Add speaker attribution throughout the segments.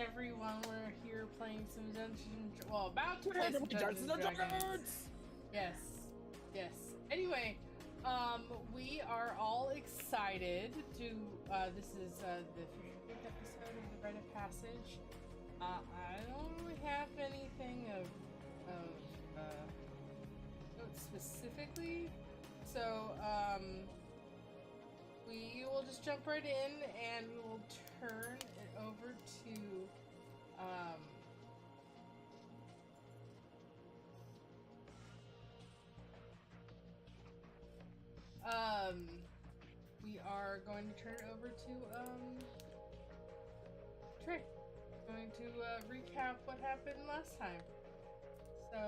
Speaker 1: everyone. We're here playing some about to play some Dungeons and Dragons. Yes, yes. Anyway, we are all excited to. This is the 55th episode of the Rite of Passage. I don't really have anything of notes specifically, so we will just jump right in and we will turn it over to we are going to turn it over to Trey. Going to recap what happened last time. So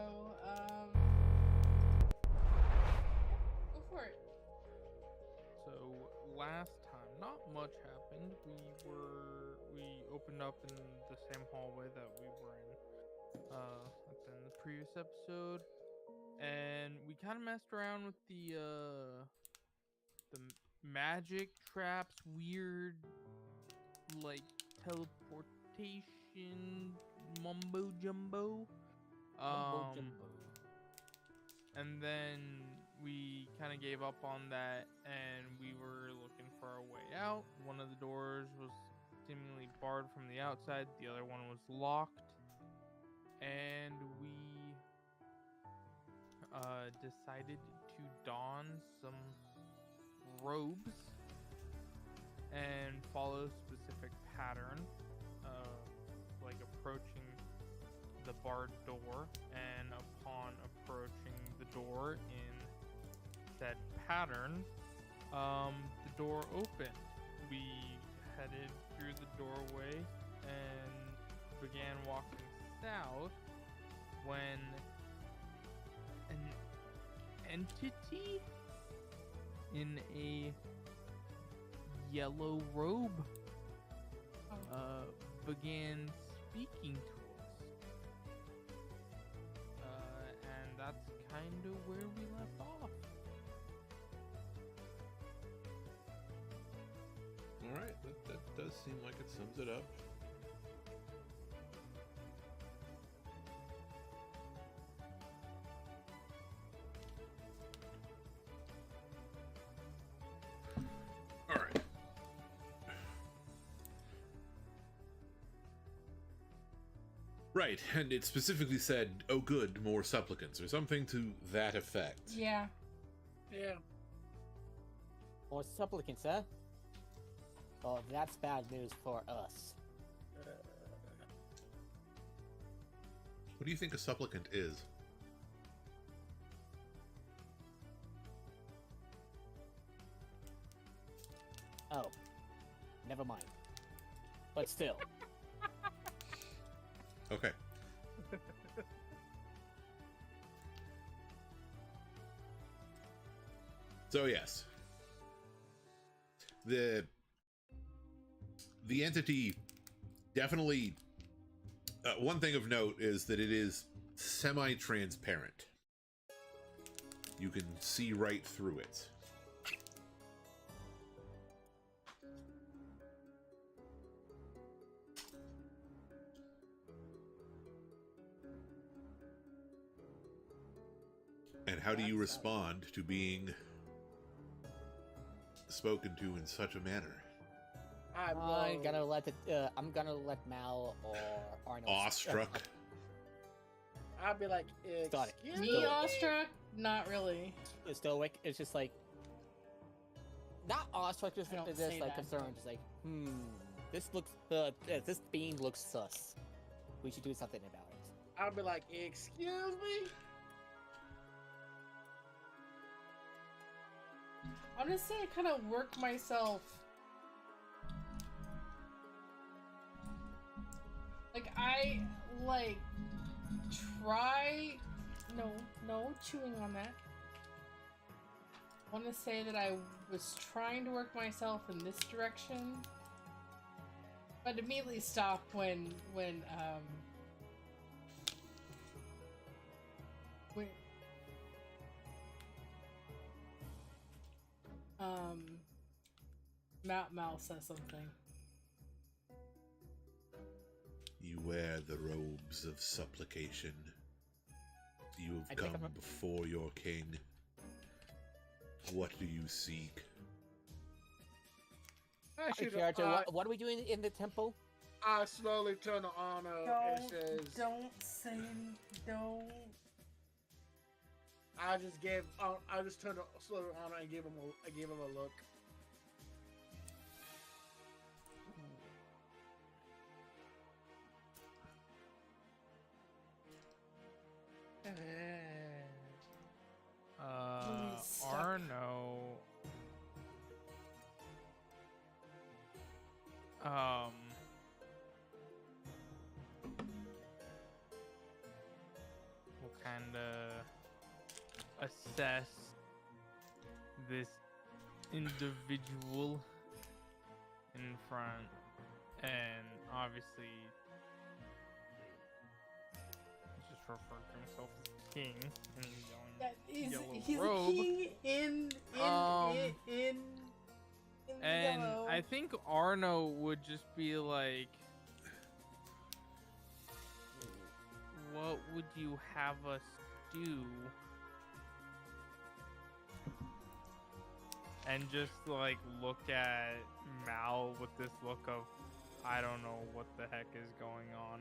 Speaker 1: go for it.
Speaker 2: So last time, not much happened. We opened up in the same hallway that we were in in the previous episode, and we kind of messed around with the magic traps, weird like teleportation mumbo jumbo. And then we kind of gave up on that, and we were looking for a way out. One of the doors was seemingly barred from the outside, the other one was locked, and we decided to don some robes and follow a specific pattern, like approaching the barred door, and upon approaching the door in said pattern, the door opened. We headed through the doorway and began walking south when an entity in a yellow robe began speaking to us. And that's kind of where we left off.
Speaker 3: Alright, that does seem like it sums it up. Alright. Right, and it specifically said, "Oh good, more supplicants," or something to that effect.
Speaker 1: Yeah.
Speaker 4: More supplicants, huh? Well, that's bad news for us.
Speaker 3: What do you think a supplicant is?
Speaker 4: Oh, never mind. But still.
Speaker 3: Okay. So yes, the entity definitely. One thing of note is that it is semi-transparent. You can see right through it. And how do you respond to being spoken to in such a manner?
Speaker 4: I'm gonna let Mal or Arnold.
Speaker 3: Awestruck.
Speaker 5: I'd be like,
Speaker 4: Got it.
Speaker 5: excuse
Speaker 1: Me awestruck? Not really.
Speaker 4: Stoic. It's just like not awestruck, just
Speaker 1: I don't
Speaker 4: just
Speaker 1: say
Speaker 4: like
Speaker 1: that,
Speaker 4: concerned. Just like, this looks this being looks sus. We should do something about it.
Speaker 5: I'd be like, excuse me?
Speaker 1: Honestly, I kind of work myself. Like, I, try... No, chewing on that. I want to say that I was trying to work myself in this direction, but immediately stopped when Mal says something.
Speaker 3: wear the robes of supplication. You
Speaker 4: I
Speaker 3: have
Speaker 4: think
Speaker 3: come
Speaker 4: I'm
Speaker 3: before your king. What do you seek?
Speaker 5: I should
Speaker 4: Character, what are we doing in the temple?
Speaker 5: I slowly turn to Anna and says,
Speaker 1: Don't say, don't.
Speaker 5: I just turned to slowly to Anna and gave him a look.
Speaker 1: Stuck.
Speaker 2: Arno. Will kind of assess this individual in front, and obviously he's just referring to himself as the king and
Speaker 1: He's
Speaker 2: robe.
Speaker 1: a king in
Speaker 2: And
Speaker 1: yellow.
Speaker 2: I think Arno would just be like, what would you have us do? And just like look at Mal with this look of, I don't know what the heck is going on.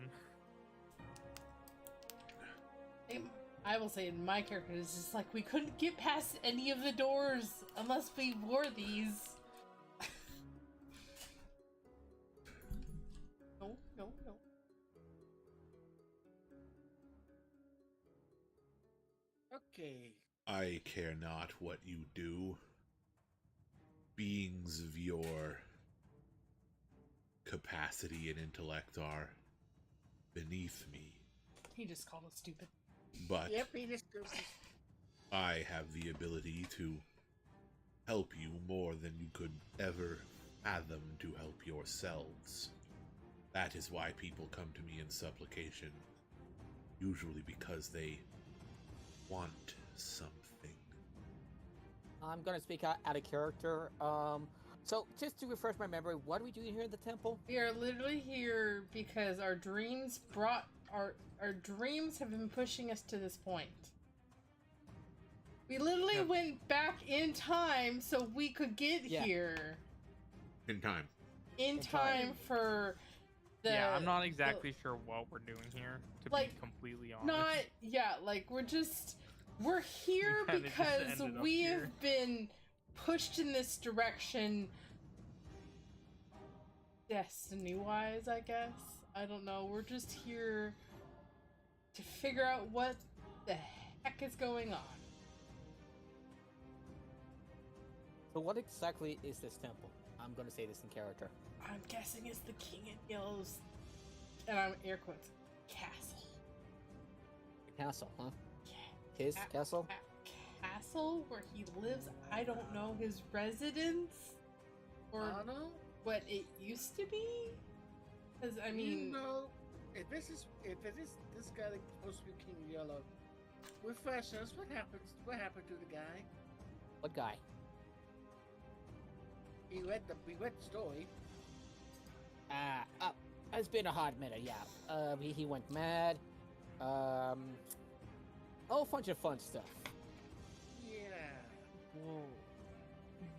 Speaker 1: I will say in my character, it's just like we couldn't get past any of the doors unless we wore these. No.
Speaker 5: Okay.
Speaker 3: I care not what you do. Beings of your capacity and intellect are beneath me,
Speaker 1: He just called us stupid.
Speaker 3: but
Speaker 5: Yep, he just goes.
Speaker 3: I have the ability to help you more than you could ever fathom to help yourselves. That is why people come to me in supplication, usually because they want something.
Speaker 4: I'm gonna speak out of character. So just to refresh my memory, what are we doing here in the temple?
Speaker 1: We are literally here because our dreams our dreams have been pushing us to this point. We literally
Speaker 2: Yeah.
Speaker 1: went back in time so we could get
Speaker 4: Yeah.
Speaker 1: here
Speaker 3: In time.
Speaker 1: in time for the
Speaker 2: Yeah, I'm not exactly sure what we're doing here, to
Speaker 1: like,
Speaker 2: be completely honest.
Speaker 1: not like we're here
Speaker 2: kinda just
Speaker 1: because
Speaker 2: ended up
Speaker 1: we
Speaker 2: here.
Speaker 1: have been pushed in this direction destiny wise, I guess. I don't know, we're just here to figure out what the heck is going on.
Speaker 4: So what exactly is this temple? I'm gonna say this in character.
Speaker 1: I'm guessing it's the King in Yellow's, and I'm air quotes, castle.
Speaker 4: Castle, huh?
Speaker 1: Yeah.
Speaker 4: His castle?
Speaker 1: Castle where he lives. I don't know his residence or
Speaker 5: Anna,
Speaker 1: what it used to be. Because I mean,
Speaker 5: you know, if it is this guy that's supposed to be King Yellow, refresh us. What happened to the guy?
Speaker 4: What guy?
Speaker 5: We read the story.
Speaker 4: It's been a hot minute, yeah. He went mad. A whole bunch of fun stuff.
Speaker 5: Yeah.
Speaker 2: Well,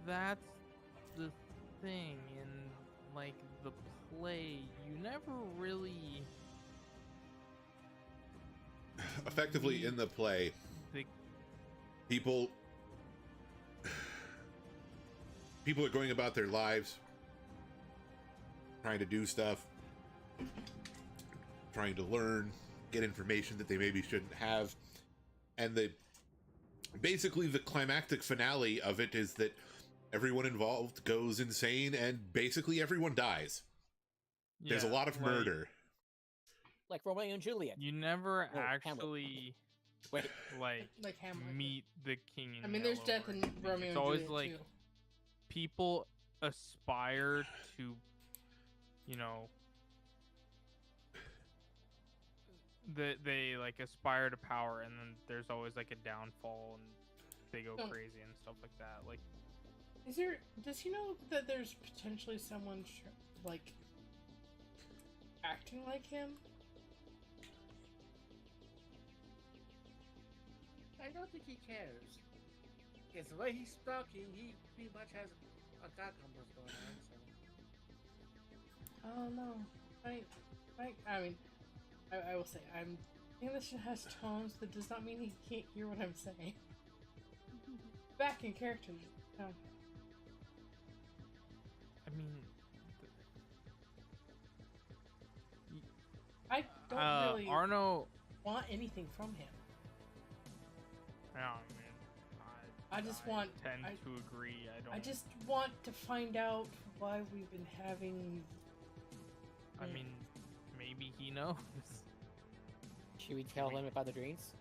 Speaker 2: that's the thing in like the play. You never really
Speaker 3: Effectively, in the play,
Speaker 2: the
Speaker 3: people are going about their lives, trying to do stuff, trying to learn, get information that they maybe shouldn't have, and basically the climactic finale of it is that everyone involved goes insane and basically everyone dies. There's a lot of murder.
Speaker 4: Like Romeo and Juliet.
Speaker 2: You never
Speaker 4: Oh, Hamlet.
Speaker 2: actually
Speaker 4: Wait,
Speaker 2: like
Speaker 1: Hamlet.
Speaker 2: meet the king in
Speaker 1: I mean, there's
Speaker 2: Yellow
Speaker 1: death
Speaker 2: or
Speaker 1: in
Speaker 2: anything.
Speaker 1: Romeo
Speaker 2: It's
Speaker 1: and
Speaker 2: always
Speaker 1: Juliet
Speaker 2: like
Speaker 1: too.
Speaker 2: people aspire to, you know, they like aspire to power, and then there's always like a downfall, and they go
Speaker 1: So-
Speaker 2: crazy and stuff like that. Like,
Speaker 1: Does he know that there's potentially someone like acting like him?
Speaker 5: I don't think he cares. It's the way he's talking. He pretty much has a god complex going on. So.
Speaker 1: Oh no. I mean, I will say, English has tones, but does not mean he can't hear what I'm saying. Back in character. No.
Speaker 2: I mean,
Speaker 1: I don't really
Speaker 2: Arno.
Speaker 1: want anything from him.
Speaker 2: Yeah, I mean,
Speaker 1: I just want.
Speaker 2: tend to agree.
Speaker 1: I just want to find out why we've been having.
Speaker 2: I mean, maybe he knows.
Speaker 4: Should we tell him about the dreams?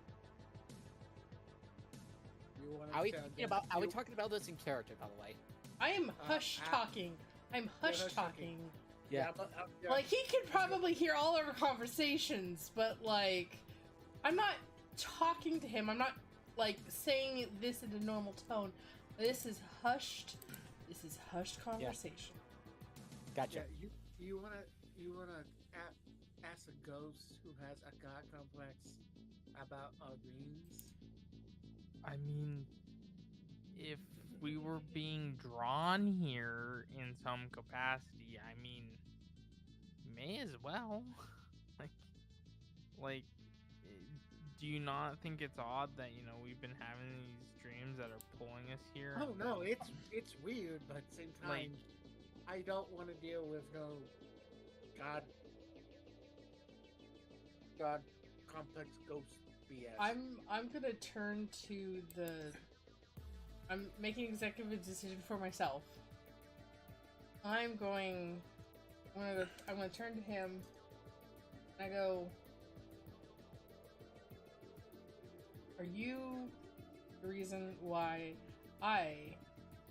Speaker 5: You wanna
Speaker 4: Are we
Speaker 5: tell
Speaker 4: talking
Speaker 5: them-
Speaker 4: about? Are we
Speaker 5: you-
Speaker 4: talking about this in character, by the way?
Speaker 1: I am hush talking. I'm hush
Speaker 5: hush
Speaker 1: talking.
Speaker 5: talking. Yeah, but yeah.
Speaker 1: Like, he could probably hear all our conversations, but, like, I'm not talking to him. I'm not, like, saying this in a normal tone. This is hushed. This is hushed conversation.
Speaker 4: Gotcha.
Speaker 5: Yeah, you wanna ask a ghost who has a god complex about our dreams?
Speaker 2: I mean, if we were being drawn here in some capacity, I mean, may as well. like, do you not think it's odd that, you know, we've been having these dreams that are pulling us here?
Speaker 5: Oh no, it's weird, but at the same time,
Speaker 2: Like-
Speaker 5: I don't want to deal with no god complex ghost BS.
Speaker 1: I'm gonna turn to the. I'm making an executive decision for myself. I'm gonna turn to him. And I go. Are you the reason why I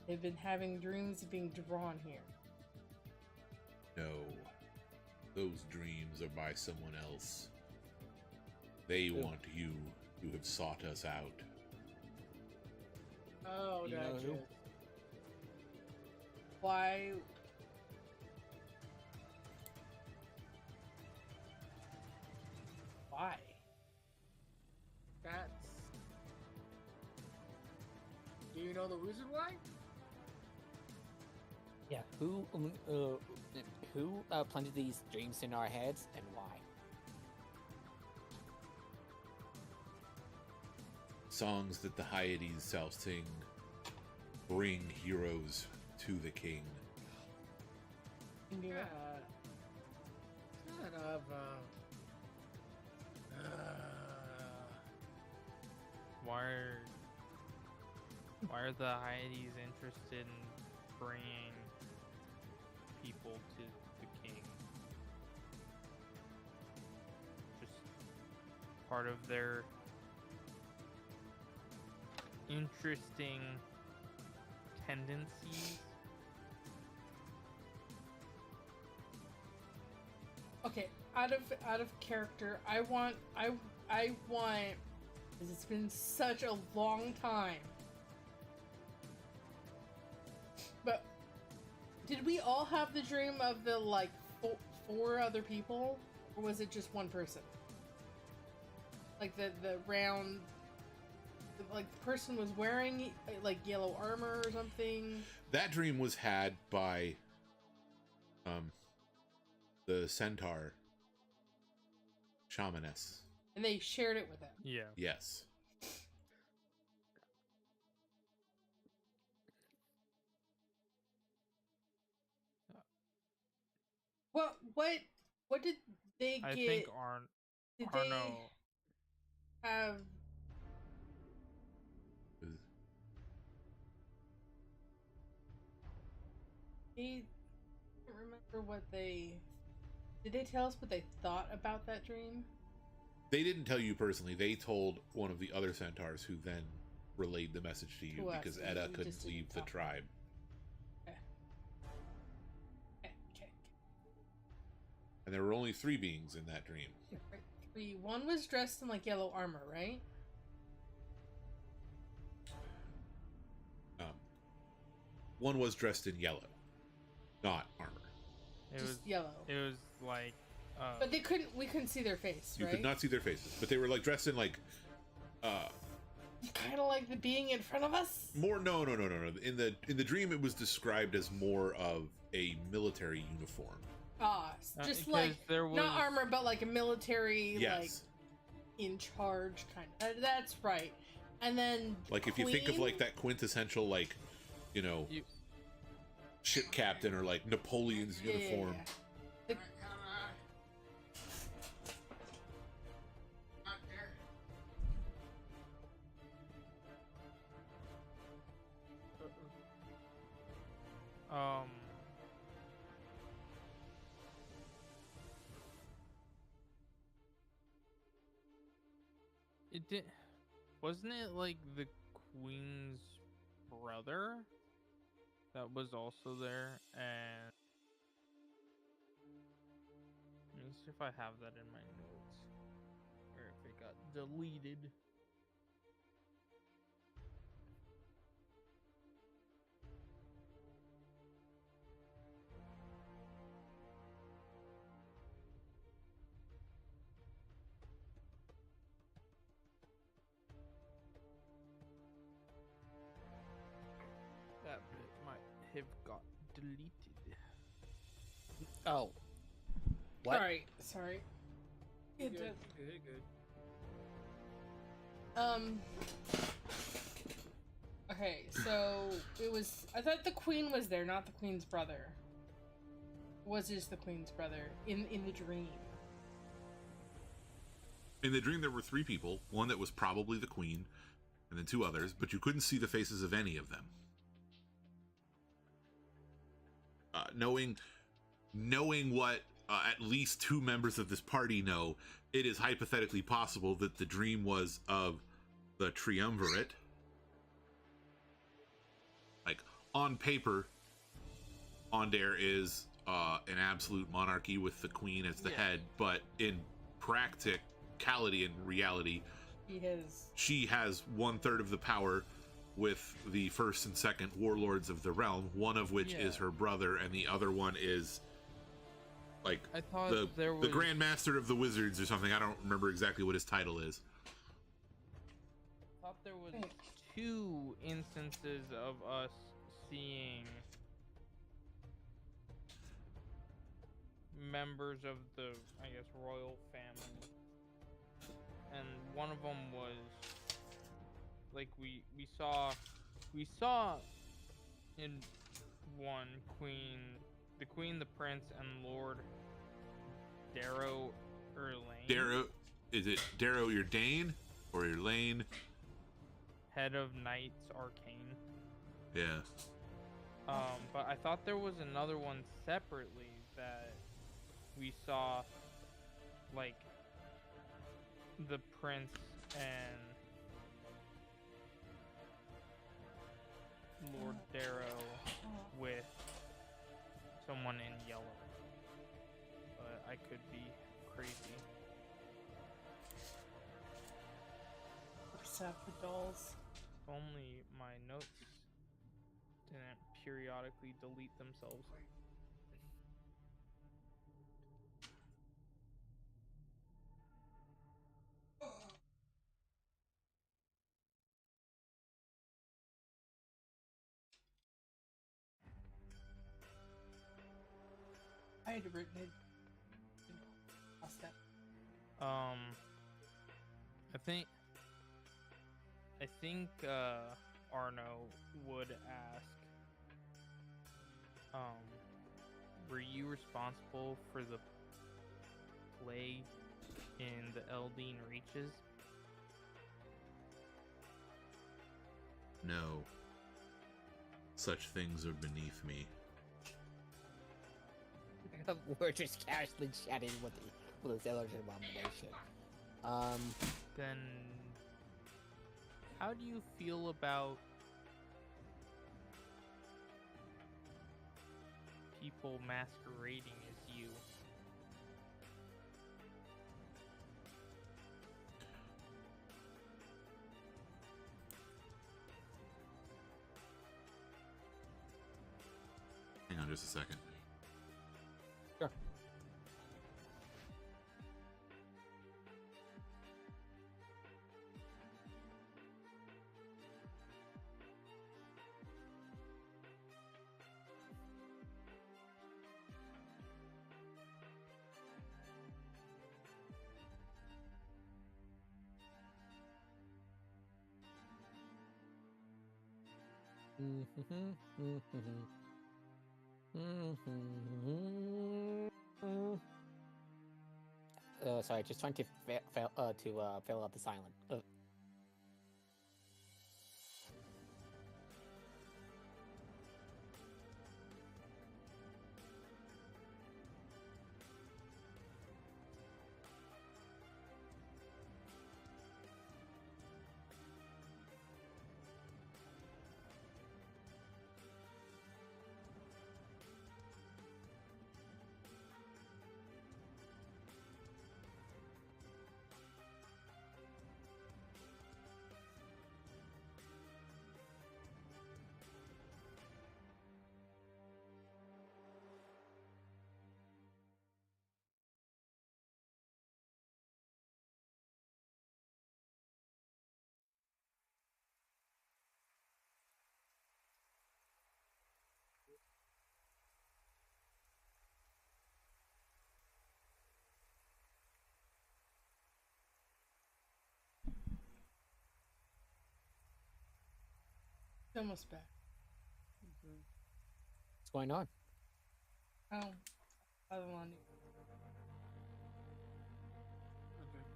Speaker 1: have been having dreams of being drawn here?
Speaker 3: No. Those dreams are by someone else. They want you to have sought us out.
Speaker 5: Oh,
Speaker 4: You know
Speaker 5: that's
Speaker 4: who?
Speaker 5: it.
Speaker 1: Why? Why?
Speaker 5: That's. Do you know the reason why?
Speaker 4: Yeah. Who planted these dreams in our heads and why?
Speaker 3: Songs that the Hyades shall sing bring heroes to the king.
Speaker 1: Can you do
Speaker 5: Yeah.
Speaker 1: it?
Speaker 5: Kind of.
Speaker 2: Why are the Hyades interested in bringing people to the king? Just part of their interesting tendencies.
Speaker 1: Okay, out of character, I want because it's been such a long time. But did we all have the dream of the like four other people, or was it just one person? Like the round, like the person was wearing like yellow armor or something.
Speaker 3: That dream was had by the centaur shamaness.
Speaker 1: And they shared it with him.
Speaker 2: Yeah.
Speaker 3: Yes.
Speaker 1: What did they get?
Speaker 2: I think
Speaker 1: did
Speaker 2: Arno.
Speaker 1: they have? I can't remember what they. Did they tell us what they thought about that dream?
Speaker 3: They didn't tell you personally. They told one of the other centaurs, who then relayed the message to you
Speaker 1: To us,
Speaker 3: because
Speaker 1: and
Speaker 3: Edda
Speaker 1: we
Speaker 3: couldn't
Speaker 1: just didn't
Speaker 3: leave the
Speaker 1: talk.
Speaker 3: tribe.
Speaker 1: Okay.
Speaker 3: And there were only 3 beings in that dream.
Speaker 1: Right, 3. One was dressed in like yellow armor, right?
Speaker 3: One was dressed in yellow, not armor.
Speaker 2: It
Speaker 1: Just
Speaker 2: was
Speaker 1: yellow.
Speaker 2: It was like.
Speaker 1: But we couldn't see their face,
Speaker 3: You
Speaker 1: right?
Speaker 3: could not see their faces, but they were like dressed in like
Speaker 1: kind of like the being in front of us?
Speaker 3: More, no. In the dream, it was described as more of a military uniform.
Speaker 1: Just
Speaker 2: because
Speaker 1: like
Speaker 2: there was...
Speaker 1: not armor, but like a military, like
Speaker 3: Yes.
Speaker 1: in charge kind of. That's right. And then
Speaker 3: Like if you think of like that quintessential, like, you know, ship captain or like Napoleon's uniform.
Speaker 1: The-
Speaker 2: It did. Wasn't it like the queen's brother that was also there? And let me see if I have that in my notes, or if it got deleted. That bit might have got deleted.
Speaker 4: Oh. What?
Speaker 1: Sorry, sorry. It
Speaker 5: Good,
Speaker 1: did.
Speaker 5: good.
Speaker 1: Okay, so it was. I thought the queen was there, not the queen's brother. Was just the queen's brother in the dream?
Speaker 3: In the dream, there were 3 people. One that was probably the queen, and then 2 others, but you couldn't see the faces of any of them. Knowing what at least 2 members of this party know, it is hypothetically possible that the dream was of the triumvirate. Like, on paper, Ondair is an absolute monarchy with the queen as the head, but in practicality and reality, she has 1/3 of the power with the first and second warlords of the realm, one of which is her brother, and the other one is like
Speaker 2: I thought
Speaker 3: the
Speaker 2: there was...
Speaker 3: Grand Master of the Wizards or something. I don't remember exactly what his title is.
Speaker 2: I thought there was 2 instances of us seeing members of the, I guess, royal family, and one of them was like we saw in one the queen, the prince, and Lord Darrow Erlane.
Speaker 3: Darrow, is it Darrow your Dane or your Lane?
Speaker 2: Head of Knights Arcane.
Speaker 3: Yeah.
Speaker 2: But I thought there was another one separately that we saw, like the prince and Lord Darrow with someone in yellow, but I could be crazy.
Speaker 1: Except the dolls.
Speaker 2: If only my notes didn't periodically delete themselves.
Speaker 1: I had written it. Lost that.
Speaker 2: I think Arno would ask, were you responsible for the plague in the Eldine Reaches?
Speaker 3: No. Such things are beneath me.
Speaker 4: We're just casually chatting with this Elder's abomination.
Speaker 2: Then how do you feel about people masquerading as you?
Speaker 3: Hang on just a second.
Speaker 4: Sure. Sorry, just trying to fill out the silent.
Speaker 1: It's almost back.
Speaker 4: What's going on?
Speaker 1: Oh, I don't want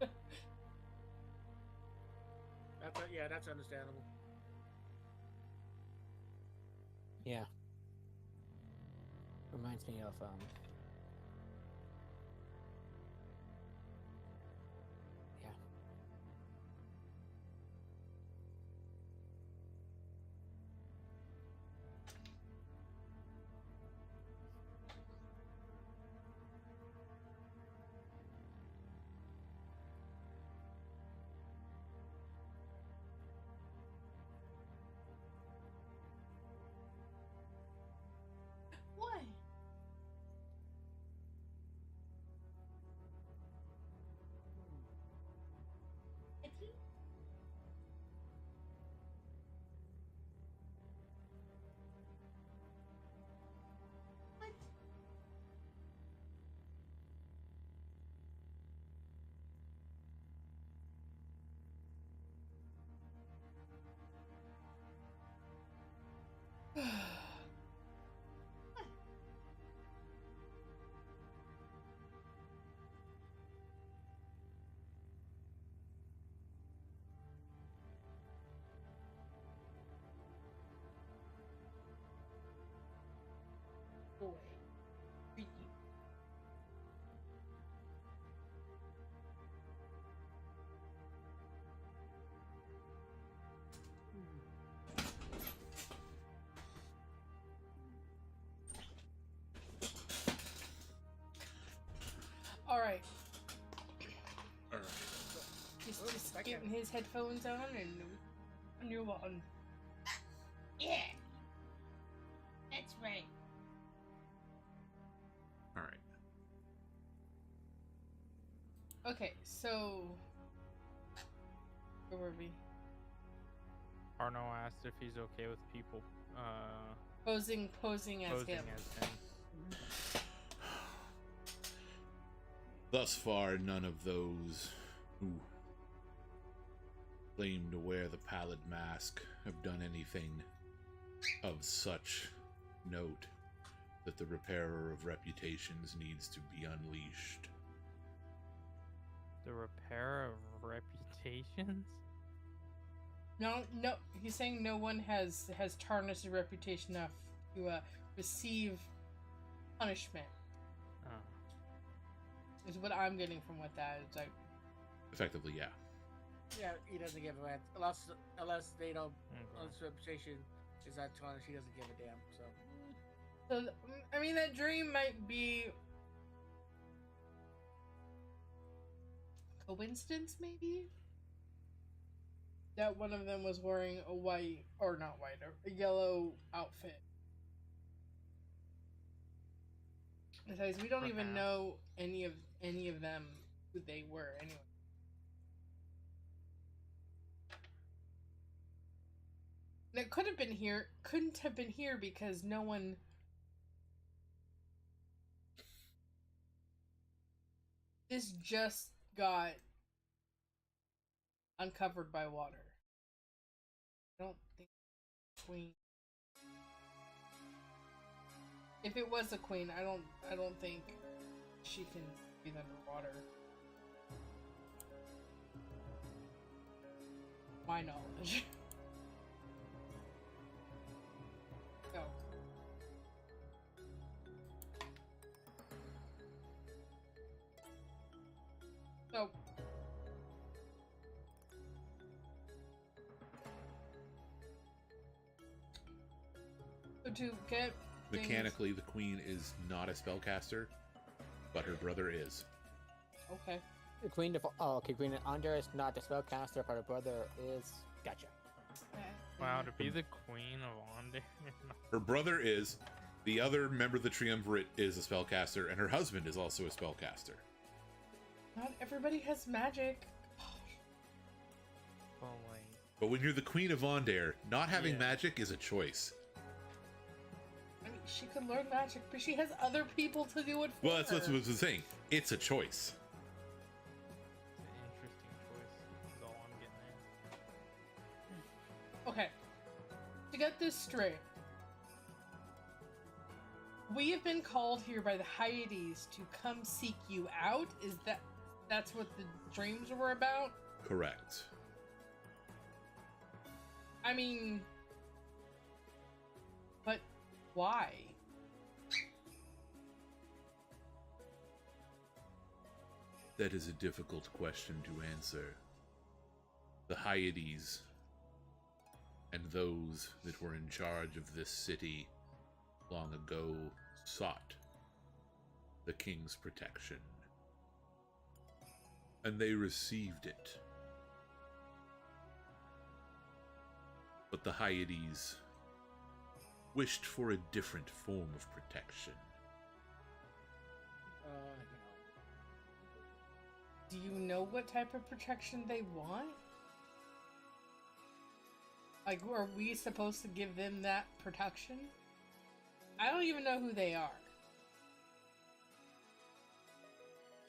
Speaker 1: to.
Speaker 5: Okay. Yeah, that's understandable.
Speaker 4: Yeah. Reminds me of yeah.
Speaker 1: What? What? Boy. For you. All right.
Speaker 3: All right.
Speaker 1: Just
Speaker 5: I
Speaker 1: getting
Speaker 5: can-
Speaker 1: his headphones on and a new one. Yeah. That's right.
Speaker 3: All right.
Speaker 1: Okay, so where were we?
Speaker 2: Arno asked if he's okay with people
Speaker 1: Posing as
Speaker 2: posing
Speaker 1: him.
Speaker 2: as him.
Speaker 3: Thus far, none of those who claim to wear the pallid mask have done anything of such note that the repairer of reputations needs to be unleashed.
Speaker 2: The repair of reputations?
Speaker 1: No, he's saying no one has tarnished his reputation enough to receive punishment.
Speaker 2: Oh.
Speaker 1: Is what I'm getting from what that is like.
Speaker 3: Effectively, yeah.
Speaker 5: Yeah, he doesn't give a unless they don't.
Speaker 2: Okay.
Speaker 5: His reputation is not tarnished. He doesn't give a damn. So
Speaker 1: So I mean, that dream might be coincidence, maybe. That one of them was wearing a white, or not white, a yellow outfit. Besides, we don't even
Speaker 2: Perhaps.
Speaker 1: know any of them who they were anyway. And it couldn't have been here because no one. This just got uncovered by water. I don't think Queen If it was a queen, I don't think she can breathe underwater. My knowledge. Go. So. So to get
Speaker 3: Mechanically, the queen is not a spellcaster, but her brother is.
Speaker 1: Okay.
Speaker 4: The Queen of Queen of Under is not the spellcaster, but her brother is. Gotcha.
Speaker 2: Wow, to be the queen of Onde.
Speaker 3: Her brother is. The other member of the triumvirate is a spellcaster, and her husband is also a spellcaster.
Speaker 1: Not everybody has magic.
Speaker 2: Well, like,
Speaker 3: But when you're the queen of Ondair, not having
Speaker 2: Yeah.
Speaker 3: magic is a choice.
Speaker 1: I mean, she could learn magic, but she has other people to do it for
Speaker 3: Well, that's what I
Speaker 1: her.
Speaker 3: was saying. It's a choice.
Speaker 2: it's an interesting choice. Is all I'm getting at.
Speaker 1: Okay. To get this straight, we have been called here by the Hyades to come seek you out. That's what the dreams were about?
Speaker 3: Correct.
Speaker 1: I mean, but why?
Speaker 3: That is a difficult question to answer. The Hyades and those that were in charge of this city long ago sought the king's protection. And they received it. But the Hyades wished for a different form of protection.
Speaker 1: Do you know what type of protection they want? Like, are we supposed to give them that protection? I don't even know who they are.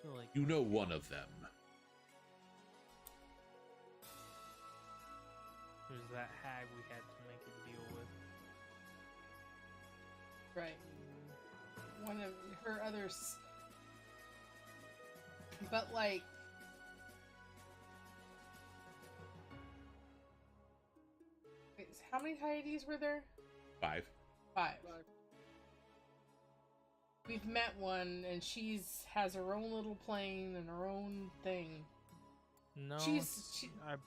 Speaker 2: So, like,
Speaker 3: You know one of them.
Speaker 2: there's that hag we had to make a deal with.
Speaker 1: Right. One of her others. But, like. Wait, how many Hyades were there?
Speaker 3: 5.
Speaker 1: 5.
Speaker 5: But
Speaker 1: We've met one, and has her own little plane and her own thing.
Speaker 2: No,
Speaker 1: She's all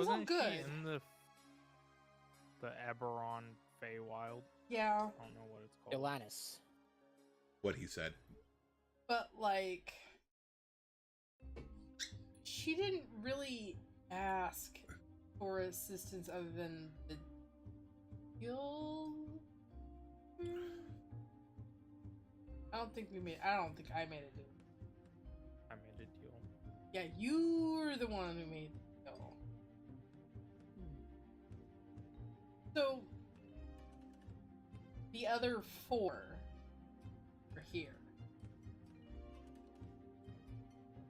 Speaker 2: wasn't
Speaker 1: good.
Speaker 2: She in the Eberron Feywild?
Speaker 1: Yeah,
Speaker 2: I don't know what it's called.
Speaker 4: Ilanis.
Speaker 3: What he said.
Speaker 1: but like, she didn't really ask for assistance other than the guild. I don't think I made it.
Speaker 2: I made a deal.
Speaker 1: Yeah, you were the one who made the deal. So the other 4 are here.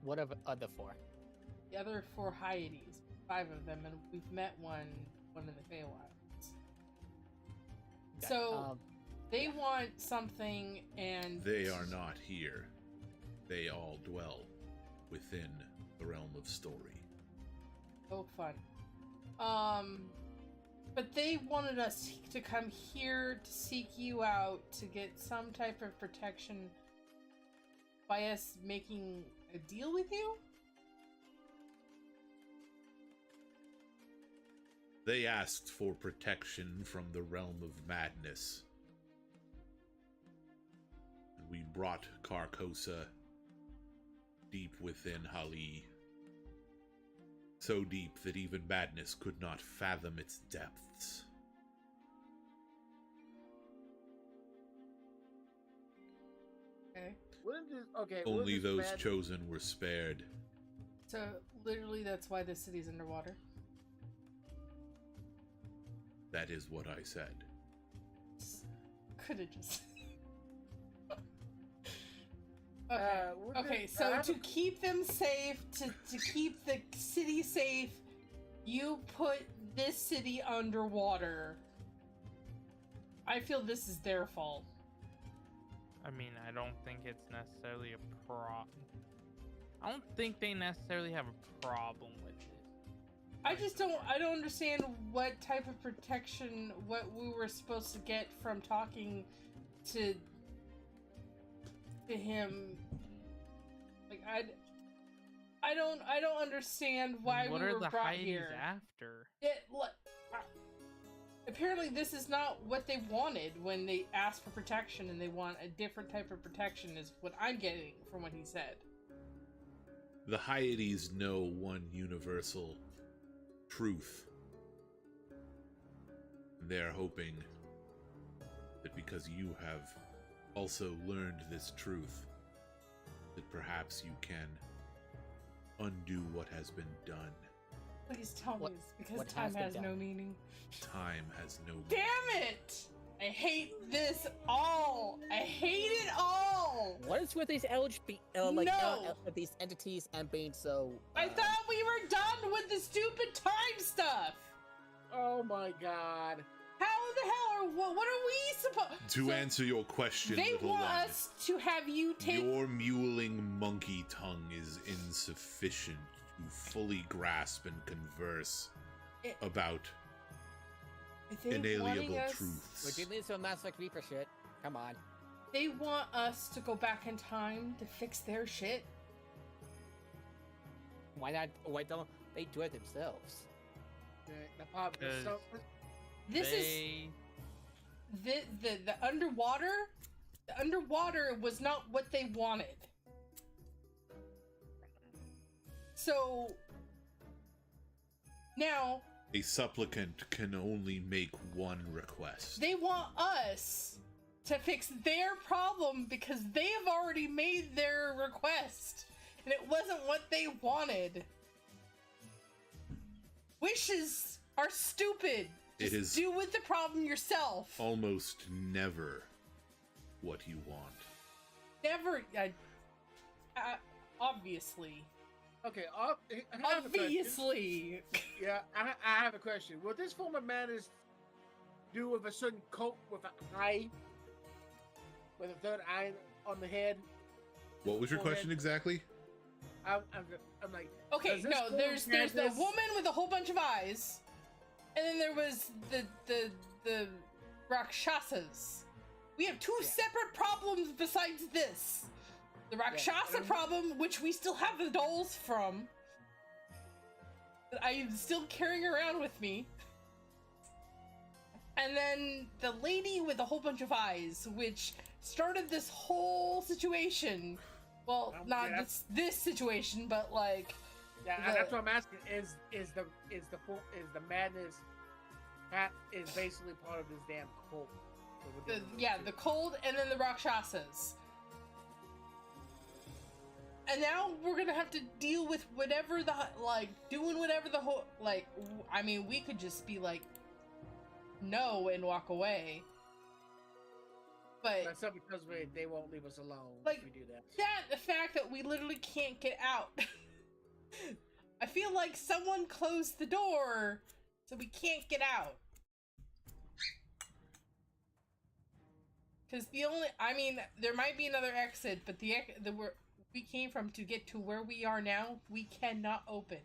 Speaker 4: What of other 4?
Speaker 1: The other 4 Hyades, 5 of them, and we've met one in the Feywilds. So they want something, and
Speaker 3: They are not here. They all dwell within the realm of story.
Speaker 1: oh fun. But they wanted us to come here to seek you out to get some type of protection by us making a deal with you?
Speaker 3: They asked for protection from the realm of madness. And we brought Carcosa deep within Hali. So deep that even madness could not fathom its depths.
Speaker 1: Okay.
Speaker 5: wouldn't this okay?
Speaker 3: Only
Speaker 5: wouldn't this
Speaker 3: those
Speaker 5: bad-
Speaker 3: chosen were spared.
Speaker 1: So literally that's why the city's underwater.
Speaker 3: That is what I said.
Speaker 1: Could have just Okay.
Speaker 5: wouldn't
Speaker 1: Okay,
Speaker 5: this-
Speaker 1: so
Speaker 5: have
Speaker 1: to
Speaker 5: a-
Speaker 1: keep them safe, to keep the city safe, you put this city underwater. I feel this is their fault.
Speaker 2: I mean, I don't think it's necessarily a I don't think they necessarily have a problem with it.
Speaker 1: I don't understand what type of protection, what we were supposed to get from talking to him. Like, I don't understand why
Speaker 2: what
Speaker 1: we
Speaker 2: are
Speaker 1: were
Speaker 2: the
Speaker 1: brought
Speaker 2: Heidi's
Speaker 1: here.
Speaker 2: after?
Speaker 1: Apparently this is not what they wanted when they asked for protection, and they want a different type of protection is what I'm getting from what he said.
Speaker 3: The Hyades know one universal truth. They're hoping that because you have also learned this truth, that perhaps you can undo what has been done.
Speaker 1: Please tell me it's because
Speaker 4: what
Speaker 1: time
Speaker 4: has
Speaker 1: has
Speaker 4: been
Speaker 1: no
Speaker 4: done?
Speaker 1: meaning.
Speaker 3: Time has no meaning.
Speaker 1: Damn it! I hate this all! I hate it all!
Speaker 4: What is with these these entities and being so?
Speaker 1: I thought we were done with the stupid time stuff!
Speaker 5: Oh my god.
Speaker 1: How the hell what are we supposed
Speaker 3: To answer your question,
Speaker 1: They
Speaker 3: little
Speaker 1: want
Speaker 3: one,
Speaker 1: us to have you take
Speaker 3: your mewling monkey tongue is insufficient to fully grasp and converse about inalienable truths.
Speaker 4: We're doing some Master Reaper shit. Come on.
Speaker 1: They want us to go back in time to fix their shit.
Speaker 4: Why not? Why don't they do it themselves?
Speaker 5: The pop is so.
Speaker 1: This is the underwater. The underwater was not what they wanted. So now
Speaker 3: A supplicant can only make one request.
Speaker 1: they want us to fix their problem because they have already made their request and it wasn't what they wanted. Wishes are stupid.
Speaker 3: It
Speaker 1: Just
Speaker 3: is
Speaker 1: deal with the problem yourself.
Speaker 3: almost never what you want.
Speaker 1: Never. Obviously.
Speaker 5: Okay, I have a question.
Speaker 1: Obviously.
Speaker 5: Yeah, I have a question. Will this form of madness do with a certain coat with an eye? With a third eye on the head?
Speaker 3: What was your
Speaker 5: Forehead?
Speaker 3: question exactly?
Speaker 5: I'm like,
Speaker 1: Okay,
Speaker 5: does this
Speaker 1: no,
Speaker 5: form of
Speaker 1: there's the
Speaker 5: madness-
Speaker 1: woman with a whole bunch of eyes, and then there was the Rakshasas. We have two separate problems besides this. The Rakshasa problem, which we still have the dolls from, that I am still carrying around with me. And then the lady with a whole bunch of eyes, which started this whole situation. Well, not
Speaker 5: yeah.
Speaker 1: this situation, but like
Speaker 5: Yeah,
Speaker 1: the-
Speaker 5: that's what I'm asking. Is the madness that is basically part of this damn cult? that we're dealing with?
Speaker 1: the cold, and then the Rakshasas. And now we're gonna have to deal with whatever doing whatever the whole, I mean, we could just be like, no, and walk away. But
Speaker 5: That's not because they won't leave us alone
Speaker 1: Like,
Speaker 5: if we do that.
Speaker 1: the fact that we literally can't get out. I feel like someone closed the door, so we can't get out. Because there might be another exit, but where we came from to get to where we are now, we cannot open.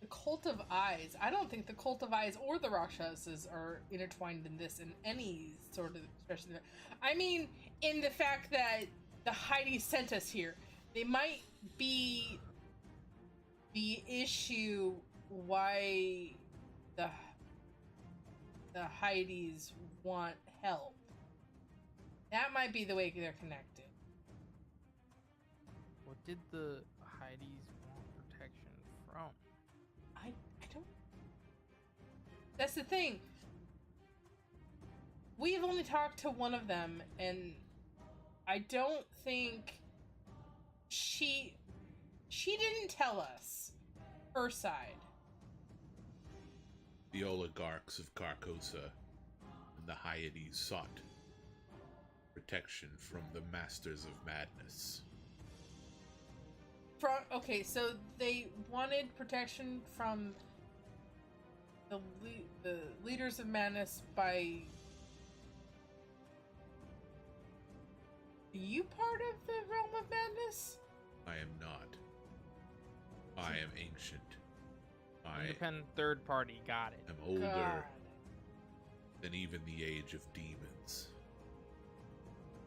Speaker 1: The Cult of Eyes. I don't think the Cult of Eyes or the Rakshasas are intertwined in this in any sort of expression. I mean, in the fact that the Heidi sent us here. They might be the issue why the Heidis want help. That might be the way they're connected.
Speaker 2: What did the Heidi's want protection from?
Speaker 1: I don't. That's the thing. We've only talked to one of them, and I don't think she didn't tell us her side.
Speaker 3: The oligarchs of Carcosa and the Hyades sought protection from the Masters of Madness.
Speaker 1: Okay, so they wanted protection from the leaders of madness by. Are you part of the realm of madness?
Speaker 3: I am not. I am ancient. I
Speaker 2: Independent third party. Got it.
Speaker 3: am older
Speaker 1: God,
Speaker 3: than even the age of demons.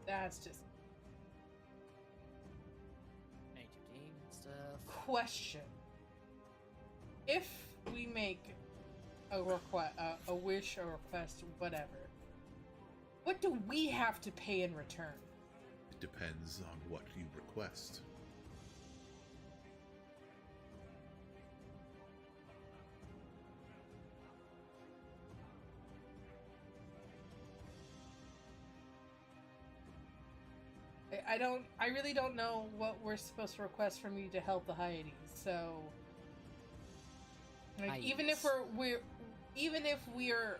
Speaker 1: that's just
Speaker 4: Ancient demon stuff.
Speaker 1: question. If we make a request, a wish, a request, whatever, what do we have to pay in return?
Speaker 3: It depends on what you request.
Speaker 1: I really don't know what we're supposed to request from you to help the Hyades. So, like, even if we're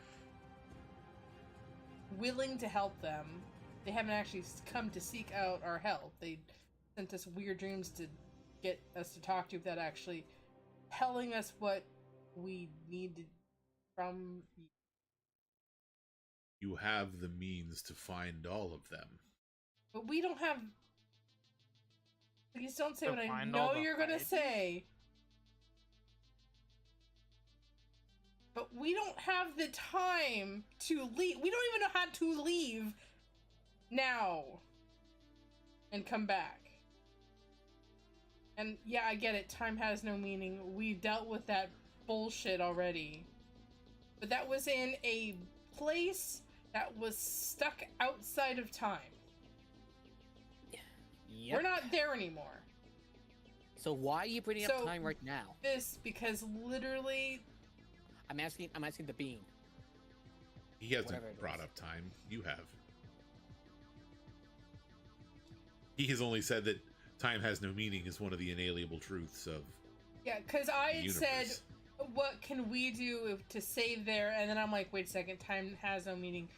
Speaker 1: willing to help them, they haven't actually come to seek out our help. They sent us weird dreams to get us to talk to you without actually telling us what we needed from you.
Speaker 3: You have the means to find all of them.
Speaker 1: But we don't have. Please don't say
Speaker 2: To
Speaker 1: what I
Speaker 2: find all
Speaker 1: know
Speaker 2: the
Speaker 1: you're gonna
Speaker 2: Hyades?
Speaker 1: say. But we don't have the time to leave. We don't even know how to leave now and come back. And yeah, I get it. Time has no meaning. We dealt with that bullshit already. But that was in a place that was stuck outside of time.
Speaker 4: Yep.
Speaker 1: We're not there anymore.
Speaker 4: So why are you bringing
Speaker 1: So-
Speaker 4: up time right now?
Speaker 1: This because literally
Speaker 4: I'm asking the being.
Speaker 3: He hasn't
Speaker 4: Whatever it
Speaker 3: brought
Speaker 4: is.
Speaker 3: up time. You have. He has only said that time has no meaning is one of the inalienable truths of
Speaker 1: yeah, because I
Speaker 3: the
Speaker 1: had
Speaker 3: universe.
Speaker 1: said, what can we do to save there? And then I'm like, wait a second, time has no meaning.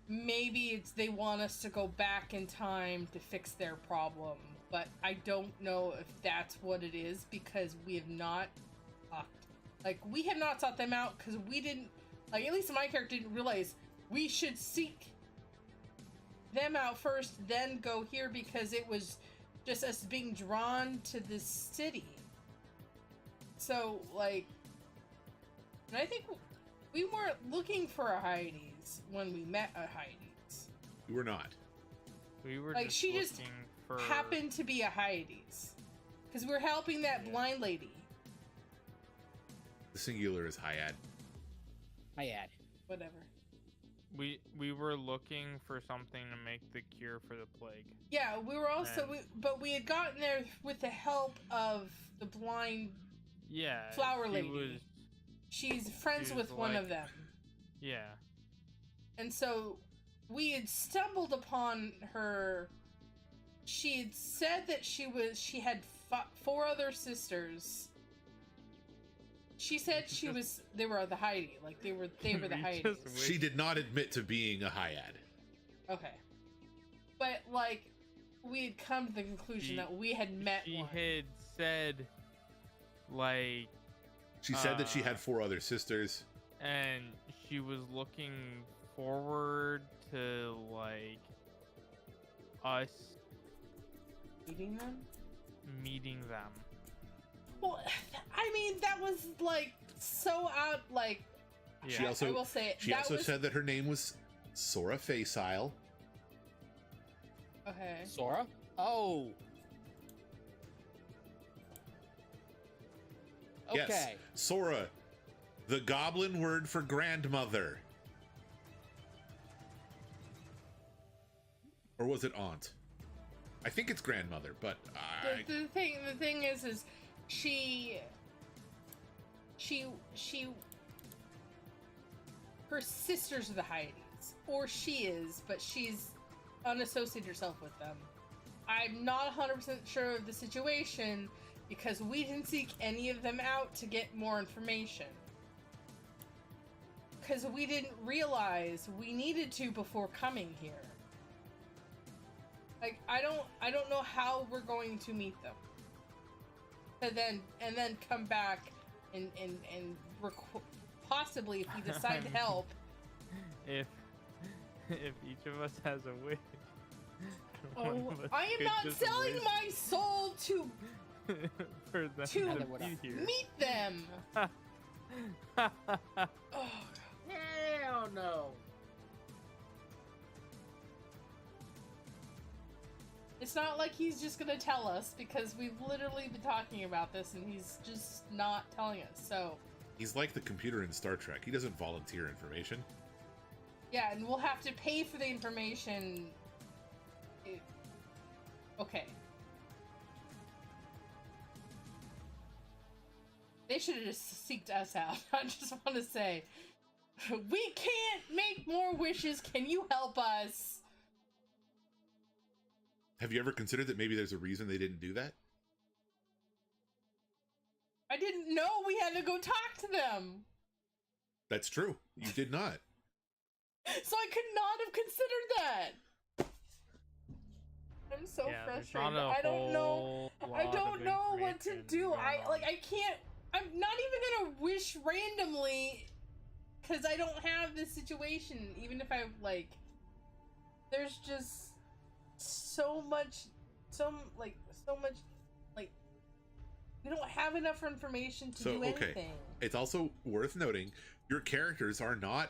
Speaker 1: Maybe it's they want us to go back in time to fix their problem, but I don't know if that's what it is because we have not we have not sought them out because we didn't, like, at least my character didn't realize we should seek them out first, then go here because it was just us being drawn to this city. So, like, and I think we weren't looking for a Hyades when we met a Hyades.
Speaker 3: You were not.
Speaker 2: We were
Speaker 1: Like,
Speaker 2: just
Speaker 1: she just
Speaker 2: looking for
Speaker 1: Happened to be a Hyades. Because we're helping that
Speaker 2: Yeah.
Speaker 1: blind lady.
Speaker 3: The singular is Hyad.
Speaker 4: My ad.
Speaker 1: Whatever.
Speaker 2: we were looking for something to make the cure for the plague.
Speaker 1: Yeah, we were also,
Speaker 2: And-
Speaker 1: but we had gotten there with the help of the blind.
Speaker 2: Yeah.
Speaker 1: Flower
Speaker 2: she
Speaker 1: lady.
Speaker 2: was-
Speaker 1: She's friends
Speaker 2: She
Speaker 1: with
Speaker 2: was
Speaker 1: one of
Speaker 2: like-
Speaker 1: them.
Speaker 2: yeah.
Speaker 1: And so we had stumbled upon her. She had said that she had 4 other sisters. She said they were the Heidi, like they were the
Speaker 2: We
Speaker 1: Heidi.
Speaker 2: just wish-
Speaker 3: She did not admit to being a Hyad.
Speaker 1: Okay. But like we had come to the conclusion
Speaker 2: She-
Speaker 1: that we had met
Speaker 2: She
Speaker 1: one.
Speaker 2: had said, like,
Speaker 3: She said that she had
Speaker 2: Uh,
Speaker 3: 4 other sisters.
Speaker 2: and she was looking forward to, like, us
Speaker 1: Meeting them?
Speaker 2: meeting them.
Speaker 1: Well, I mean that was like so out. Like
Speaker 3: She
Speaker 2: Yeah.
Speaker 3: also
Speaker 1: I will say
Speaker 3: she
Speaker 1: that
Speaker 3: also
Speaker 1: was
Speaker 3: said that her name was Sora Facile.
Speaker 1: okay.
Speaker 4: Sora? Oh. Okay.
Speaker 3: Yes, Sora, the goblin word for grandmother. Or was it aunt? I think it's grandmother, but
Speaker 1: The thing is she her sisters are the Heidi's, or she is, but she's unassociated herself with them. I'm not 100% sure of the situation because we didn't seek any of them out to get more information. Because we didn't realize we needed to before coming here. Like I don't know how we're going to meet them. And then come back and possibly if we decide to help.
Speaker 2: If each of us has a wish. one
Speaker 1: Oh,
Speaker 2: of us
Speaker 1: I am
Speaker 2: could
Speaker 1: not
Speaker 2: just
Speaker 1: selling
Speaker 2: wish
Speaker 1: my soul to
Speaker 2: for them
Speaker 1: to
Speaker 2: be here.
Speaker 1: meet them. Oh,
Speaker 5: Hell no.
Speaker 1: it's not like he's just gonna tell us because we've literally been talking about this and he's just not telling us. So
Speaker 3: He's like the computer in Star Trek. He doesn't volunteer information.
Speaker 1: yeah, and we'll have to pay for the information. Okay. They should have just seeked us out. I just want to say, we can't make more wishes. Can you help us?
Speaker 3: Have you ever considered that maybe there's a reason they didn't do that?
Speaker 1: I didn't know we had to go talk to them.
Speaker 3: That's true. You did not.
Speaker 1: So I could not have considered that. I'm so
Speaker 2: Yeah, there's
Speaker 1: frustrated.
Speaker 2: not a
Speaker 1: I don't know.
Speaker 2: whole
Speaker 1: I
Speaker 2: lot
Speaker 1: don't
Speaker 2: of
Speaker 1: know what to
Speaker 2: information
Speaker 1: do.
Speaker 2: going
Speaker 1: I
Speaker 2: on.
Speaker 1: can't. I'm not even gonna wish randomly because I don't have this situation. Even if I like, there's just so much. We don't have enough information to do anything.
Speaker 3: It's also worth noting your characters are not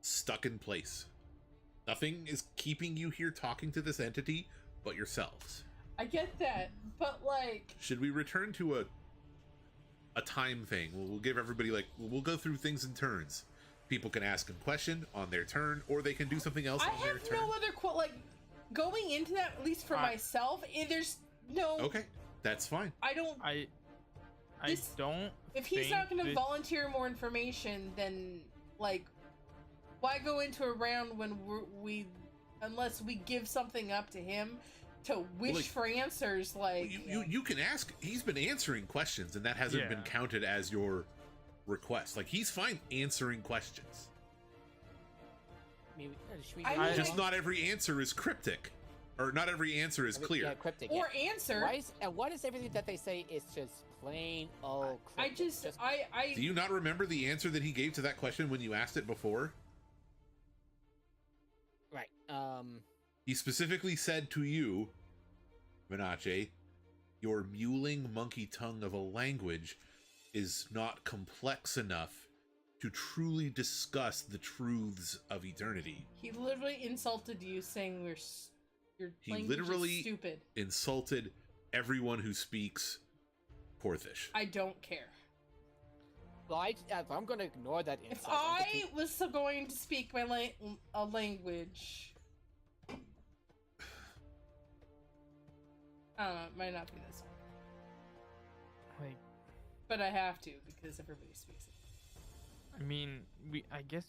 Speaker 3: stuck in place. Nothing is keeping you here talking to this entity but yourselves.
Speaker 1: I get that, but like,
Speaker 3: Should we return to a time thing? We'll give everybody we'll go through things in turns. People can ask a question on their turn, or they can do something else
Speaker 1: I
Speaker 3: on their
Speaker 1: have
Speaker 3: turn.
Speaker 1: no other going into that, at least for myself. There's no.
Speaker 3: Okay, that's fine.
Speaker 1: I don't.
Speaker 2: I
Speaker 1: This-
Speaker 2: don't.
Speaker 1: If he's not going to
Speaker 2: this-
Speaker 1: volunteer more information, then like, why go into a round when unless we give something up to him to wish
Speaker 3: Like,
Speaker 1: for answers? Like,
Speaker 3: You can ask. He's been answering questions, and that hasn't been
Speaker 2: Yeah.
Speaker 3: counted as your request. Like, he's fine answering questions.
Speaker 4: Maybe, should we
Speaker 1: I
Speaker 4: do
Speaker 1: mean,
Speaker 4: that?
Speaker 3: Just not every answer is cryptic, or not every answer is clear.
Speaker 4: Yeah, cryptic.
Speaker 1: or
Speaker 4: yeah.
Speaker 1: answer.
Speaker 4: Why is everything that they say is just plain old
Speaker 1: I
Speaker 4: cryptic?
Speaker 1: just
Speaker 3: Do you not remember the answer that he gave to that question when you asked it before?
Speaker 4: right.
Speaker 3: He specifically said to you, Venache, your mewling monkey tongue of a language is not complex enough to truly discuss the truths of eternity.
Speaker 1: he literally insulted you, saying your
Speaker 3: He
Speaker 1: language
Speaker 3: literally-
Speaker 1: is stupid.
Speaker 3: Insulted everyone who speaks Porthish.
Speaker 1: I don't care.
Speaker 4: Well, if I'm going to ignore that
Speaker 1: If
Speaker 4: insult, I'm
Speaker 1: I was going to speak my a language, I don't know, it might not be this one,
Speaker 2: Like,
Speaker 1: but I have to because everybody speaks it.
Speaker 2: I mean, I guess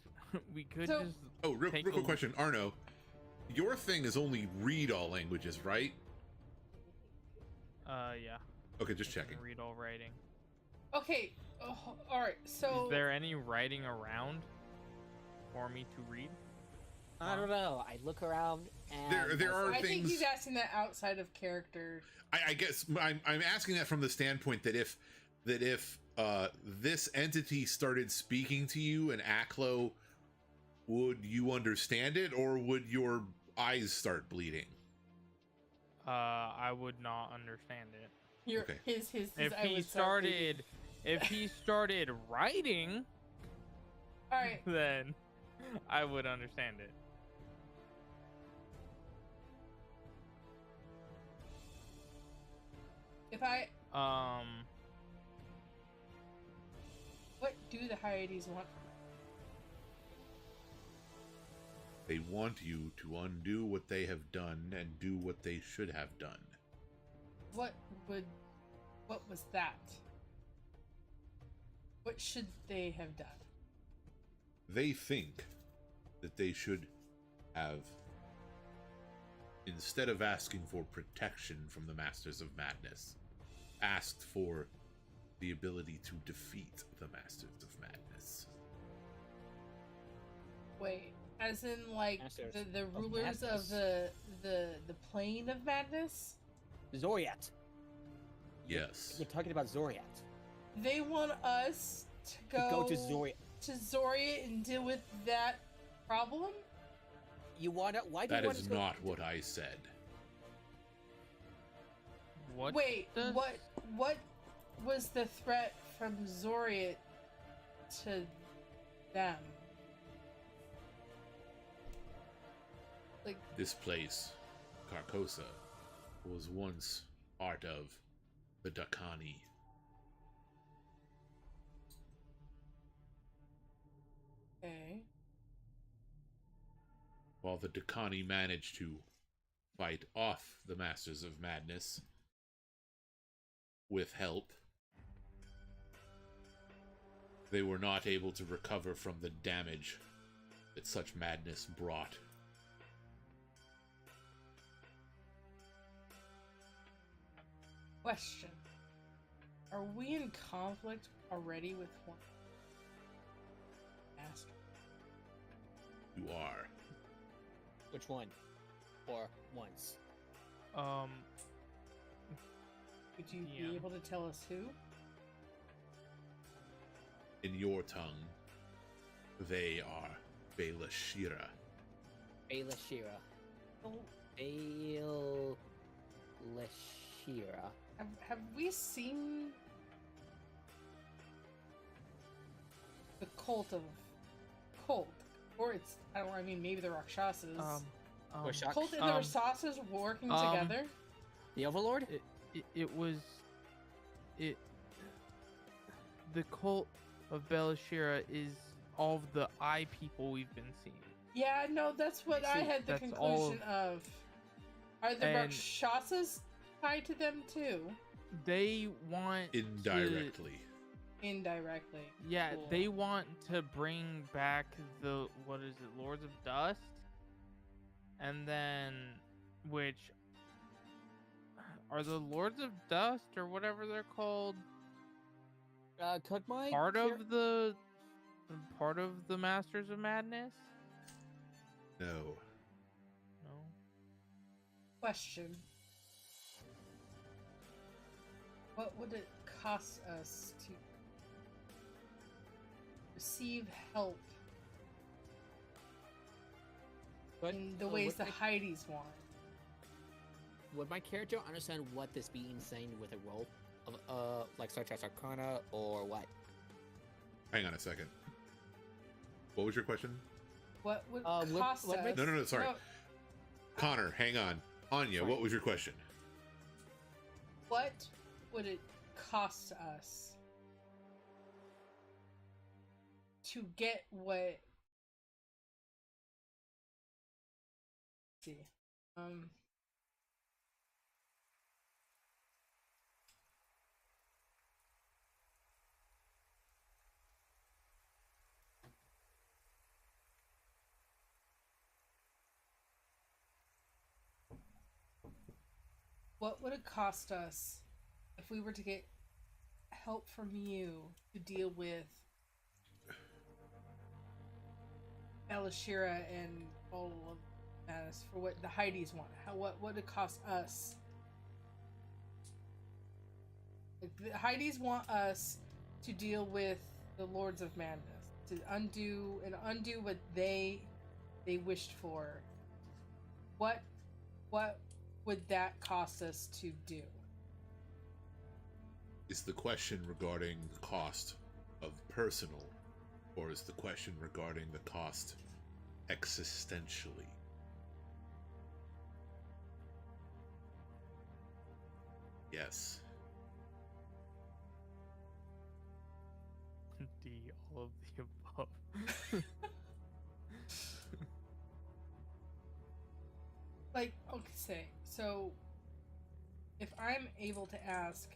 Speaker 2: we could
Speaker 1: So-
Speaker 2: just.
Speaker 3: Oh, real
Speaker 2: take
Speaker 3: quick
Speaker 2: a-
Speaker 3: question, Arno. Your thing is only read all languages, right?
Speaker 2: Yeah.
Speaker 3: Okay, just
Speaker 2: I can
Speaker 3: checking.
Speaker 2: read all writing.
Speaker 1: Okay, all right. So
Speaker 2: Is there any writing around for me to read?
Speaker 4: I don't know. I look around and
Speaker 3: There are
Speaker 1: I think
Speaker 3: things.
Speaker 1: he's asking that outside of character.
Speaker 3: I guess I'm asking that from the standpoint that if this entity started speaking to you in Aklo, would you understand it, or would your eyes start bleeding?
Speaker 2: I would not understand it.
Speaker 3: Okay.
Speaker 1: His
Speaker 2: If
Speaker 1: I
Speaker 2: he
Speaker 1: would start bleeding.
Speaker 2: started writing,
Speaker 1: All right.
Speaker 2: then I would understand it.
Speaker 1: If I,
Speaker 2: Um,
Speaker 1: what do the Hyades want?
Speaker 3: They want you to undo what they have done and do what they should have done.
Speaker 1: What was that? What should they have done?
Speaker 3: They think that they should have, instead of asking for protection from the Masters of Madness, asked for the ability to defeat the Masters of Madness.
Speaker 1: Wait, as in like
Speaker 4: Masters
Speaker 1: the
Speaker 4: of
Speaker 1: rulers of
Speaker 4: Madness.
Speaker 1: the plane of madness?
Speaker 4: Zoriat.
Speaker 3: Yes.
Speaker 4: You're talking about Zoriat.
Speaker 1: They want us to go
Speaker 4: to Zoria.
Speaker 1: to Zoria and deal with that problem?
Speaker 4: You wanna? Why do
Speaker 3: That
Speaker 4: you want
Speaker 3: is
Speaker 4: to go?
Speaker 3: not what I said.
Speaker 2: What?
Speaker 1: Wait,
Speaker 2: does-
Speaker 1: what was the threat from Zoria to them? Like,
Speaker 3: This place, Carcosa, was once part of the Dakani.
Speaker 1: okay.
Speaker 3: While the Dakani managed to fight off the Masters of Madness with help, they were not able to recover from the damage that such madness brought.
Speaker 1: Question. Are we in conflict already with one master?
Speaker 3: You are.
Speaker 4: Which one? Or once?
Speaker 1: Would you
Speaker 2: Yeah.
Speaker 1: be able to tell us who?
Speaker 3: In your tongue, they are Bela Shira.
Speaker 4: Bela Shira.
Speaker 1: Oh,
Speaker 4: Bela Shira.
Speaker 1: have we seen the cult? Or it's, I mean, maybe the Rakshasas.
Speaker 4: Or Shak-
Speaker 1: Cult and the Rakshasas working together?
Speaker 4: The Overlord?
Speaker 2: It was the cult of Belashira is all of the eye people we've been seeing.
Speaker 1: Yeah, no, that's what I
Speaker 2: See,
Speaker 1: had the
Speaker 2: that's all
Speaker 1: conclusion of. Are the
Speaker 2: And-
Speaker 1: Rakshasas tied to them too?
Speaker 2: They want
Speaker 3: Indirectly.
Speaker 1: Indirectly.
Speaker 2: Yeah,
Speaker 1: Cool.
Speaker 2: they want to bring back the what is it, Lords of Dust, and then which are the Lords of Dust or whatever they're called
Speaker 4: Could my
Speaker 2: part
Speaker 4: char-
Speaker 2: of the Masters of Madness?
Speaker 3: No.
Speaker 2: No.
Speaker 1: Question. What would it cost us to receive help
Speaker 4: But,
Speaker 1: in the ways
Speaker 4: would
Speaker 1: the
Speaker 4: my-
Speaker 1: Heidi's want?
Speaker 4: Would my character understand what this being saying with a roll of like such as Arcana or what?
Speaker 3: Hang on a second. What was your question?
Speaker 1: What would
Speaker 4: would-
Speaker 1: cost
Speaker 4: would
Speaker 1: us?
Speaker 4: make-
Speaker 3: No, sorry.
Speaker 1: No,
Speaker 3: Connor, hang on. Anya,
Speaker 4: Sorry.
Speaker 3: what was your question?
Speaker 1: what would it cost us to get what? Let's see. What would it cost us if we were to get help from you to deal with Elishira and all of Madness for what the Heidi's want? What would it cost us? Like, the Heidi's want us to deal with the Lords of Madness, to undo what they wished for. What would that cost us to do?
Speaker 3: Is the question regarding the cost of personal, or is the question regarding the cost existentially? Yes.
Speaker 2: D, all of the above.
Speaker 1: Like, okay, so if I'm able to ask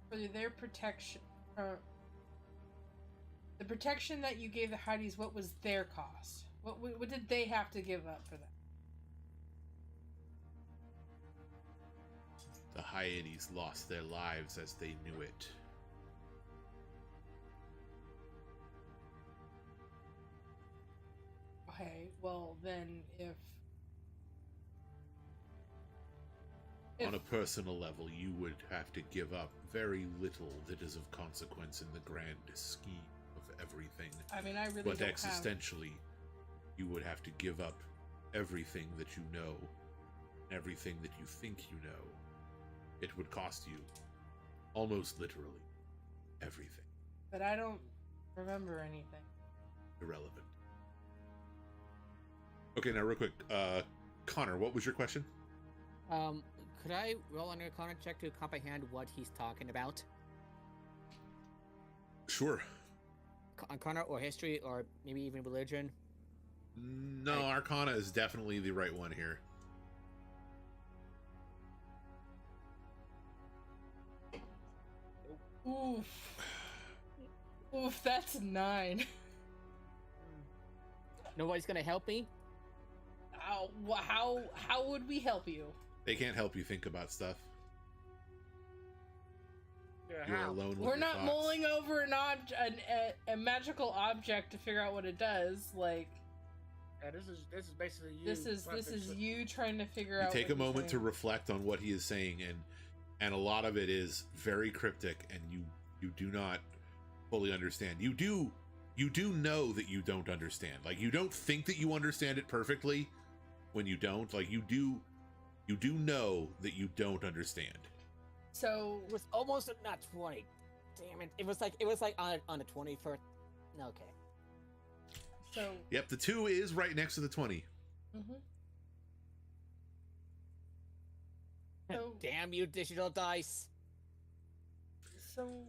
Speaker 1: for their protection, the protection that you gave the Heidi's, what was their cost? What did they have to give up for that?
Speaker 3: The Hyades lost their lives as they knew it.
Speaker 1: Okay, well then, if
Speaker 3: On a personal level, you would have to give up very little that is of consequence in the grand scheme. of everything.
Speaker 1: I mean, I really
Speaker 3: But
Speaker 1: don't have...
Speaker 3: existentially, you would have to give up everything that you know, everything that you think you know. It would cost you, almost literally, everything.
Speaker 1: But I don't remember anything.
Speaker 3: Irrelevant. Okay, now real quick, Connor, what was your question?
Speaker 4: Could I roll an Arcana check to comprehend what he's talking about?
Speaker 3: Sure.
Speaker 4: Arcana or history or maybe even religion?
Speaker 3: No, Arcana is definitely the right one here.
Speaker 1: Oof. Oof, that's 9.
Speaker 4: Nobody's gonna help me?
Speaker 1: How would we help you?
Speaker 3: They can't help you think about stuff.
Speaker 5: Yeah,
Speaker 3: You're
Speaker 5: how?
Speaker 3: alone with
Speaker 1: We're
Speaker 3: your
Speaker 1: not
Speaker 3: thoughts.
Speaker 1: mulling over a magical object to figure out what it does. Like,
Speaker 5: Yeah, this is basically you.
Speaker 1: this is you trying to figure
Speaker 3: You
Speaker 1: out.
Speaker 3: take a
Speaker 1: what he's
Speaker 3: moment to
Speaker 1: saying.
Speaker 3: reflect on what he is saying, and a lot of it is very cryptic, and you do not fully understand. You do know that you don't understand. Like, you don't think that you understand it perfectly when you don't. Like, you do know that you don't understand.
Speaker 1: So
Speaker 4: It was almost not 20. Damn it. It was like on the 21st. Okay.
Speaker 1: so.
Speaker 3: Yep, the 2 is right next to the 20.
Speaker 1: Mhm. So-
Speaker 4: Damn you, digital dice.
Speaker 1: So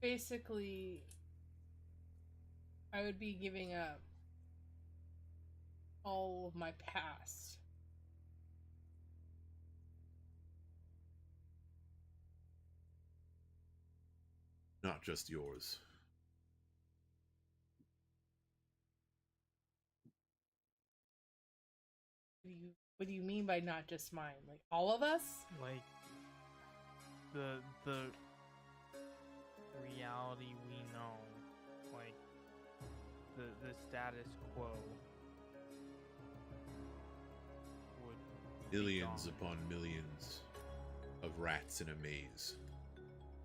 Speaker 1: basically, I would be giving up all of my past.
Speaker 3: Not just yours.
Speaker 1: What do you mean by not just mine? Like all of us?
Speaker 2: Like the reality we know, like the status quo would be
Speaker 3: Millions
Speaker 2: gone.
Speaker 3: upon millions of rats in a maze.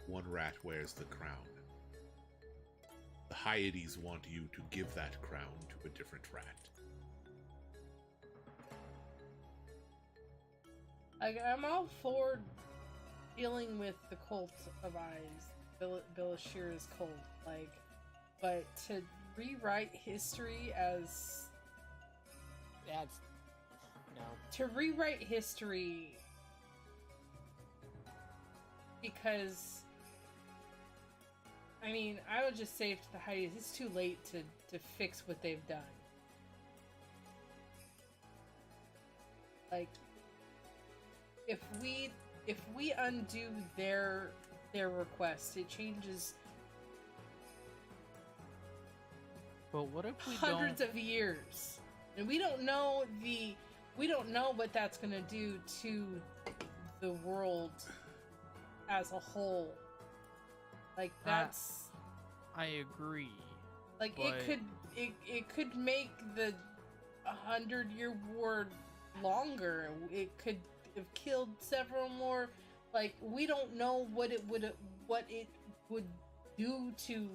Speaker 3: One rat wears the crown. The Hyades want you to give that crown to a different rat.
Speaker 1: Like, I'm all for dealing with the cult of eyes, Bilashira's cult, like, but to rewrite history as
Speaker 4: That's no.
Speaker 1: to rewrite history because I mean, I would just say to the Hyades, it's too late to fix what they've done. Like, if we undo their request, it changes
Speaker 2: But what if we
Speaker 1: hundreds
Speaker 2: don't?
Speaker 1: of years, and we don't know what that's gonna do to the world as a whole. Like, that's
Speaker 2: I agree.
Speaker 1: like
Speaker 2: but-
Speaker 1: it could make the 100-year war longer. It could have killed several more. Like, we don't know what it would do to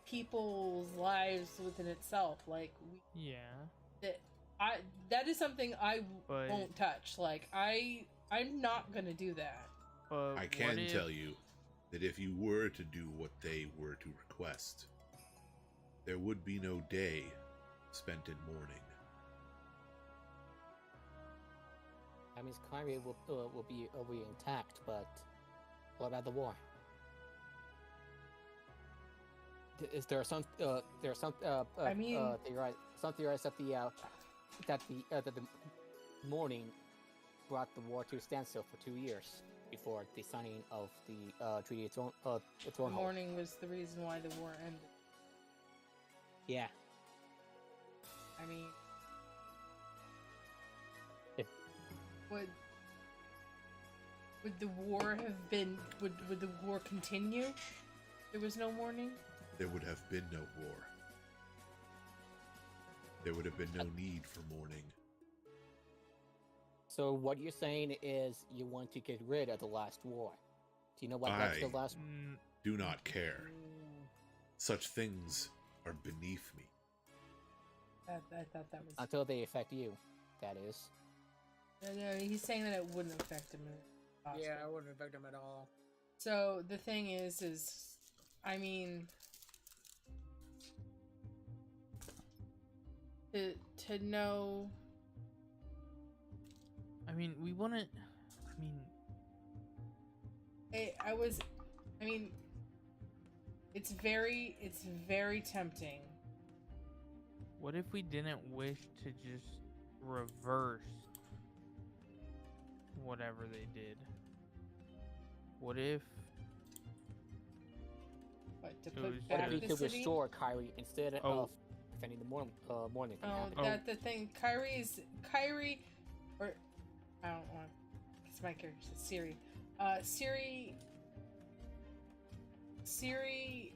Speaker 1: people's lives within itself. Like,
Speaker 2: Yeah,
Speaker 1: that is something I
Speaker 2: but
Speaker 1: won't touch. Like, I'm not gonna do that.
Speaker 2: but
Speaker 3: I
Speaker 2: what
Speaker 3: can
Speaker 2: if-
Speaker 3: tell you that if you were to do what they were to request, there would be no day spent in mourning.
Speaker 4: I mean, Kyrie will be intact, but what about the war? Is there some
Speaker 1: I mean-
Speaker 4: some theorize that the mourning brought the war to a standstill for 2 years before the signing of the Treaty of
Speaker 1: The
Speaker 4: Thronehold.
Speaker 1: morning was the reason why the war ended.
Speaker 4: Yeah.
Speaker 1: I mean,
Speaker 4: If-
Speaker 1: would the war have been? Would the war continue? There was no mourning.
Speaker 3: There would have been no war. There would have been no need for mourning.
Speaker 4: So what you're saying is you want to get rid of the last war. Do you know what led to the
Speaker 3: I-
Speaker 4: last?
Speaker 3: Do not care. Such things are beneath me.
Speaker 1: I thought that was.
Speaker 4: Until they affect you, that is.
Speaker 1: No, he's saying that it wouldn't affect him.
Speaker 5: Yeah, I wouldn't affect him at all.
Speaker 1: So the thing is, I mean, to know.
Speaker 2: I mean, we wouldn't. I mean,
Speaker 1: I mean, it's very tempting.
Speaker 2: what if we didn't wish to just reverse whatever they did? What if
Speaker 1: But to
Speaker 2: It
Speaker 1: put
Speaker 2: was
Speaker 4: What
Speaker 1: back
Speaker 4: if we
Speaker 1: the
Speaker 4: could
Speaker 1: city.
Speaker 4: restore Kyrie instead
Speaker 2: Oh.
Speaker 4: of defending the morning from
Speaker 1: Oh,
Speaker 4: happening?
Speaker 2: Oh.
Speaker 1: that the thing. Kyrie, or I don't want. It's my character. Siri. Siri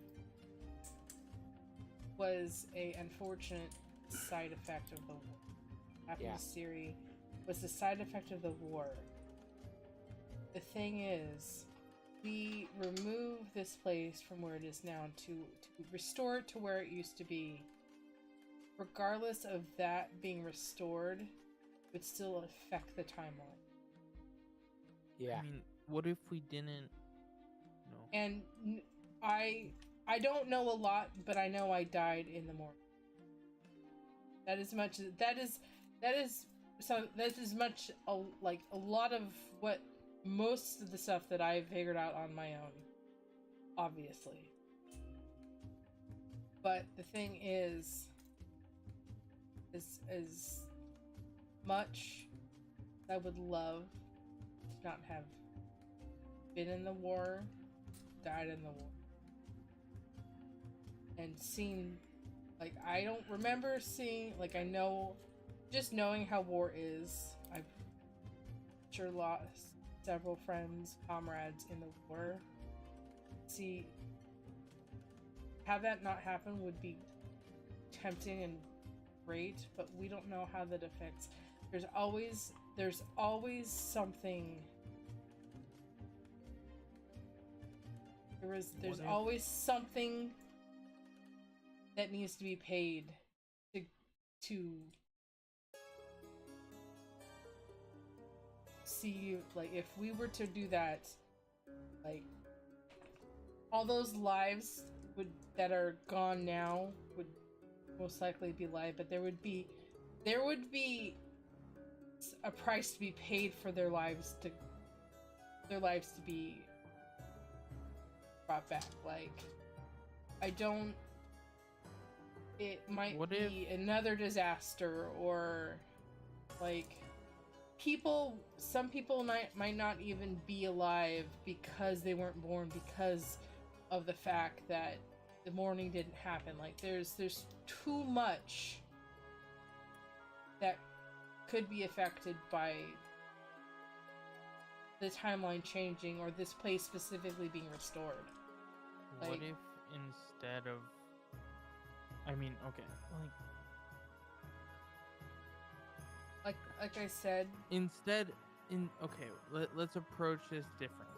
Speaker 1: was a unfortunate side effect of the war. Happened
Speaker 4: Yeah.
Speaker 1: to Siri was the side effect of the war. The thing is, we remove this place from where it is now to restore it to where it used to be. Regardless of that being restored, would still affect the timeline.
Speaker 4: Yeah.
Speaker 2: I mean, what if we didn't? No.
Speaker 1: And I don't know a lot, but I know I died in the morning. That is much. That is much like a lot of what most of the stuff that I figured out on my own, obviously. But the thing is as much as I would love to not have been in the war, died in the war, and seen, like, I don't remember seeing, like, I know, just knowing how war is, I've sure lost several friends, comrades in the war. See, have that not happen would be tempting and great, but we don't know how that affects. There's always something. There's
Speaker 2: What if-
Speaker 1: always something that needs to be paid to see, like, if we were to do that, like, all those lives that are gone now would most likely be live, but there would be a price to be paid for their lives to be brought back. Like, it might
Speaker 2: What
Speaker 1: be another disaster, or like some people might not even be alive because they weren't born, because of the fact that the morning didn't happen. Like, there's too much that could be affected by the timeline changing, or this place specifically being restored.
Speaker 2: What
Speaker 1: Like-
Speaker 2: if instead of? I mean, okay,
Speaker 1: Like I said,
Speaker 2: let's approach this different.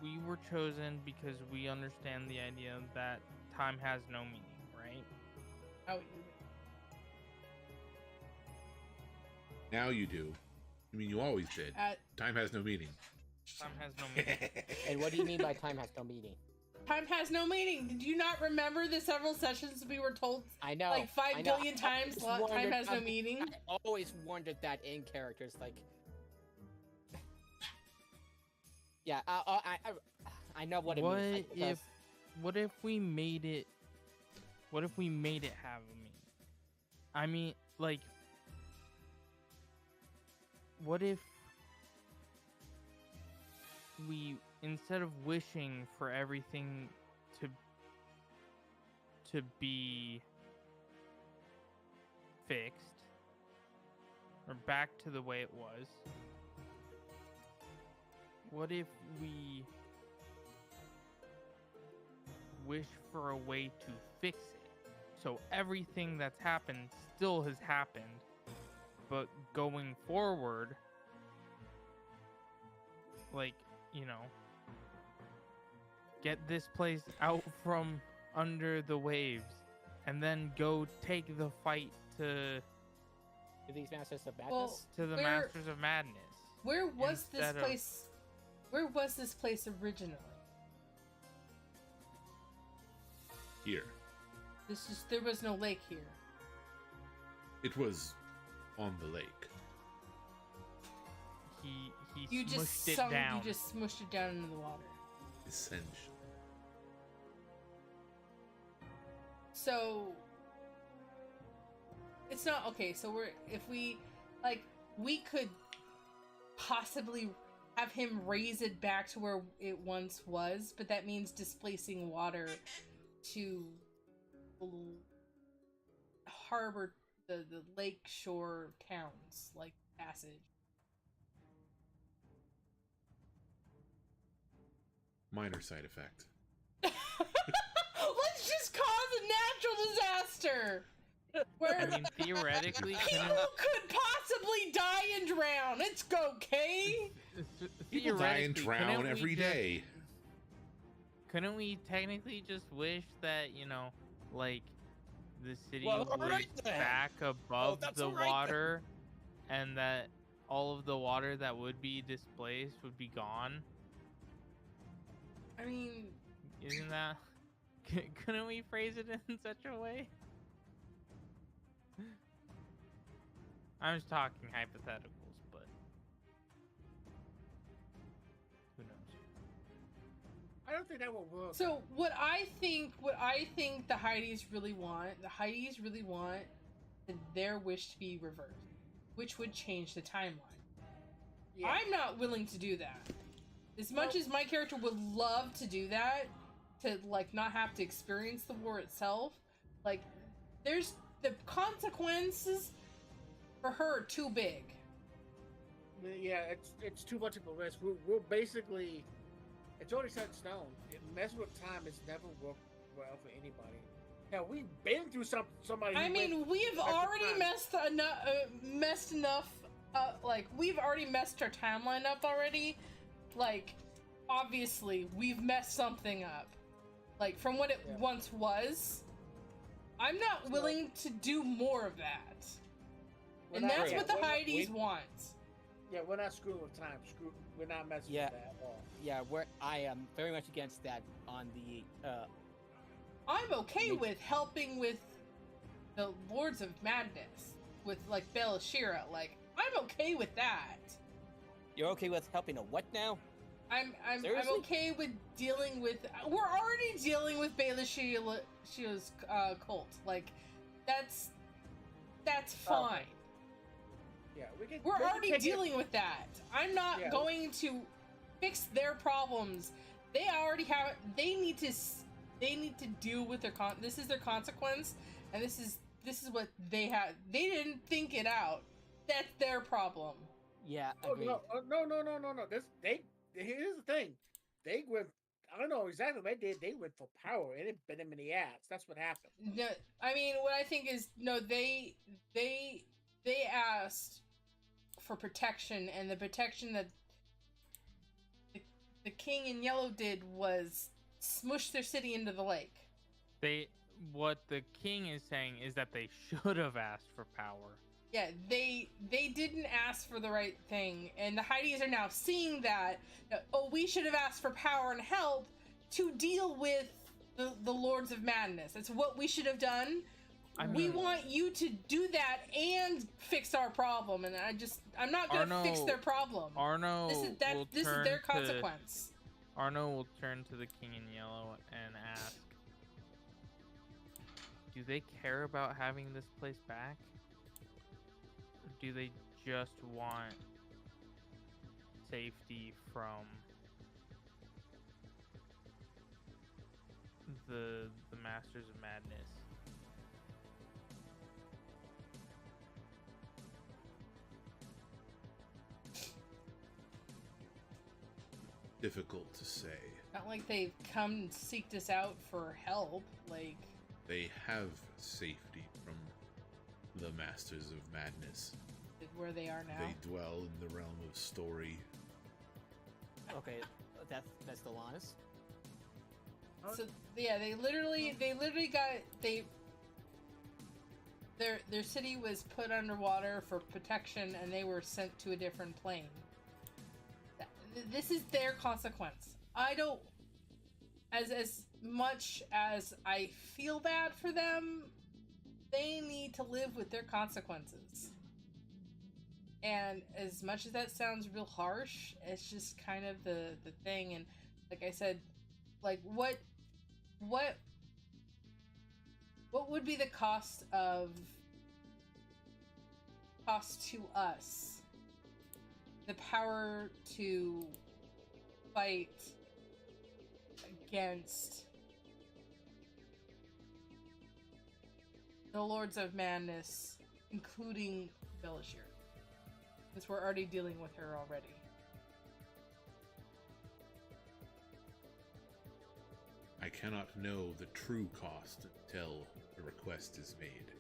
Speaker 2: We were chosen because we understand the idea that time has no meaning, right?
Speaker 1: how you
Speaker 3: Now you do. I mean, you always did. Time has no meaning.
Speaker 2: Time has no meaning.
Speaker 4: And what do you mean by time has no meaning?
Speaker 1: time has no meaning. Did you not remember the several sessions we were told
Speaker 4: I know.
Speaker 1: like 5
Speaker 4: I know.
Speaker 1: billion
Speaker 4: I
Speaker 1: times
Speaker 4: always
Speaker 1: time
Speaker 4: wondered-
Speaker 1: has no
Speaker 4: I-
Speaker 1: meaning?
Speaker 4: I always wondered that in characters, like. Yeah, I know what it
Speaker 2: What
Speaker 4: means.
Speaker 2: if? What if we made it? What if we made it have a meaning? I mean, like, what if we, instead of wishing for everything to be fixed or back to the way it was, what if we wish for a way to fix it? So everything that's happened still has happened, but going forward, like, you know, get this place out from under the waves, and then go take the fight to
Speaker 4: these Masters of
Speaker 1: Well,
Speaker 4: Madness.
Speaker 2: the Masters of Madness.
Speaker 1: Where was this
Speaker 2: Instead of-
Speaker 1: place? Where was this place originally?
Speaker 3: Here.
Speaker 1: There was no lake here.
Speaker 3: It was on the lake.
Speaker 2: He
Speaker 1: You
Speaker 2: smushed
Speaker 1: just
Speaker 2: it
Speaker 1: sunk,
Speaker 2: down.
Speaker 1: you just smushed it down into the water.
Speaker 3: Essentially.
Speaker 1: So it's not okay. So we could possibly have him raise it back to where it once was, but that means displacing water to harbor the lake shore towns like Passage.
Speaker 3: Minor side effect.
Speaker 1: Let's just cause a natural disaster where
Speaker 2: I mean, theoretically,
Speaker 1: people could possibly die and drown. It's okay.
Speaker 3: People die and
Speaker 2: theoretically,
Speaker 3: drown
Speaker 2: couldn't we
Speaker 3: every
Speaker 2: just-
Speaker 3: day.
Speaker 2: Couldn't we technically just wish that, you know, like, the city
Speaker 6: Well,
Speaker 2: was
Speaker 6: alright then.
Speaker 2: back above
Speaker 6: that's
Speaker 2: the
Speaker 6: alright then.
Speaker 2: water, and that all of the water that would be displaced would be gone?
Speaker 1: I mean,
Speaker 2: Isn't that... Couldn't we phrase it in such a way? I'm just talking hypotheticals, but... Who knows?
Speaker 5: I don't think that will work.
Speaker 1: so what I think the Heidi's really want their wish to be reversed, which would change the timeline.
Speaker 5: Yeah.
Speaker 1: I'm not willing to do that. As much as my character would love to do that, to like not have to experience the war itself, like there's the consequences for her are too big.
Speaker 5: Yeah, it's too much of a risk. We're basically, it's already set in stone. Messing with time has never worked well for anybody. Hell, we've been through somebody.
Speaker 1: I
Speaker 5: who
Speaker 1: mean,
Speaker 5: went
Speaker 1: we have
Speaker 5: back in
Speaker 1: already
Speaker 5: time.
Speaker 1: messed enough. Like we've already messed our timeline up already. Like, obviously, we've messed something up. Like from what it
Speaker 5: Yeah.
Speaker 1: once was. I'm not willing to do more of that.
Speaker 5: We're
Speaker 1: And
Speaker 5: not-
Speaker 1: that's
Speaker 5: yeah,
Speaker 1: what the
Speaker 5: we're not-
Speaker 1: Heidi's
Speaker 5: we-
Speaker 1: want.
Speaker 5: Yeah, we're not screwing with time. We're not messing
Speaker 4: Yeah.
Speaker 5: with that at all.
Speaker 4: Yeah, I am very much against that on the
Speaker 1: I'm okay
Speaker 4: Make-
Speaker 1: with helping with the Lords of Madness with like Belashira. Like I'm okay with that.
Speaker 4: You're okay with helping a what now?
Speaker 1: I'm
Speaker 4: Seriously?
Speaker 1: okay with dealing with. We're already dealing with Belashira's cult. Like that's fine.
Speaker 5: Yeah, we can.
Speaker 1: We're
Speaker 5: we can
Speaker 1: already
Speaker 5: take it-
Speaker 1: dealing with that. I'm not
Speaker 5: Yeah.
Speaker 1: going to fix their problems. They already have. They need to deal with their this is their consequence, and this is what they have. They didn't think it out. That's their problem.
Speaker 4: Yeah,
Speaker 5: Oh,
Speaker 4: agreed.
Speaker 5: no. Here's the thing. They went. I don't know exactly what they did. They went for power, and it bit them in the ass. That's what happened.
Speaker 1: No, I mean, what I think is no. They asked for protection, and the protection that the king in yellow did was smush their city into the lake.
Speaker 2: What the king is saying is that they should have asked for power.
Speaker 1: Yeah, they didn't ask for the right thing, and the Heidi's are now seeing that. Oh, we should have asked for power and help to deal with the Lords of Madness. That's what we should have done. We
Speaker 2: mean-
Speaker 1: want you to do that and fix our problem, and I'm not gonna fix
Speaker 2: Arno-
Speaker 1: their problem.
Speaker 2: Arno
Speaker 1: This is
Speaker 2: will
Speaker 1: their
Speaker 2: turn to-
Speaker 1: consequence.
Speaker 2: Arno will turn to the king in yellow and ask, do they care about having this place back? Or do they just want safety from the Masters of Madness?
Speaker 3: Difficult to say.
Speaker 1: Not like they've come and seeked us out for help. Like,
Speaker 3: They have safety from the Masters of Madness.
Speaker 1: where they are now.
Speaker 3: They dwell in the realm of story.
Speaker 4: Okay, that's Delanis.
Speaker 1: So yeah, they literally got their city was put underwater for protection, and they were sent to a different plane. This is their consequence. I don't, as much as I feel bad for them, they need to live with their consequences. And as much as that sounds real harsh, it's just kind of the thing. And like I said, like what would be the cost to us the power to fight against the Lords of Madness, including Belashir, since we're already dealing with her already?
Speaker 3: I cannot know the true cost until the request is made.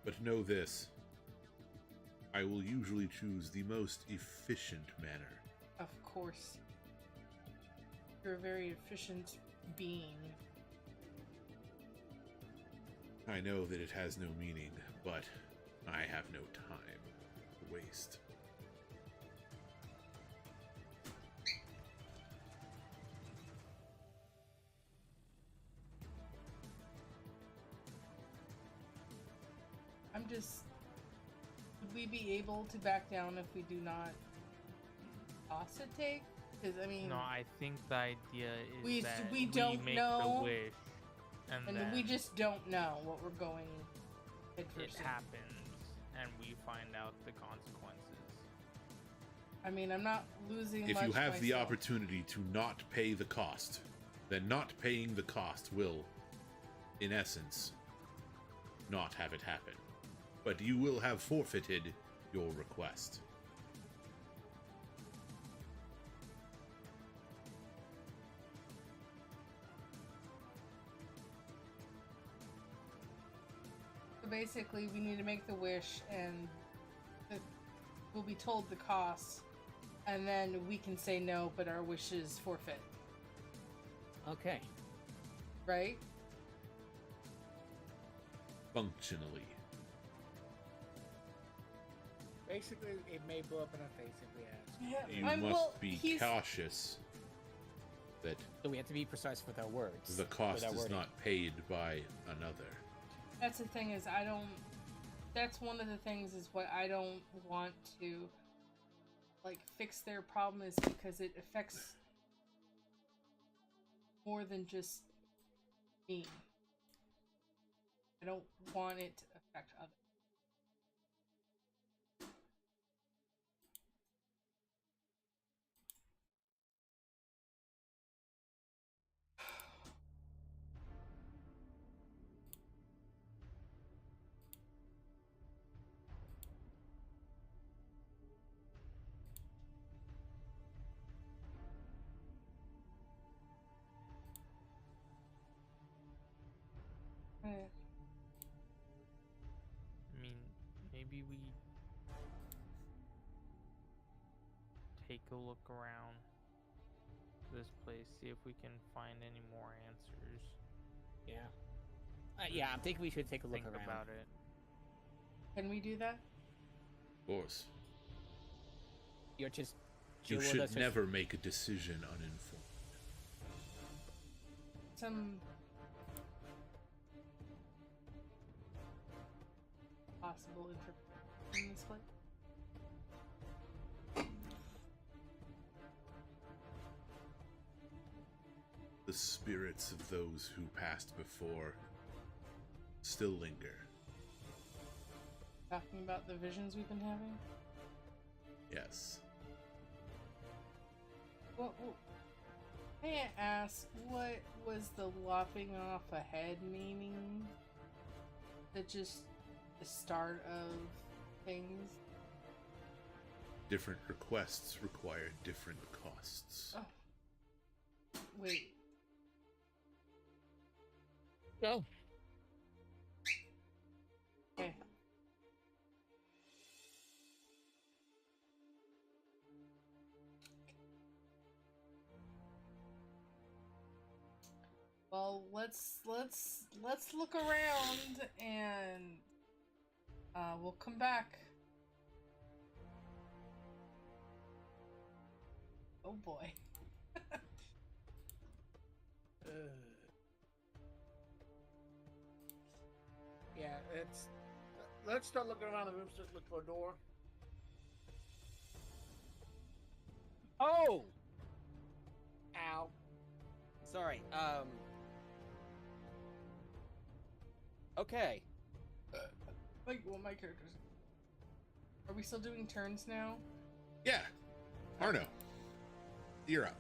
Speaker 3: But know this, I will usually choose the most efficient manner.
Speaker 1: Of course. You're a very efficient being.
Speaker 3: I know that it has no meaning, but I have no time to waste.
Speaker 1: I'm just... Would we be able to back down if we do not toss a take? Because, I mean...
Speaker 2: No, I think the idea is that
Speaker 1: we don't
Speaker 2: make
Speaker 1: know,
Speaker 2: the wish, and then
Speaker 1: we just don't know what we're going
Speaker 2: it
Speaker 1: headfirst into.
Speaker 2: happens, and we find out the consequences.
Speaker 1: I mean, I'm not losing
Speaker 3: If
Speaker 1: much
Speaker 3: you have the
Speaker 1: myself.
Speaker 3: opportunity to not pay the cost, then not paying the cost will, in essence, not have it happen. But you will have forfeited your request.
Speaker 1: So basically, we need to make the wish, and we'll be told the cost, and then we can say no, but our wish is forfeit.
Speaker 4: Okay.
Speaker 1: Right?
Speaker 3: Functionally.
Speaker 5: Basically, it may blow up in our face if we ask.
Speaker 1: Yeah.
Speaker 3: You must be cautious that
Speaker 4: So we have to be precise with our words.
Speaker 3: the cost
Speaker 4: with our
Speaker 3: is
Speaker 4: wording.
Speaker 3: not paid by another.
Speaker 1: That's the thing is, I don't... That's one of the things is what I don't want to, like, fix their problem is because it affects more than just me. I don't want it to affect others.
Speaker 2: I mean, maybe we take a look around this place, see if we can find any more answers.
Speaker 4: Yeah. Yeah, I'm thinking we should take a look
Speaker 2: Think
Speaker 4: around.
Speaker 2: about it.
Speaker 1: Can we do that?
Speaker 3: Of course.
Speaker 4: You're just.
Speaker 3: You
Speaker 4: Jewel,
Speaker 3: should
Speaker 4: that's just-
Speaker 3: never make a decision uninformed.
Speaker 1: Some possible interpretation in this place?
Speaker 3: The spirits of those who passed before still linger.
Speaker 1: Talking about the visions we've been having?
Speaker 3: Yes.
Speaker 1: What may I ask, what was the lopping off a head meaning? That just the start of things?
Speaker 3: Different requests require different costs.
Speaker 1: Oh. Wait.
Speaker 4: Go.
Speaker 1: Okay. Well, let's look around and we'll come back. Oh boy.
Speaker 5: Yeah, let's start looking around the room. Just look for a door.
Speaker 4: Oh,
Speaker 5: Ow.
Speaker 4: sorry. Okay.
Speaker 1: Like, well, my characters. Are we still doing turns now?
Speaker 3: Yeah. Arno, you're up.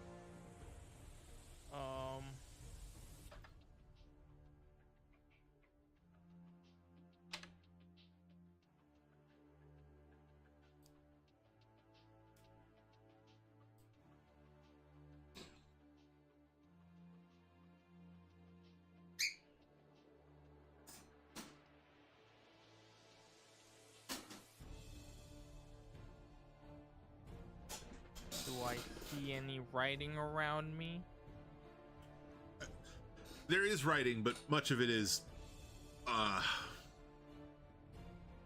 Speaker 2: Do I see any writing around me?
Speaker 3: There is writing, but much of it is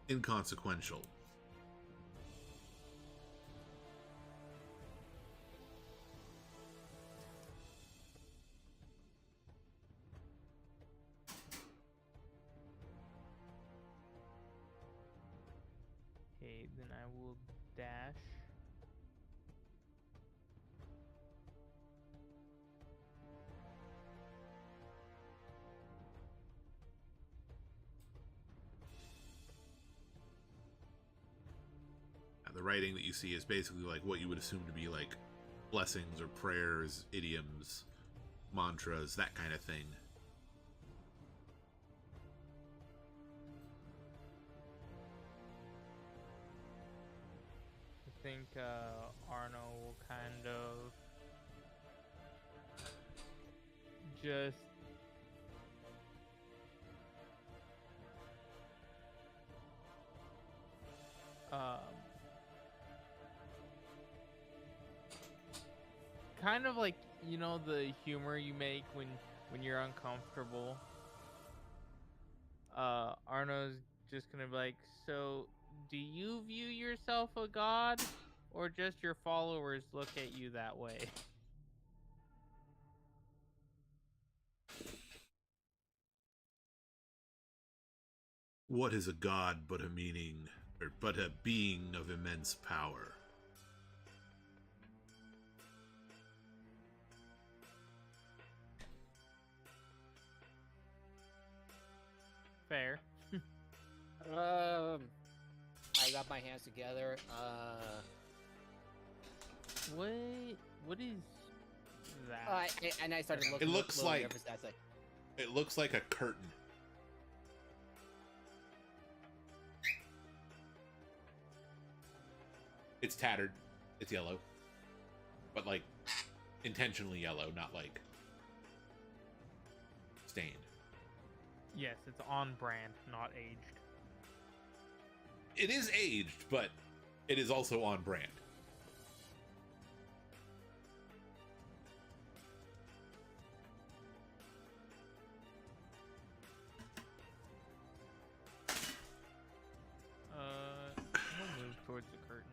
Speaker 3: inconsequential.
Speaker 2: Okay, then I will dash.
Speaker 3: The writing that you see is basically like what you would assume to be like blessings or prayers, idioms, mantras, that kind of thing.
Speaker 2: I think Arno will kind of just kind of like, you know, the humor you make when you're uncomfortable. Arno's just gonna be like, so do you view yourself a god, or just your followers look at you that way?
Speaker 3: What is a god but a meaning, or but a being of immense power?
Speaker 2: Fair.
Speaker 4: I got my hands together.
Speaker 2: What is that?
Speaker 4: And I started looking.
Speaker 3: It looks
Speaker 4: little
Speaker 3: like
Speaker 4: nervous, that's like,
Speaker 3: it looks like a curtain. It's tattered. It's yellow, but like intentionally yellow, not like stained.
Speaker 2: Yes, it's on brand, not aged.
Speaker 3: It is aged, but it is also on brand.
Speaker 2: I'll move towards the curtain.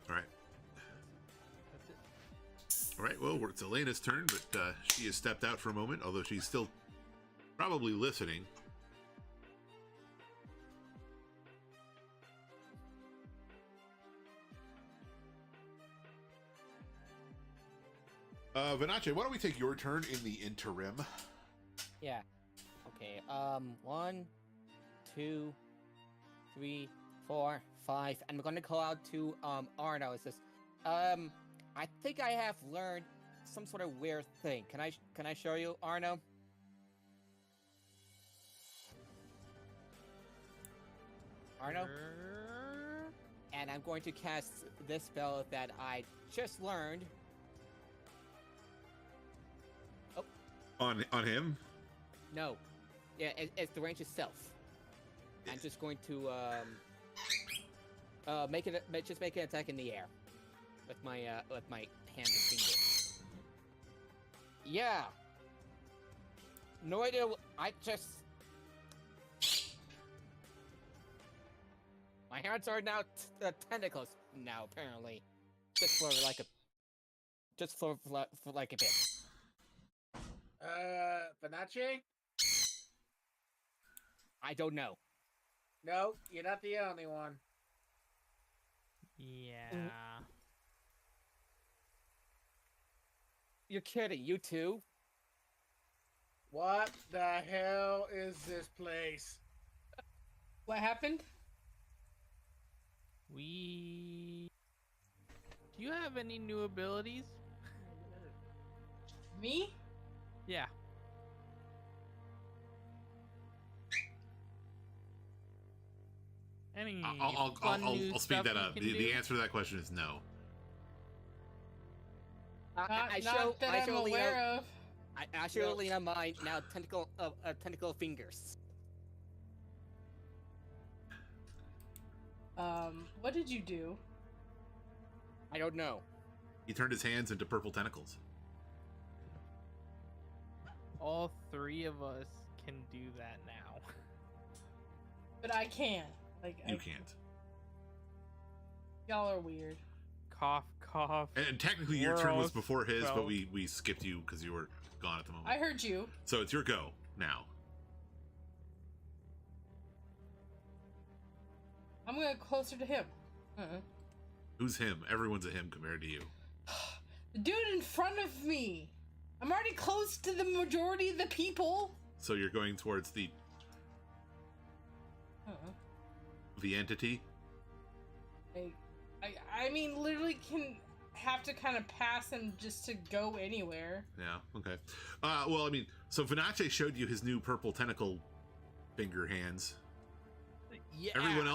Speaker 3: All right.
Speaker 2: That's it.
Speaker 3: All right. Well, it's Elena's turn, but she has stepped out for a moment, although she's still probably listening. Venache, why don't we take your turn in the interim?
Speaker 4: yeah. Okay. 1, 2, 3, 4, 5, and I'm gonna call out to Arno. It says, I think I have learned some sort of weird thing. Can I show you, Arno? Arno?
Speaker 2: Sure.
Speaker 4: And I'm going to cast this spell that I just learned.
Speaker 3: On him?
Speaker 4: No. Yeah, it's the range itself. I'm just going to make an attack in the air with my hand and finger. Yeah. No idea. I just. My hands are now tentacles now. Apparently, just for like a bit.
Speaker 5: Fanache?
Speaker 4: I don't know.
Speaker 5: No, you're not the only one.
Speaker 2: Yeah.
Speaker 4: You're kidding. You too?
Speaker 5: What the hell is this place?
Speaker 1: What happened?
Speaker 2: Do you have any new abilities?
Speaker 1: Me?
Speaker 2: Yeah. Any fun new
Speaker 3: I'll speed
Speaker 2: stuff
Speaker 3: that
Speaker 2: you
Speaker 3: up.
Speaker 2: can
Speaker 3: The
Speaker 2: do?
Speaker 3: answer to that question is no.
Speaker 1: Not that I'm aware of.
Speaker 4: I show Lena my now tentacle fingers.
Speaker 1: What did you do?
Speaker 4: I don't know.
Speaker 3: He turned his hands into purple tentacles.
Speaker 2: All three of us can do that now.
Speaker 1: But I can't. Like
Speaker 3: You can't.
Speaker 1: Y'all are weird.
Speaker 2: Cough, cough.
Speaker 3: And technically, your
Speaker 2: We're
Speaker 3: turn
Speaker 2: all
Speaker 3: was before his, but
Speaker 2: spelled.
Speaker 3: we skipped you because you were gone at the moment.
Speaker 1: I heard you.
Speaker 3: So it's your go now.
Speaker 1: I'm gonna go closer to him.
Speaker 3: Who's him? Everyone's a him compared to you.
Speaker 1: The dude in front of me. I'm already close to the majority of the people.
Speaker 3: So you're going towards the entity.
Speaker 1: I mean, literally can have to kind of pass him just to go anywhere.
Speaker 3: Yeah. Okay. Well, I mean, so Vinache showed you his new purple tentacle finger hands.
Speaker 4: Yeah.
Speaker 3: Everyone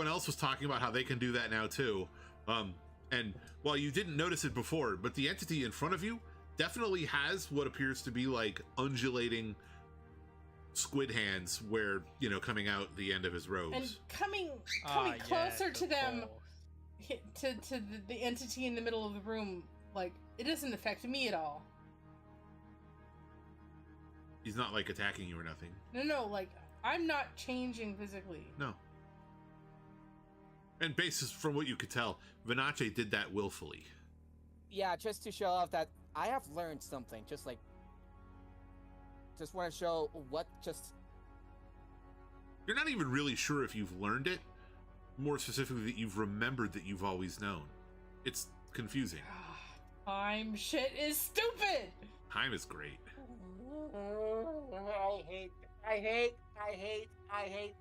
Speaker 3: else was talking about how they can do that now too. And while you didn't notice it before, but the entity in front of you definitely has what appears to be like undulating squid hands, where coming out the end of his robes.
Speaker 1: And coming
Speaker 2: Yes,
Speaker 1: closer to
Speaker 2: of
Speaker 1: them,
Speaker 2: course.
Speaker 1: to the entity in the middle of the room, like, it doesn't affect me at all.
Speaker 3: He's not like attacking you or nothing.
Speaker 1: No, like, I'm not changing physically.
Speaker 3: No. And basis from what you could tell, Vinache did that willfully.
Speaker 4: Yeah, just to show off that I have learned something. Just want to show what
Speaker 3: You're not even really sure if you've learned it. More specifically, that you've remembered that you've always known. It's confusing.
Speaker 1: Time shit is stupid.
Speaker 3: Time is great.
Speaker 5: I hate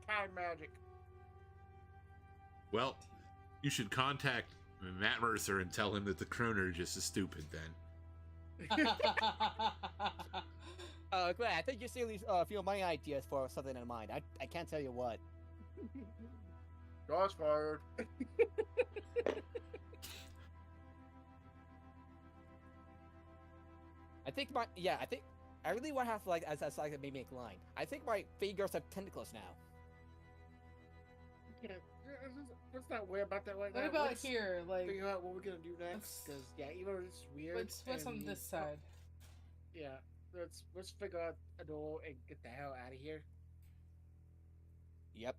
Speaker 5: time magic.
Speaker 3: Well, you should contact Matt Mercer and tell him that the Kroner just is stupid then.
Speaker 4: Glad. I think you see a few of my ideas for something in mind. I can't tell you what.
Speaker 5: Shots fired.
Speaker 4: I really want to have as like a mimic line. I think my fingers have tentacles now.
Speaker 5: Yeah, let's not worry about that right now.
Speaker 1: What about
Speaker 5: Let's
Speaker 1: here? Like,
Speaker 5: figure out what we're gonna do next. Because even though it's weird.
Speaker 1: what's on
Speaker 5: and
Speaker 1: this side?
Speaker 5: Yeah, let's figure out a door and get the hell out of here.
Speaker 4: Yep.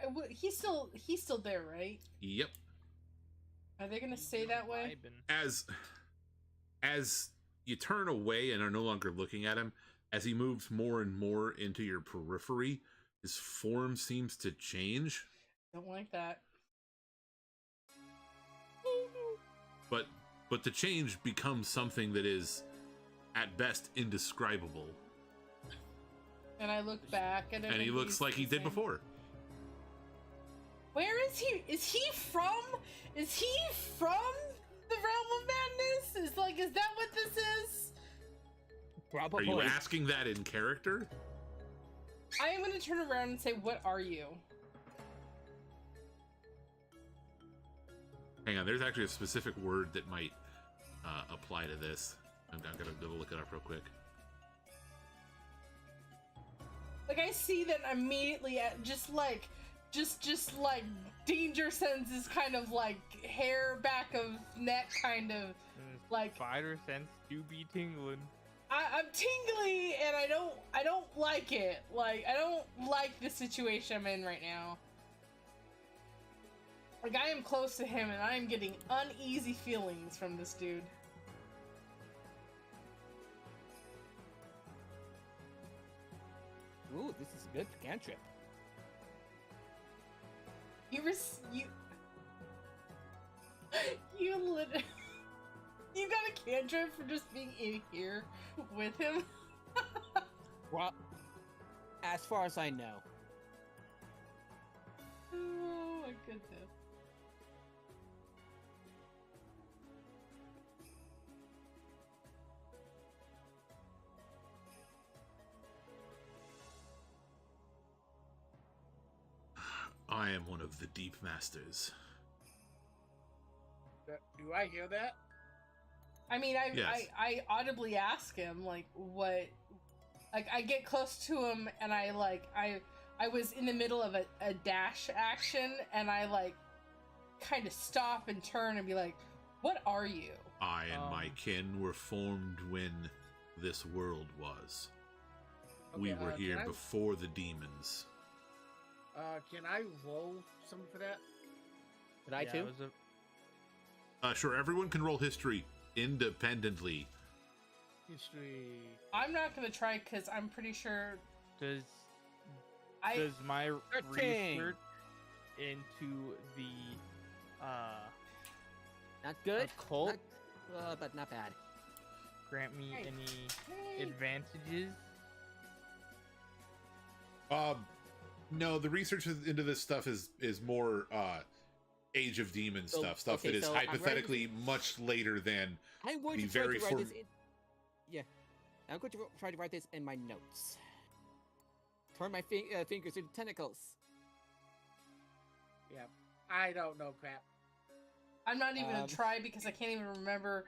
Speaker 1: Well, he's still there, right?
Speaker 3: Yep.
Speaker 1: Are they gonna stay that way?
Speaker 3: As you turn away and are no longer looking at him, as he moves more and more into your periphery, his form seems to change.
Speaker 1: Don't like that.
Speaker 3: But the change becomes something that is, at best, indescribable.
Speaker 1: And I look back at him,
Speaker 3: And he looks
Speaker 1: he's
Speaker 3: like he
Speaker 1: the
Speaker 3: did
Speaker 1: same.
Speaker 3: before.
Speaker 1: Where is he? Is he from the realm of madness? Is that what this is?
Speaker 3: Are
Speaker 4: Probably.
Speaker 3: you asking that in character?
Speaker 1: I am gonna turn around and say, "What are you?"
Speaker 3: Hang on, there's actually a specific word that might apply to this. I'm gonna go look it up real quick.
Speaker 1: Like, I see that immediately, just like just like danger senses, kind of like hair back of neck, kind of like
Speaker 2: spider sense do be tingling.
Speaker 1: I'm tingly, and I don't like it. Like, I don't like the situation I'm in right now. Like, I am close to him, and I am getting uneasy feelings from this dude.
Speaker 4: Ooh, this is a good cantrip.
Speaker 1: You you got a cantrip for just being in here with him?
Speaker 4: Well, as far as I know.
Speaker 1: Oh my goodness.
Speaker 3: I am one of the Deep Masters.
Speaker 5: Do I hear that?
Speaker 1: I mean,
Speaker 3: Yes.
Speaker 1: I audibly ask him, like, what... Like, I get close to him, and I was in the middle of a dash action, and I, like, kind of stop and turn and be like, what are you?
Speaker 3: I and my kin were formed when this world was. We were here before the demons.
Speaker 5: Can I roll something for that?
Speaker 4: Did I too?
Speaker 3: Sure, everyone can roll history independently.
Speaker 5: History.
Speaker 1: I'm not gonna try, because I'm pretty sure...
Speaker 2: Does my
Speaker 4: 13.
Speaker 2: research into the
Speaker 4: Not good.
Speaker 2: occult
Speaker 4: But not bad.
Speaker 2: grant me
Speaker 1: Hey.
Speaker 2: any advantages?
Speaker 3: No, the research into this stuff is more Age of Demons
Speaker 4: So,
Speaker 3: stuff
Speaker 4: okay,
Speaker 3: that is
Speaker 4: so I'm
Speaker 3: hypothetically much later than
Speaker 4: I'm going
Speaker 3: the
Speaker 4: to try
Speaker 3: very
Speaker 4: to write this
Speaker 3: form-
Speaker 4: in. Yeah, I'm going to try to write this in my notes. Turn my fingers into tentacles.
Speaker 5: Yeah. I don't know crap.
Speaker 1: I'm not even gonna try, because I can't even remember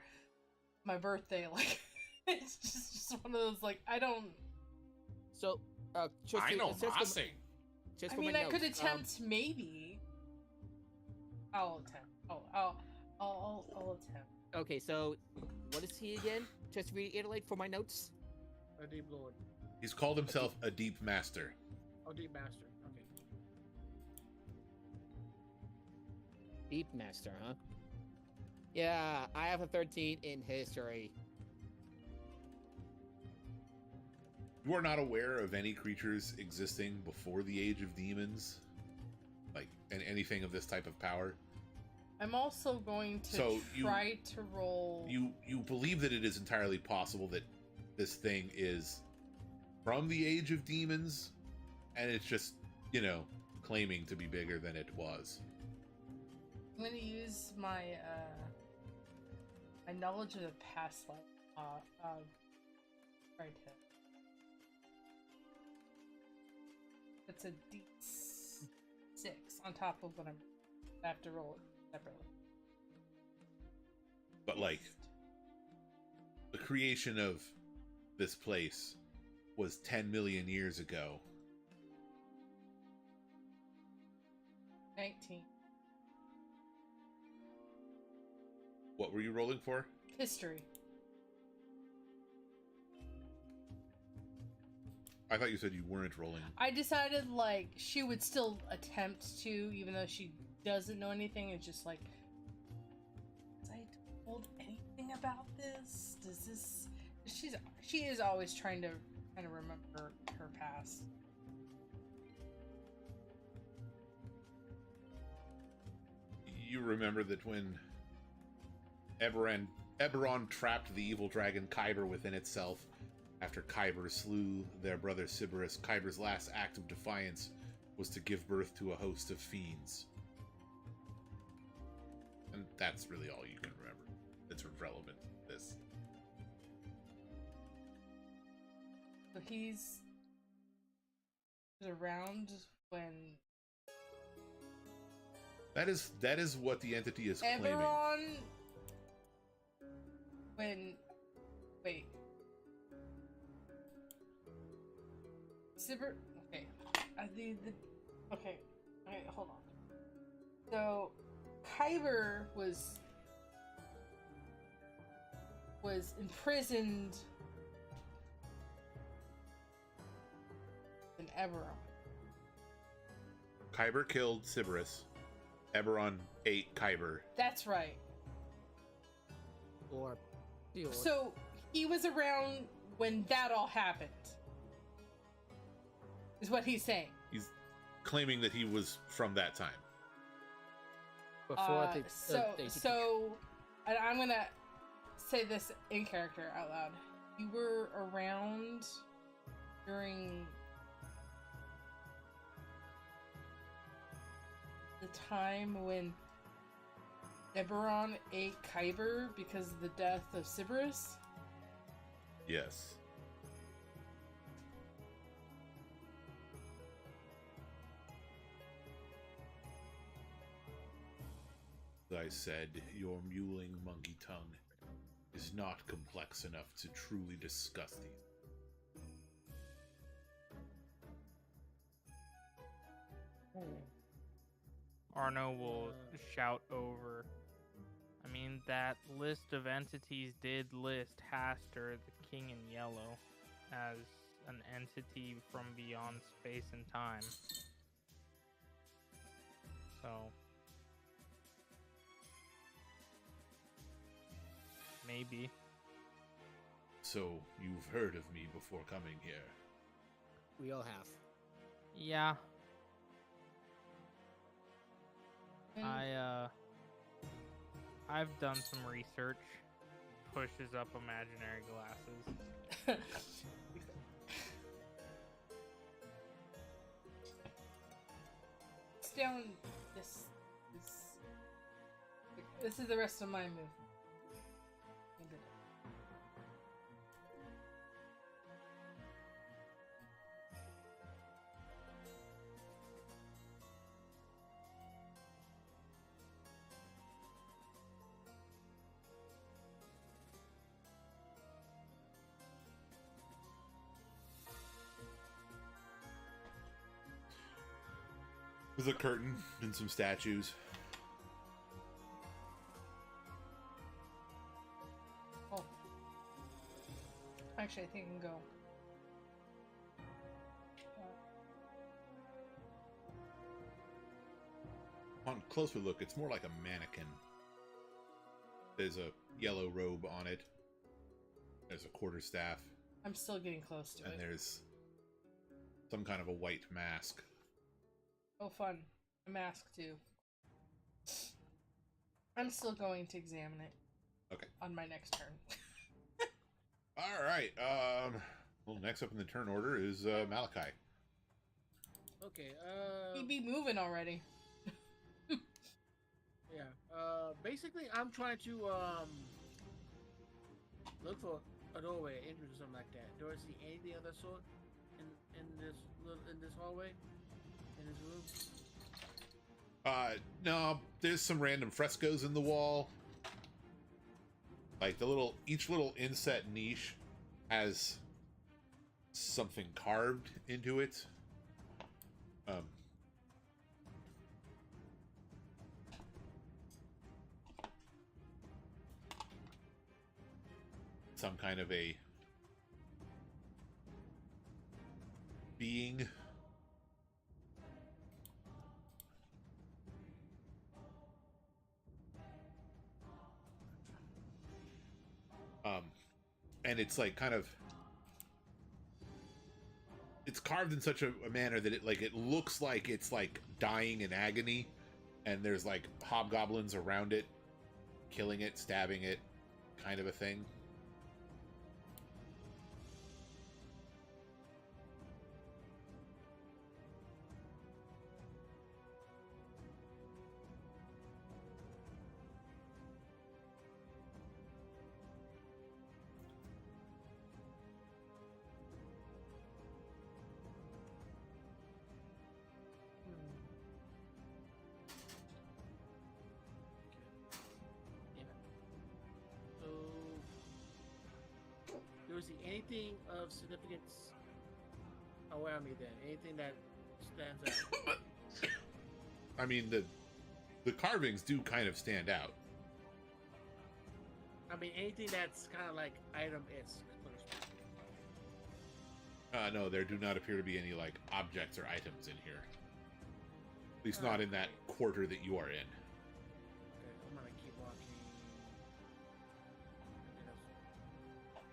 Speaker 1: my birthday. Like, it's just one of those, like, I don't...
Speaker 4: So, just
Speaker 3: I
Speaker 4: to-
Speaker 3: know
Speaker 4: just for-
Speaker 3: nothing.
Speaker 4: just
Speaker 1: I
Speaker 4: for
Speaker 1: mean,
Speaker 4: my
Speaker 1: I could
Speaker 4: notes,
Speaker 1: attempt, maybe. I'll attempt. I'll attempt.
Speaker 4: Okay, so what is he again? Just reiterate for my notes.
Speaker 5: A deep lord.
Speaker 3: He's called himself a Deep Master.
Speaker 5: Oh, deep master. Okay.
Speaker 4: Deep Master, huh? Yeah, I have a 13 in history.
Speaker 3: You are not aware of any creatures existing before the Age of Demons, like anything of this type of power.
Speaker 1: I'm also going to
Speaker 3: So
Speaker 1: try to roll...
Speaker 3: You believe that it is entirely possible that this thing is from the Age of Demons, and it's just, claiming to be bigger than it was.
Speaker 1: I'm gonna use my my knowledge of the past life. Right here. It's a D6 on top of what I have to roll it separately.
Speaker 3: But like, the creation of this place was 10 million years ago.
Speaker 1: 19.
Speaker 3: What were you rolling for?
Speaker 1: History.
Speaker 3: I thought you said you weren't rolling.
Speaker 1: I decided, like, she would still attempt to, even though she doesn't know anything. It's just like, was I told anything about this? Does this... She is always trying to kind of remember her past.
Speaker 3: You remember that when Eberron trapped the evil dragon Kyber within itself, after Kyber slew their brother Sybaris, Kyber's last act of defiance was to give birth to a host of fiends. And that's really all you can remember that's relevant to this.
Speaker 1: So he's around when
Speaker 3: That is what the entity is claiming.
Speaker 1: Eberron... When... Wait. Sibir... Okay. Okay. Alright, hold on. So, Kyber was imprisoned in Eberron.
Speaker 3: Kyber killed Sybaris. Eberron ate Kyber.
Speaker 1: That's right.
Speaker 4: Or the orc.
Speaker 1: So he was around when that all happened. Is what he's saying.
Speaker 3: He's claiming that he was from that time.
Speaker 4: Before
Speaker 1: and I'm gonna say this in character out loud. You were around during the time when Eberron ate Kyber because of the death of Sybaris?
Speaker 3: Yes. As I said, your mewling monkey tongue is not complex enough to truly discuss these.
Speaker 2: Arno will shout over. I mean, that list of entities did list Haster, the King in Yellow, as an entity from beyond space and time. So, maybe.
Speaker 3: So, you've heard of me before coming here?
Speaker 4: We all have.
Speaker 2: Yeah.
Speaker 1: And
Speaker 2: I've done some research. Pushes up imaginary glasses.
Speaker 1: It's down this is the rest of my move.
Speaker 3: There's a curtain and some statues.
Speaker 1: Oh. Actually, I think I can go.
Speaker 3: On closer look, it's more like a mannequin. There's a yellow robe on it. There's a quarterstaff.
Speaker 1: I'm still getting close to
Speaker 3: And
Speaker 1: it.
Speaker 3: there's some kind of a white mask.
Speaker 1: Oh, fun. A mask, too. I'm still going to examine it.
Speaker 3: Okay.
Speaker 1: On my next turn.
Speaker 3: Alright, well, next up in the turn order is Malachi.
Speaker 5: Okay,
Speaker 1: He'd be moving already.
Speaker 5: yeah. Basically, I'm trying to look for a doorway, entrance, or something like that. Do I see anything of that sort in this hallway, in this room?
Speaker 3: No, there's some random frescoes in the wall. Like each little inset niche has something carved into it. Some kind of a being. And it's like kind of, it's carved in such a manner that it looks like it's like dying in agony, and there's like hobgoblins around it, killing it, stabbing it, kind of a thing.
Speaker 5: Do you see anything of significance around me then? Anything that stands out?
Speaker 3: I mean, the carvings do kind of stand out.
Speaker 5: I mean, anything that's kind of like item-esque.
Speaker 3: No, there do not appear to be any like objects or items in here. At least not in that quarter that you are in.
Speaker 5: Okay, I'm gonna keep walking.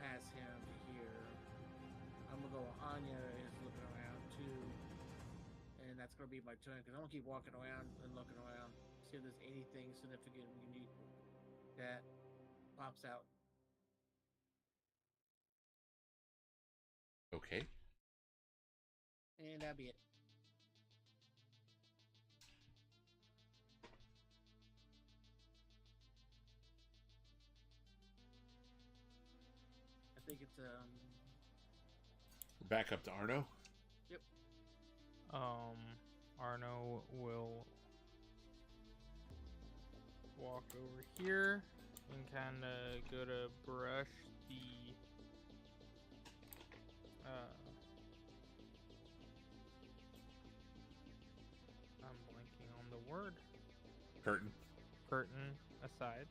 Speaker 5: Past him to here. I'm gonna go. Anya is looking around too, and that's gonna be my turn because I'm gonna keep walking around and looking around, see if there's anything significant and unique that pops out.
Speaker 3: Okay.
Speaker 5: And that'll be it. I think it's
Speaker 3: Back up to Arno.
Speaker 5: Yep.
Speaker 2: Arno will walk over here and kind of go to brush the I'm blanking on the word.
Speaker 3: Curtain.
Speaker 2: Curtain aside.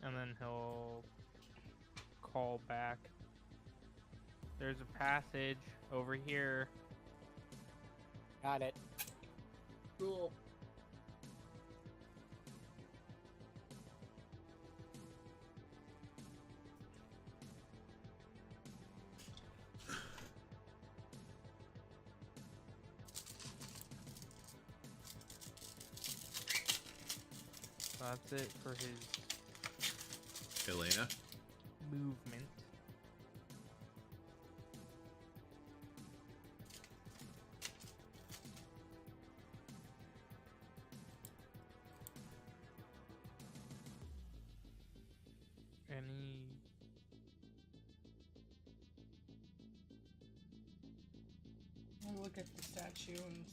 Speaker 2: And then he'll call back. There's a passage over here.
Speaker 4: Got it.
Speaker 5: cool.
Speaker 2: So that's it for his
Speaker 3: Elena.
Speaker 2: movement. Any
Speaker 1: I'll look at the statue and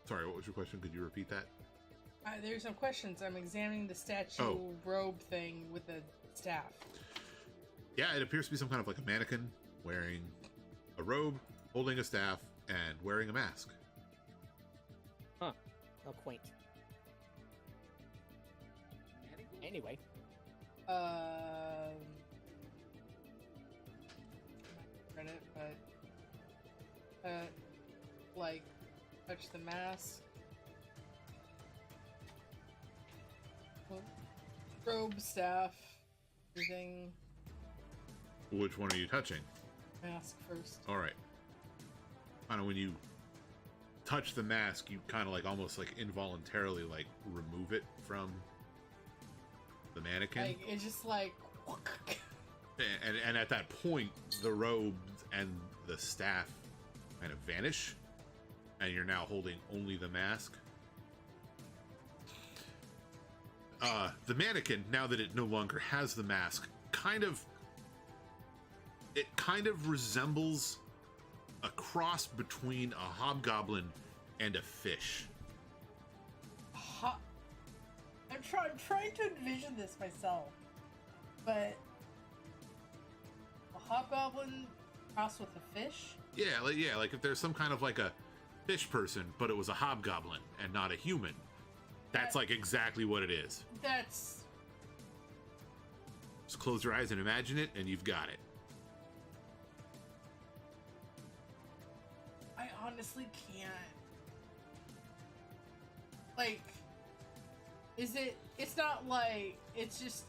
Speaker 3: Sorry, what was your question? Could you repeat that?
Speaker 1: there's some questions. I'm examining the statue robe thing with the staff.
Speaker 3: Yeah, it appears to be some kind of like a mannequin wearing a robe, holding a staff, and wearing a mask.
Speaker 4: Huh. How quaint. Anyway.
Speaker 1: Read it, but like touch the mask. Robe, staff, everything.
Speaker 3: Which one are you touching?
Speaker 1: Mask first.
Speaker 3: All right. Kind of when you touch the mask, you kind of like almost like involuntarily like remove it from the mannequin.
Speaker 1: Like it's just like.
Speaker 3: And at that point, the robes and the staff kind of vanish, and you're now holding only the mask. The mannequin, now that it no longer has the mask, kind of resembles a cross between a hobgoblin and a fish.
Speaker 1: I'm trying to envision this myself, but a hobgoblin crossed with a fish.
Speaker 3: Yeah, like if there's some kind of like a fish person, but it was a hobgoblin and not a human. That's like exactly what it is.
Speaker 1: That's.
Speaker 3: Just close your eyes and imagine it, and you've got it.
Speaker 1: I honestly can't. Like, is it? It's not like it's just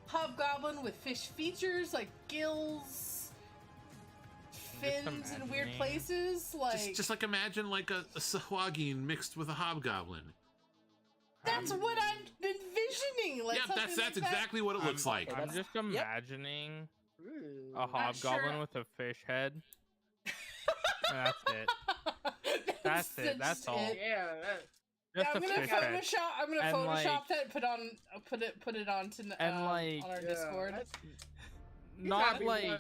Speaker 1: hobgoblin with fish features, like gills, fins in weird places. Like
Speaker 3: Just like imagine like a Sahuagin mixed with a hobgoblin.
Speaker 1: that's what I'm envisioning. Like
Speaker 3: Yeah,
Speaker 1: something
Speaker 3: that's
Speaker 1: like that.
Speaker 3: exactly what it looks like.
Speaker 2: I'm just imagining
Speaker 5: Ooh.
Speaker 2: a hobgoblin
Speaker 1: sure.
Speaker 2: with a fish head. And that's it. That's it. That's all.
Speaker 5: Yeah,
Speaker 2: Just
Speaker 1: I'm
Speaker 2: a
Speaker 1: gonna
Speaker 2: fish head.
Speaker 1: Photoshop. I'm gonna
Speaker 2: And,
Speaker 1: Photoshop
Speaker 2: like-
Speaker 1: that. Put it onto
Speaker 2: And, like-
Speaker 1: on our
Speaker 5: yeah,
Speaker 1: Discord.
Speaker 5: that's-
Speaker 2: Not
Speaker 5: gotta be
Speaker 2: like,
Speaker 5: one-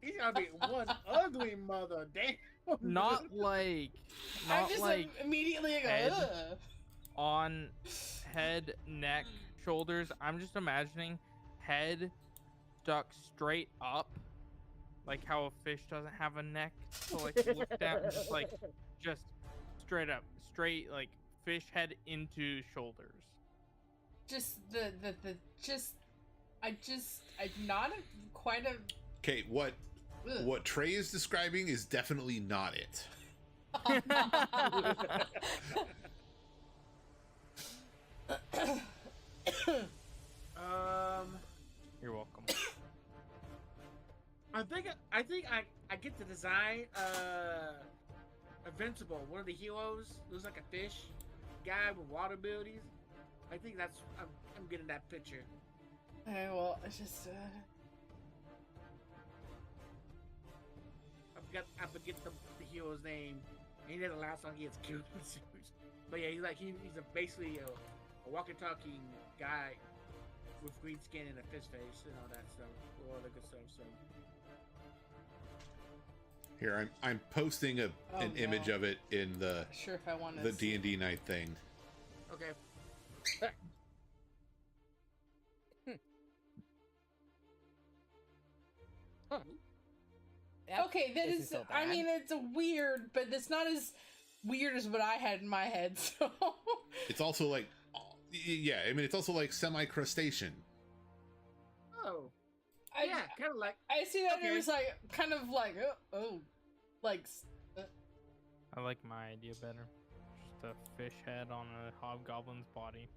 Speaker 5: he's gonna be one ugly mother. Damn.
Speaker 2: not like,
Speaker 1: I
Speaker 2: not
Speaker 1: just
Speaker 2: like
Speaker 1: immediately go.
Speaker 2: head.
Speaker 1: Ugh.
Speaker 2: on head, neck, shoulders. I'm just imagining head stuck straight up, like how a fish doesn't have a neck to like look down, just straight up, straight like fish head into shoulders.
Speaker 1: Just I'm not quite a.
Speaker 3: Okay, what
Speaker 1: Ugh.
Speaker 3: Trey is describing is definitely not it.
Speaker 2: You're welcome.
Speaker 5: I think I get the design. Invincible, one of the heroes, looks like a fish guy with water abilities. I think that's I'm getting that picture.
Speaker 1: Okay, well, it's just.
Speaker 5: I forget the hero's name. And he did the last song he has killed. But yeah, he's basically a walkie-talkie guy with green skin and a fish face and all that stuff, all the good stuff. So
Speaker 3: Here, I'm posting an
Speaker 1: Oh,
Speaker 3: image
Speaker 1: no.
Speaker 3: of it in the
Speaker 1: Sure, if I want to.
Speaker 3: D&D night thing.
Speaker 5: okay.
Speaker 1: Okay, that
Speaker 4: This
Speaker 1: is.
Speaker 4: so
Speaker 1: I
Speaker 4: bad.
Speaker 1: mean, it's weird, but it's not as weird as what I had in my head. So.
Speaker 3: It's also like, yeah, I mean, it's also like semi-crustacean.
Speaker 5: Oh,
Speaker 1: I,
Speaker 5: yeah, kind of like.
Speaker 1: I see that
Speaker 5: Okay.
Speaker 1: it was like kind of like like
Speaker 2: I like my idea better. Just a fish head on a hobgoblin's body.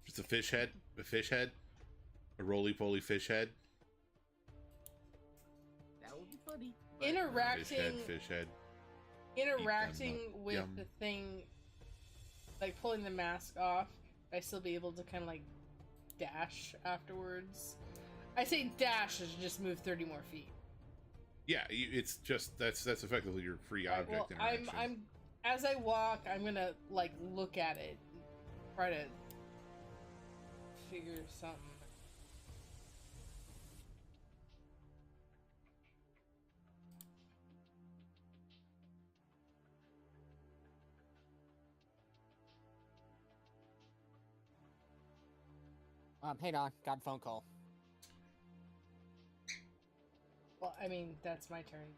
Speaker 3: Just a fish head, a roly-poly fish head,
Speaker 5: That would be funny.
Speaker 3: fish head.
Speaker 1: interacting
Speaker 3: up.
Speaker 1: with
Speaker 3: Yum.
Speaker 1: the thing, like pulling the mask off. I still be able to kind of like dash afterwards. I say dash is just move 30 more feet.
Speaker 3: Yeah, it's just that's effectively your free
Speaker 1: Right,
Speaker 3: object
Speaker 1: well,
Speaker 3: interaction.
Speaker 1: I'm as I walk, I'm gonna like look at it, try to figure something.
Speaker 4: Hang on, got a phone call.
Speaker 1: Well, I mean, that's my turn.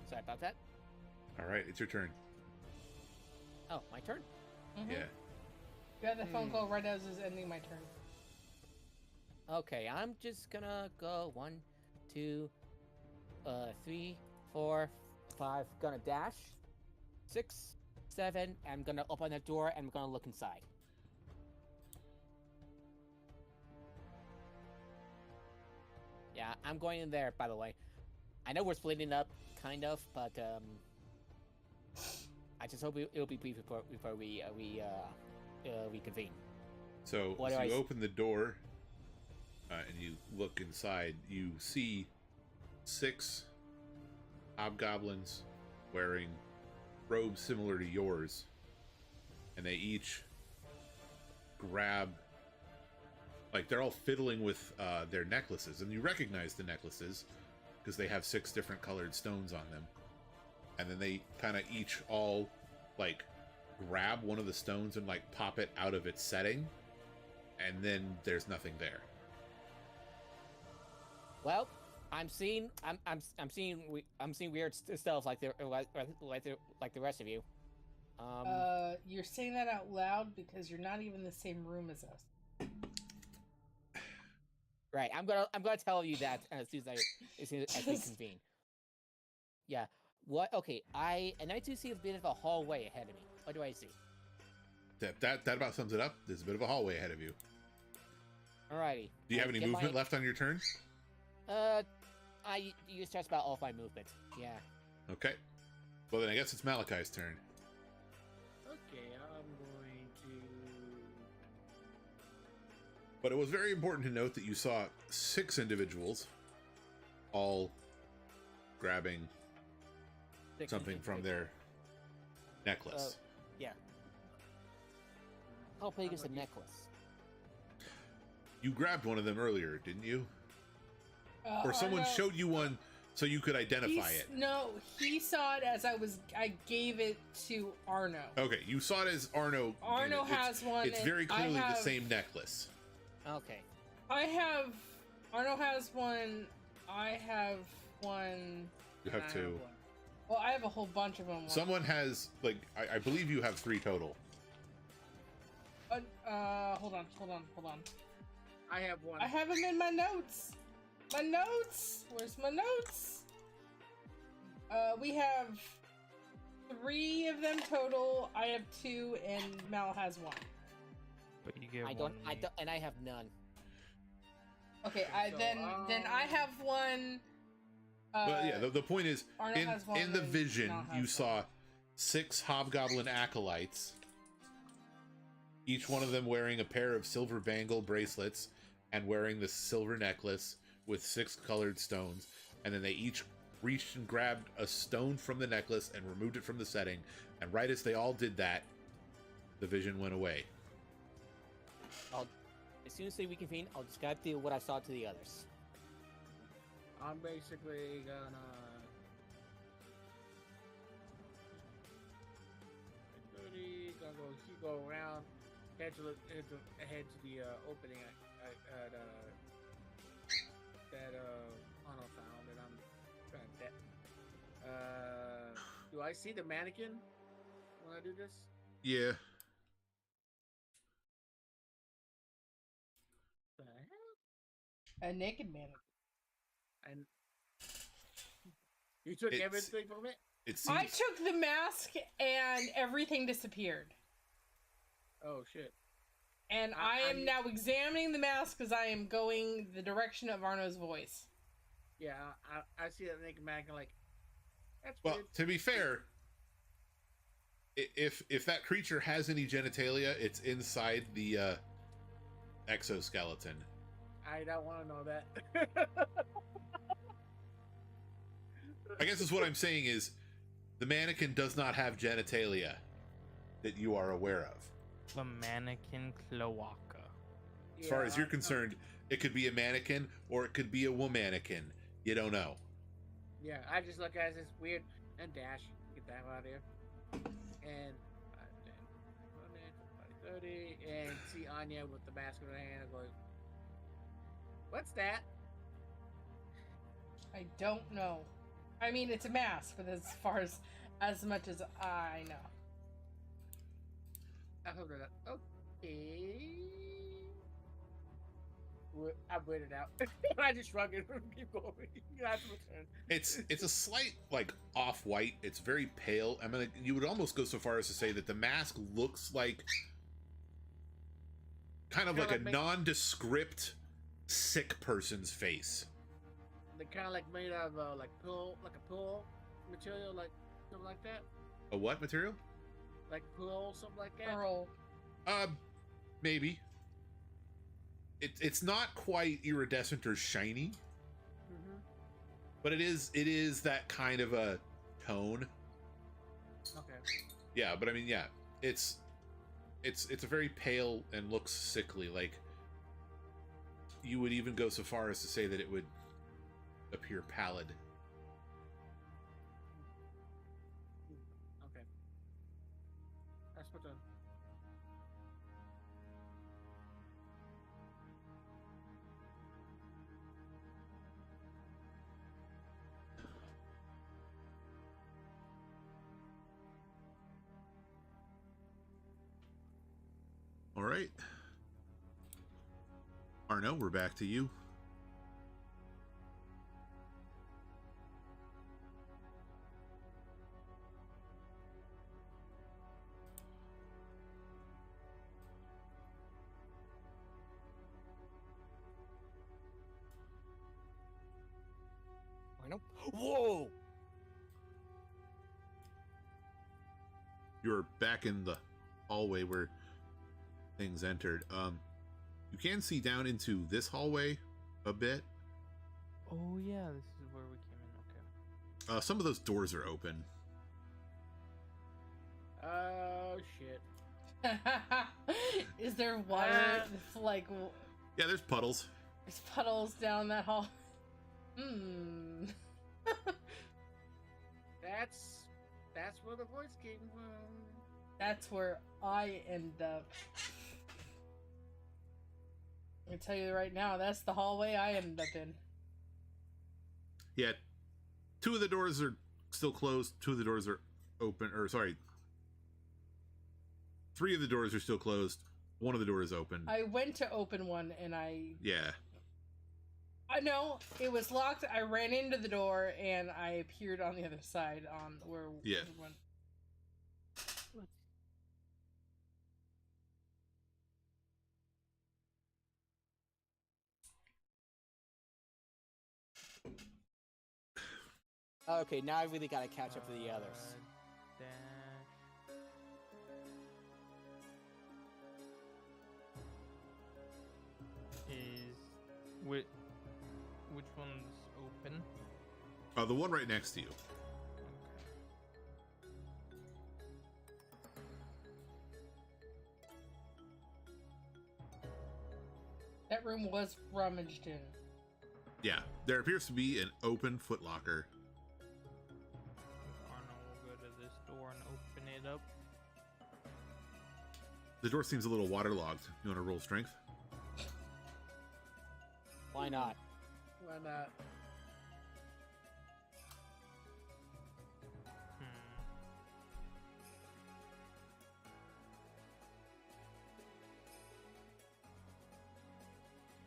Speaker 4: Sorry about that.
Speaker 3: All right, it's your turn.
Speaker 4: Oh, my turn.
Speaker 1: Mhm.
Speaker 3: Yeah.
Speaker 1: You had the phone call right as it's ending my turn.
Speaker 4: Okay, I'm just gonna go 1, 2, 3, 4, 5. Gonna dash. 6, 7. I'm gonna open the door and I'm gonna look inside. Yeah, I'm going in there. By the way, I know we're splitting up, kind of, but I just hope it'll be brief before we convene.
Speaker 3: So
Speaker 4: What
Speaker 3: as
Speaker 4: do
Speaker 3: you
Speaker 4: I s-
Speaker 3: open the door and you look inside, you see 6 hobgoblins wearing robes similar to yours, and they each grab, like they're all fiddling with their necklaces, and you recognize the necklaces because they have 6 different colored stones on them, and then they kind of each all like grab one of the stones and like pop it out of its setting, and then there's nothing there.
Speaker 4: Well, I'm seeing weird stuff like the rest of you.
Speaker 1: You're saying that out loud because you're not even in the same room as us.
Speaker 4: Right. I'm gonna tell you that as soon as we convene. Yeah. What? Okay. I do see a bit of a hallway ahead of me. What do I see?
Speaker 3: That about sums it up. There's a bit of a hallway ahead of you.
Speaker 4: Alrighty.
Speaker 3: Do you have any
Speaker 4: get
Speaker 3: movement
Speaker 4: my-
Speaker 3: left on your turn?
Speaker 4: I used just about all of my movement. Yeah.
Speaker 3: Okay. Well, then I guess it's Malachi's turn.
Speaker 5: Okay, I'm going to.
Speaker 3: But it was very important to note that you saw 6 individuals all grabbing something from their necklace.
Speaker 4: Yeah. How big is the necklace?
Speaker 3: You grabbed one of them earlier, didn't you? Or someone
Speaker 1: Arno-
Speaker 3: showed you one so you could identify
Speaker 1: he's-
Speaker 3: it.
Speaker 1: No, he saw it as I gave it to Arno.
Speaker 3: Okay, you saw it as Arno.
Speaker 1: Arno
Speaker 3: It's-
Speaker 1: has one.
Speaker 3: It's
Speaker 1: and
Speaker 3: very
Speaker 1: I
Speaker 3: clearly the
Speaker 1: have-
Speaker 3: same necklace.
Speaker 4: Okay.
Speaker 1: Arno has one. I have one.
Speaker 3: You have
Speaker 5: I
Speaker 3: 2.
Speaker 5: one.
Speaker 1: Well, I have a whole bunch of them.
Speaker 3: Someone has, like, I believe you have 3 total.
Speaker 1: Hold on.
Speaker 5: I have one.
Speaker 1: I have them in my notes. My notes. Where's my notes? We have 3 of them total. I have 2, and Mal has 1.
Speaker 2: But you get
Speaker 4: I don't, and I have none.
Speaker 1: Okay,
Speaker 5: So,
Speaker 1: then I have 1.
Speaker 3: But yeah, the point is,
Speaker 1: Arno has one
Speaker 3: in the
Speaker 1: and
Speaker 3: vision,
Speaker 1: Mal has
Speaker 3: you
Speaker 1: one.
Speaker 3: saw 6 hobgoblin acolytes, each one of them wearing a pair of silver bangle bracelets and wearing the silver necklace with 6 colored stones, and then they each reached and grabbed a stone from the necklace and removed it from the setting, and right as they all did that, the vision went away.
Speaker 4: As soon as we reconvene, I'll describe to you what I saw to the others.
Speaker 5: I'm basically gonna. Go around, head to the opening that Arno found, and I'm trying to. Do I see the mannequin when I do this?
Speaker 3: Yeah.
Speaker 5: The hell?
Speaker 1: A naked man.
Speaker 5: And you took
Speaker 3: It's-
Speaker 5: everything from it?
Speaker 3: It
Speaker 1: I
Speaker 3: seems
Speaker 1: took the mask and everything disappeared.
Speaker 5: Oh shit!
Speaker 1: And I am now examining the mask because I am going the direction of Arno's voice.
Speaker 5: Yeah, I see that naked mannequin like. That's
Speaker 3: well.
Speaker 5: weird.
Speaker 3: To be fair, if that creature has any genitalia, it's inside the exoskeleton.
Speaker 5: I don't want to know that.
Speaker 3: I guess is what I'm saying is the mannequin does not have genitalia that you are aware of.
Speaker 2: The mannequin cloaca.
Speaker 3: As far as you're
Speaker 5: I-
Speaker 3: concerned, it could be a mannequin or it could be a womanikin. You don't know.
Speaker 5: Yeah, I just look at it as weird and dash. Get that out of here. And 5, 10, 20, 30, and see Anya with the mask in her hand. I'm like, what's that?
Speaker 1: I don't know. I mean, it's a mask, but as far as much as I know.
Speaker 5: I hope that. Okay. I waited out. I just shrug it and keep going. That's my turn.
Speaker 3: It's a slight like off-white. It's very pale. I mean, you would almost go so far as to say that the mask looks like kind of
Speaker 5: Kinda
Speaker 3: like a
Speaker 5: like
Speaker 3: nondescript sick person's face.
Speaker 5: They're kind of like made out of like pillow material, like something like that.
Speaker 3: A what material?
Speaker 5: Like pillow, something like that.
Speaker 1: Earl.
Speaker 3: Maybe. It's not quite iridescent or shiny,
Speaker 5: Mm-hmm.
Speaker 3: but it is that kind of a tone.
Speaker 5: Okay.
Speaker 3: Yeah, but I mean, yeah, it's a very pale and looks sickly. Like you would even go so far as to say that it would appear pallid.
Speaker 5: Okay. That's my turn.
Speaker 3: All right, Arno, we're back to you.
Speaker 4: Nope. Whoa!
Speaker 3: You're back in the hallway where things entered. You can see down into this hallway a bit.
Speaker 2: Oh yeah, this is where we came in. Okay.
Speaker 3: Some of those doors are open.
Speaker 5: Oh shit.
Speaker 1: Is there water? Like,
Speaker 3: Yeah, there's puddles.
Speaker 1: there's puddles down that hall. Hmm.
Speaker 5: That's where the voice came from.
Speaker 1: That's where I end up. I can tell you right now, that's the hallway I ended up in.
Speaker 3: Yeah, 2 of the doors are still closed. 2 of the doors are open. Or sorry, 3 of the doors are still closed. 1 of the doors is open.
Speaker 1: I went to open one and
Speaker 3: Yeah.
Speaker 1: I know it was locked. I ran into the door and I appeared on the other side on where
Speaker 3: Yeah.
Speaker 1: we went.
Speaker 4: Okay, now I really gotta catch up to the others.
Speaker 2: Dash. Is which one's open?
Speaker 3: The one right next to you.
Speaker 1: That room was rummaged in.
Speaker 3: Yeah, there appears to be an open footlocker.
Speaker 2: Arno will go to this door and open it up.
Speaker 3: The door seems a little waterlogged. You want to roll strength?
Speaker 4: Why not?
Speaker 5: Why not?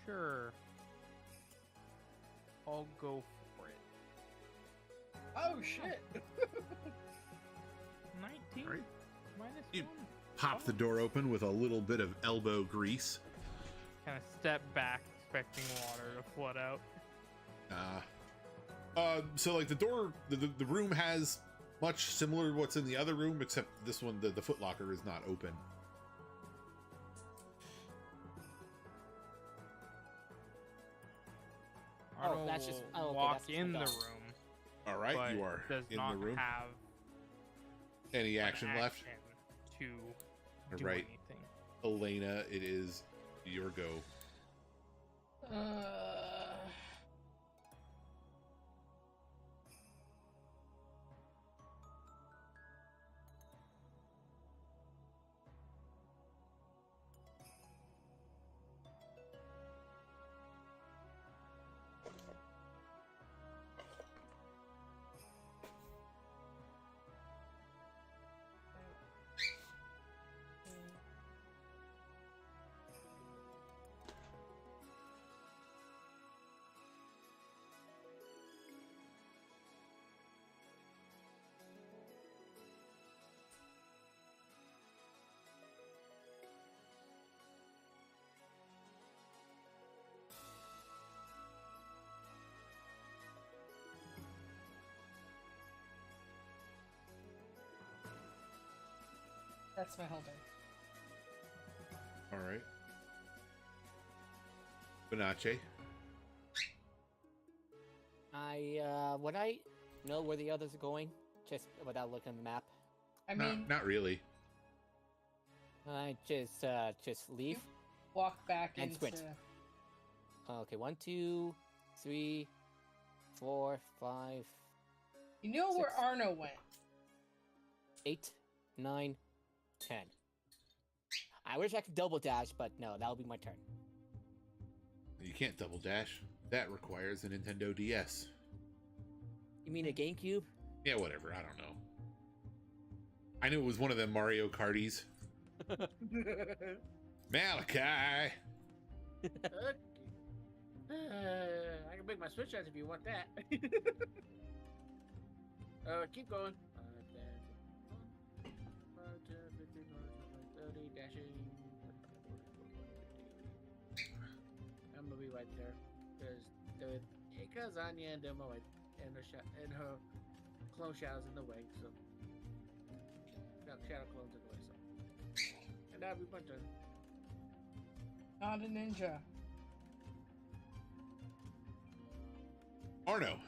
Speaker 2: Sure. I'll go for it.
Speaker 5: Oh shit!
Speaker 2: 19
Speaker 3: Alright.
Speaker 2: minus
Speaker 3: You
Speaker 2: 1.
Speaker 3: Pop the door open with a little bit of elbow grease.
Speaker 2: Kind of step back, expecting water to flood out.
Speaker 3: So like the door, the room has much similar to what's in the other room, except this one, the footlocker is not open.
Speaker 2: Arno
Speaker 4: that's just-
Speaker 2: will
Speaker 4: oh, okay,
Speaker 2: walk
Speaker 4: that's just
Speaker 2: in
Speaker 4: my
Speaker 2: the
Speaker 4: dog.
Speaker 2: room.
Speaker 3: All right,
Speaker 2: but
Speaker 3: you are
Speaker 2: does
Speaker 3: in
Speaker 2: not
Speaker 3: the room.
Speaker 2: have
Speaker 3: Any
Speaker 2: an
Speaker 3: action left?
Speaker 2: action to
Speaker 3: All
Speaker 2: do
Speaker 3: right,
Speaker 2: anything.
Speaker 3: Elena, it is your go.
Speaker 1: That's my whole day.
Speaker 3: All right. Benache.
Speaker 4: Would I know where the others are going? Just without looking at the map?
Speaker 1: I mean,
Speaker 3: Not really.
Speaker 4: I just leave?
Speaker 1: walk back
Speaker 4: And
Speaker 1: into.
Speaker 4: sprint. Okay, 1, 2, 3, 4, 5,
Speaker 1: You know where
Speaker 4: 6.
Speaker 1: Arno went.
Speaker 4: 8, 9, 10. I wish I could double dash, but no, that'll be my turn.
Speaker 3: You can't double dash. That requires a Nintendo DS.
Speaker 4: You mean a GameCube?
Speaker 3: Yeah, whatever. I don't know. I knew it was one of them Mario Karties. Malachi.
Speaker 5: Okay. I can make my switch eyes if you want that. Keep going. 30 dashing. I'm gonna be right there because Anya and them are right and her clone shadows in the way. So shadow clones in the way. So and that'll be my turn.
Speaker 1: Not a ninja.
Speaker 3: Arno,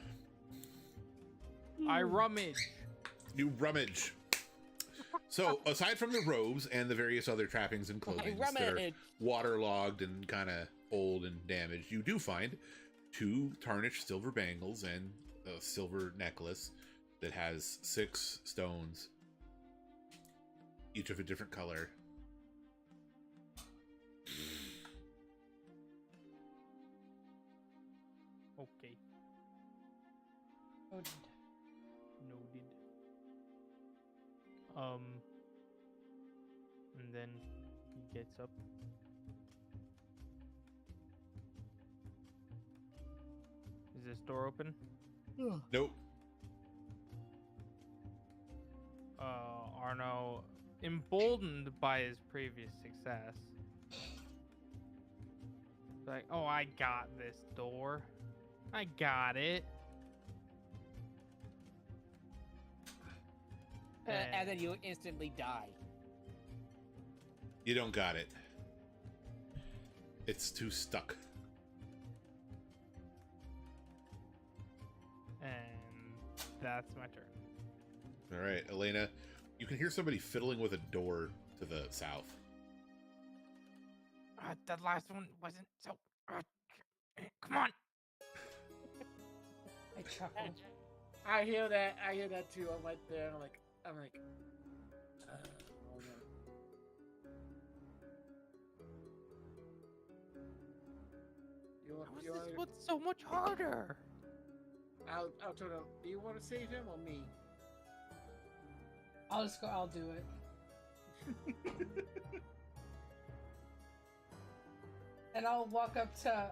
Speaker 2: I rummage.
Speaker 3: you rummage. So, aside from the robes and the various other trappings and clothing that are
Speaker 4: rummage.
Speaker 3: waterlogged and kind of old and damaged, you do find 2 tarnished silver bangles and a silver necklace that has 6 stones, each of a different color.
Speaker 2: Okay.
Speaker 1: Noted.
Speaker 2: Noted. And then he gets up. Is this door open?
Speaker 3: Nope.
Speaker 2: Arno, emboldened by his previous success, like, oh, I got this door. I got it.
Speaker 4: And then you instantly die.
Speaker 3: You don't got it. It's too stuck.
Speaker 2: And that's my turn.
Speaker 3: All right, Elena, you can hear somebody fiddling with a door to the south.
Speaker 2: That last one wasn't so. Come on.
Speaker 1: I chuckled.
Speaker 5: I hear that. I hear that too. I'm right there. I'm like, hold on.
Speaker 2: How is this what's so much harder?
Speaker 5: I'll turn him. Do you want to save him or me?
Speaker 1: I'll just go. I'll do it. And I'll walk up to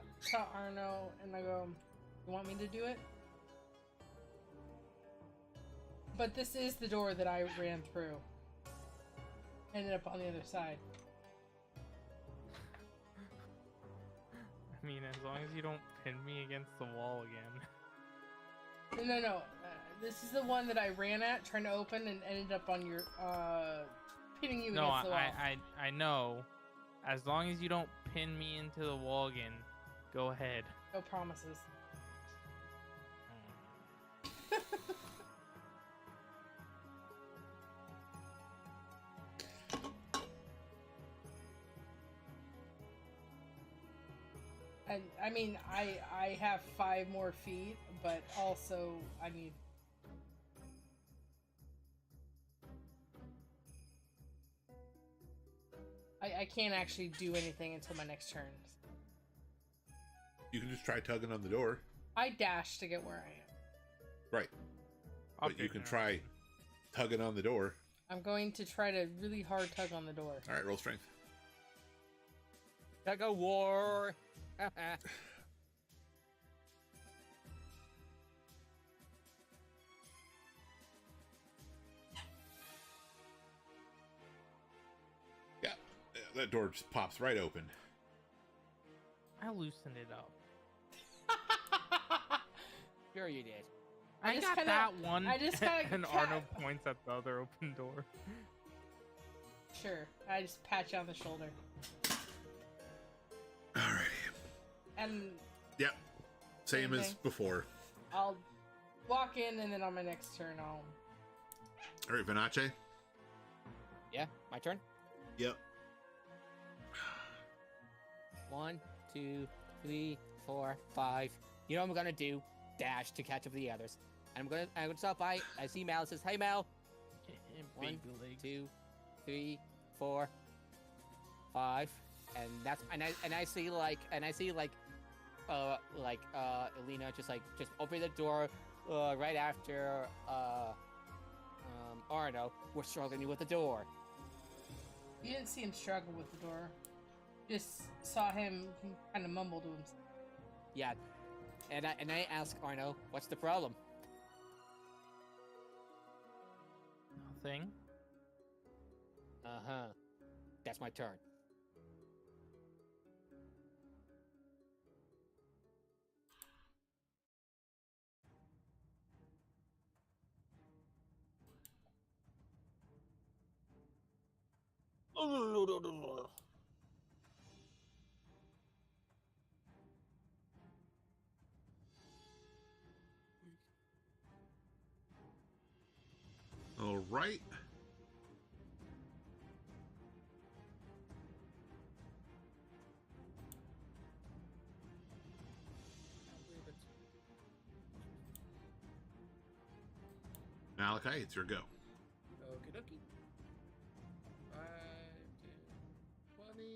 Speaker 1: Arno and I go, "You want me to do it?" But this is the door that I ran through. Ended up on the other side.
Speaker 2: I mean, as long as you don't pin me against the wall again.
Speaker 1: No. This is the one that I ran at, trying to open, and ended up on your, pinning you
Speaker 2: No,
Speaker 1: against the wall.
Speaker 2: I know. As long as you don't pin me into the wall again, go ahead.
Speaker 1: No promises. And I mean, I have 5 more feet, but also I need. I can't actually do anything until my next turn.
Speaker 3: You can just try tugging on the door.
Speaker 1: I dash to get where I am.
Speaker 3: Right. But you can try tugging on the door.
Speaker 1: I'm going to try to really hard tug on the door.
Speaker 3: All right, roll strength.
Speaker 4: Tug of war.
Speaker 3: Yeah, that door just pops right open.
Speaker 2: I loosened it up.
Speaker 4: Sure you did.
Speaker 2: I
Speaker 1: just
Speaker 2: got
Speaker 1: kinda-
Speaker 2: that one.
Speaker 1: I just kinda
Speaker 2: and Arno points at the other open door.
Speaker 1: Sure. I just pat you on the shoulder.
Speaker 3: Alrighty.
Speaker 1: And
Speaker 3: Yep. Same
Speaker 1: Same
Speaker 3: as
Speaker 1: thing.
Speaker 3: before.
Speaker 1: I'll walk in, and then on my next turn, I'll...
Speaker 3: All right, Vinace.
Speaker 4: Yeah, my turn.
Speaker 3: Yep.
Speaker 4: 1, 2, 3, 4, 5. You know what I'm gonna do? Dash to catch up with the others. And I'm gonna stop by. I see Mal. It says, "Hey, Mal." 1,
Speaker 2: Baby legs.
Speaker 4: 2, 3, 4, 5, and that's and I see Elena just open the door right after Arno. We're struggling with the door.
Speaker 1: You didn't see him struggle with the door. Just saw him kind of mumble to himself.
Speaker 4: Yeah, and I ask Arno, "What's the problem?"
Speaker 2: Nothing.
Speaker 4: That's my turn.
Speaker 3: All right. Malachi, it's your go.
Speaker 5: Okie dokie. 5, 10, 20.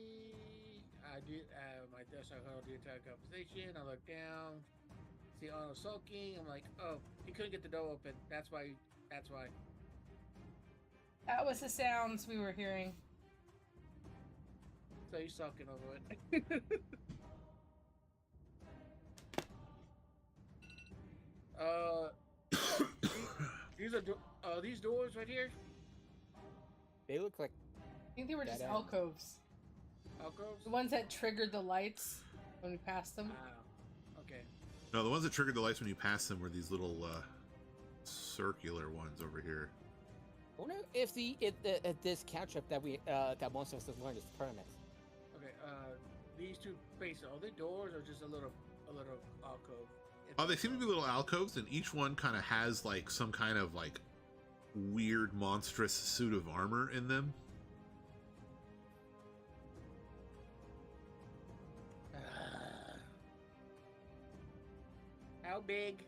Speaker 5: I did my dash. I held the entire conversation. I look down, see Arnold sulking. I'm like, oh, he couldn't get the door open. That's why. That's why.
Speaker 1: That was the sounds we were hearing.
Speaker 5: So he's sulking over it. These doors right here.
Speaker 4: They look like
Speaker 1: I think they were just
Speaker 4: Dead end.
Speaker 1: alcoves.
Speaker 5: Alcoves.
Speaker 1: The ones that triggered the lights when we passed them.
Speaker 5: Okay.
Speaker 3: No, the ones that triggered the lights when you passed them were these little circular ones over here.
Speaker 4: I wonder if this cantrip that that most of us have learned is permanent.
Speaker 5: Okay. These two spaces, are they doors or just a little alcove?
Speaker 3: Oh, they seem to be little alcoves, and each one kind of has like some kind of like weird, monstrous suit of armor in them.
Speaker 5: How big?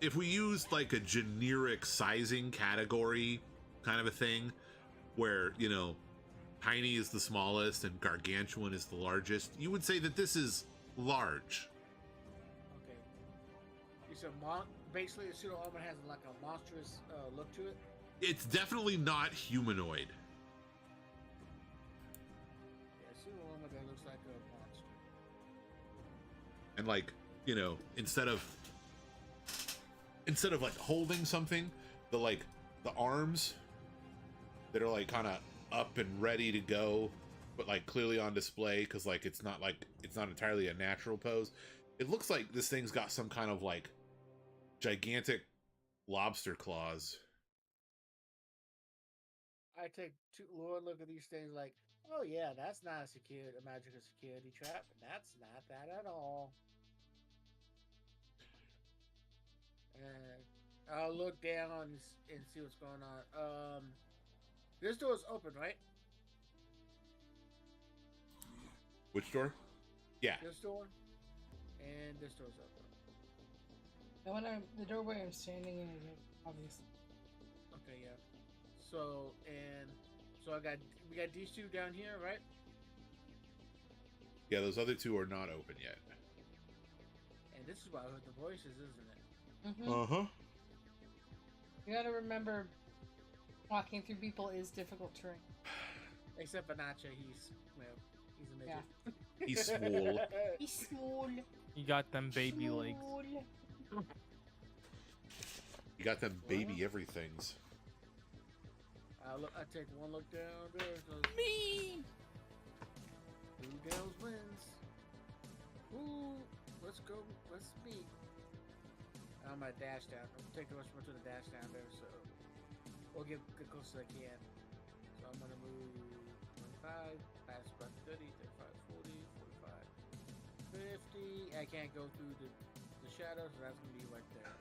Speaker 3: If we used like a generic sizing category kind of a thing, where, you know, tiny is the smallest and gargantuan is the largest, you would say that this is large.
Speaker 5: Okay. You said basically the pseudo armor has like a monstrous look to it.
Speaker 3: It's definitely not humanoid.
Speaker 5: Yeah, pseudo armor that looks like a monster.
Speaker 3: And like, you know, instead of like holding something, the arms that are like kind of up and ready to go, but like clearly on display because like it's not entirely a natural pose. It looks like this thing's got some kind of like gigantic lobster claws.
Speaker 5: I take one look at these things like, oh yeah, that's not a magical security trap. That's not that at all. And I'll look down and see what's going on. This door is open, right?
Speaker 3: Which door? Yeah.
Speaker 5: This door, and this door's open.
Speaker 1: The doorway I'm standing in is obviously.
Speaker 5: Okay, yeah. So we got these two down here, right?
Speaker 3: Yeah, those other two are not open yet.
Speaker 5: And this is why I heard the voices, isn't it?
Speaker 1: Mm-hmm.
Speaker 3: Uh-huh.
Speaker 1: You gotta remember, walking through people is difficult terrain.
Speaker 5: Except for Nacha, he's a midget.
Speaker 1: Yeah.
Speaker 3: He's small.
Speaker 1: He's small.
Speaker 2: You got them baby legs.
Speaker 1: Small.
Speaker 3: You got them baby everythings.
Speaker 5: I take one look down there.
Speaker 1: Me.
Speaker 5: Who goes wins? Ooh, let's go. Let's speak. I'm gonna dash down. I'm gonna take the rest of to the dash down there, so we'll get close as I can. So I'm gonna move 25, pass about 30, 35, 40, 45, 50. I can't go through the shadows, so that's gonna be right there.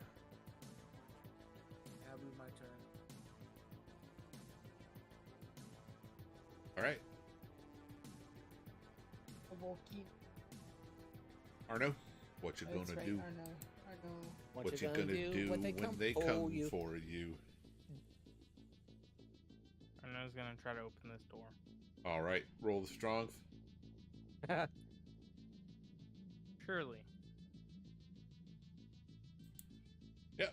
Speaker 5: That'll be my turn.
Speaker 3: All right.
Speaker 1: Bulky.
Speaker 3: Arno, what you
Speaker 1: That's
Speaker 3: gonna
Speaker 1: right,
Speaker 3: do?
Speaker 1: Arno.
Speaker 3: What you gonna do when they come for you?
Speaker 2: Arno's gonna try to open this door.
Speaker 3: All right, roll the strength.
Speaker 2: Surely.
Speaker 3: Yeah,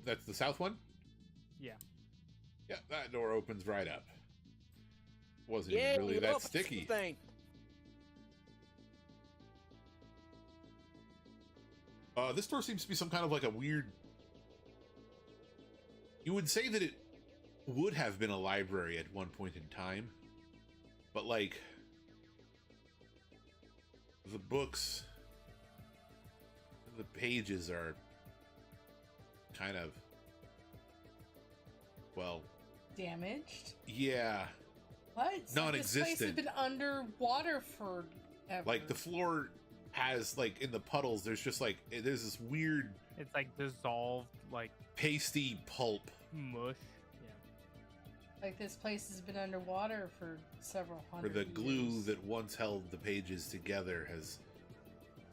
Speaker 3: that's the south one?
Speaker 2: Yeah.
Speaker 3: Yeah, that door opens right up. Wasn't
Speaker 4: Yeah,
Speaker 3: even really
Speaker 4: you
Speaker 3: that
Speaker 4: love
Speaker 3: sticky.
Speaker 4: Thing.
Speaker 3: This door seems to be some kind of like a weird... You would say that it would have been a library at one point in time, but like the books, the pages are kind of well,
Speaker 1: damaged.
Speaker 3: yeah,
Speaker 1: What? It's like this place has
Speaker 3: non-existent.
Speaker 1: been underwater for ever.
Speaker 3: Like the floor has like in the puddles. There's just like there's this weird
Speaker 2: It's like dissolved, like
Speaker 3: pasty pulp.
Speaker 2: mush.
Speaker 1: Like this place has been underwater for several
Speaker 3: Where
Speaker 1: hundred
Speaker 3: the
Speaker 1: years.
Speaker 3: glue that once held the pages together has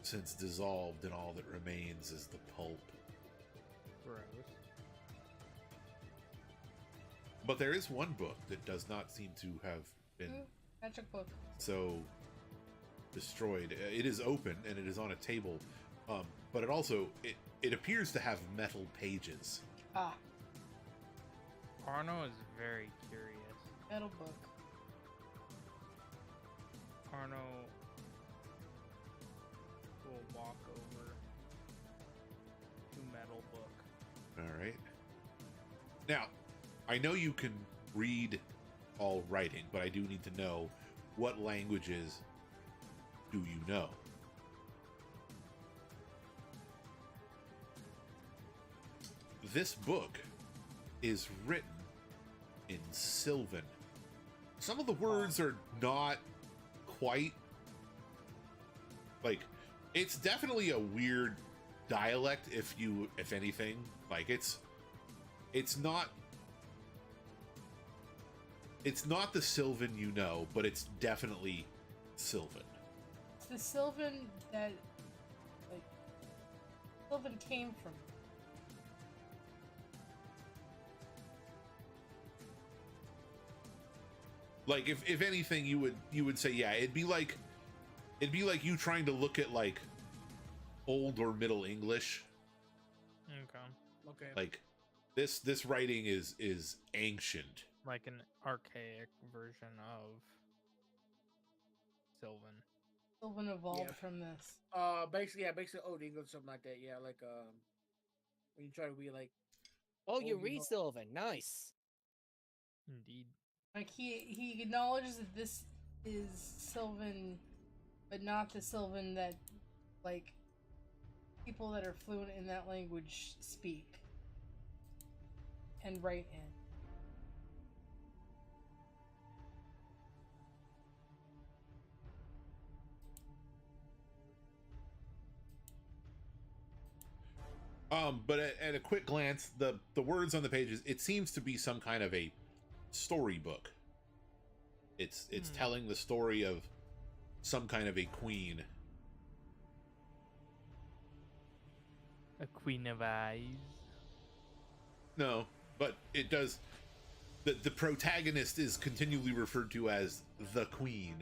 Speaker 3: since dissolved, and all that remains is the pulp.
Speaker 2: Gross.
Speaker 3: But there is one book that does not seem to have been
Speaker 1: Ooh, magic book.
Speaker 3: so destroyed. It is open and it is on a table, but it also it appears to have metal pages.
Speaker 1: Ah,
Speaker 2: Arno is very curious.
Speaker 1: metal book.
Speaker 2: Arno will walk over to metal book.
Speaker 3: All right. Now, I know you can read all writing, but I do need to know what languages do you know? This book is written in Sylvan. Some of the words are not quite like it's definitely a weird dialect if anything. Like it's not the Sylvan you know, but it's definitely Sylvan.
Speaker 1: It's the Sylvan that, like, Sylvan came from.
Speaker 3: Like if anything, you would say, yeah, it'd be like you trying to look at like Old or Middle English.
Speaker 2: Okay.
Speaker 5: Okay.
Speaker 3: Like this writing is ancient.
Speaker 2: Like an archaic version of Sylvan.
Speaker 1: Sylvan evolved
Speaker 5: Yeah.
Speaker 1: from this.
Speaker 5: Basically Old English, something like that. Yeah, like when you try to read like
Speaker 4: Oh, you
Speaker 5: you
Speaker 4: read
Speaker 5: know-
Speaker 4: Sylvan. Nice.
Speaker 2: Indeed.
Speaker 1: Like he acknowledges that this is Sylvan, but not the Sylvan that, like, people that are fluent in that language speak and write in.
Speaker 3: But at a quick glance, the words on the pages, it seems to be some kind of a storybook. It's telling the story of some kind of a queen.
Speaker 2: A Queen of Eyes.
Speaker 3: No, but it does. The protagonist is continually referred to as the queen.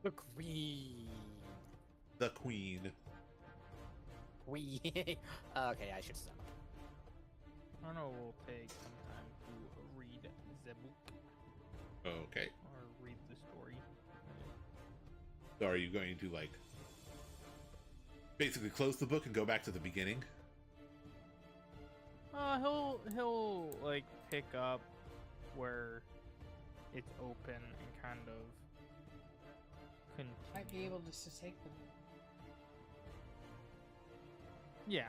Speaker 4: The Queen.
Speaker 3: The queen.
Speaker 4: Queen. Okay, I should stop.
Speaker 2: Arno will take some time to read the book
Speaker 3: Okay.
Speaker 2: or read the story.
Speaker 3: So are you going to like basically close the book and go back to the beginning?
Speaker 2: He'll like pick up where it's open and kind of continue.
Speaker 1: Might be able just to take them.
Speaker 2: Yeah,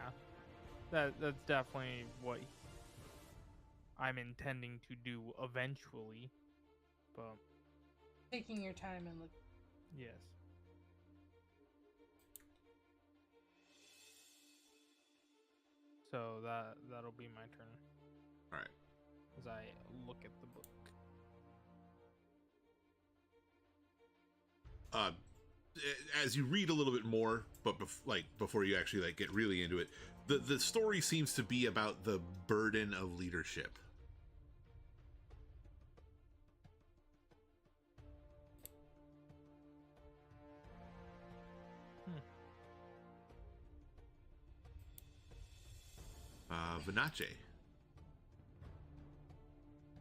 Speaker 2: that's definitely what I'm intending to do eventually. But
Speaker 1: Taking your time and look.
Speaker 2: yes, so that'll be my turn
Speaker 3: All right.
Speaker 2: as I look at the book.
Speaker 3: As you read a little bit more, but before you actually like get really into it, the story seems to be about the burden of leadership. Vinache.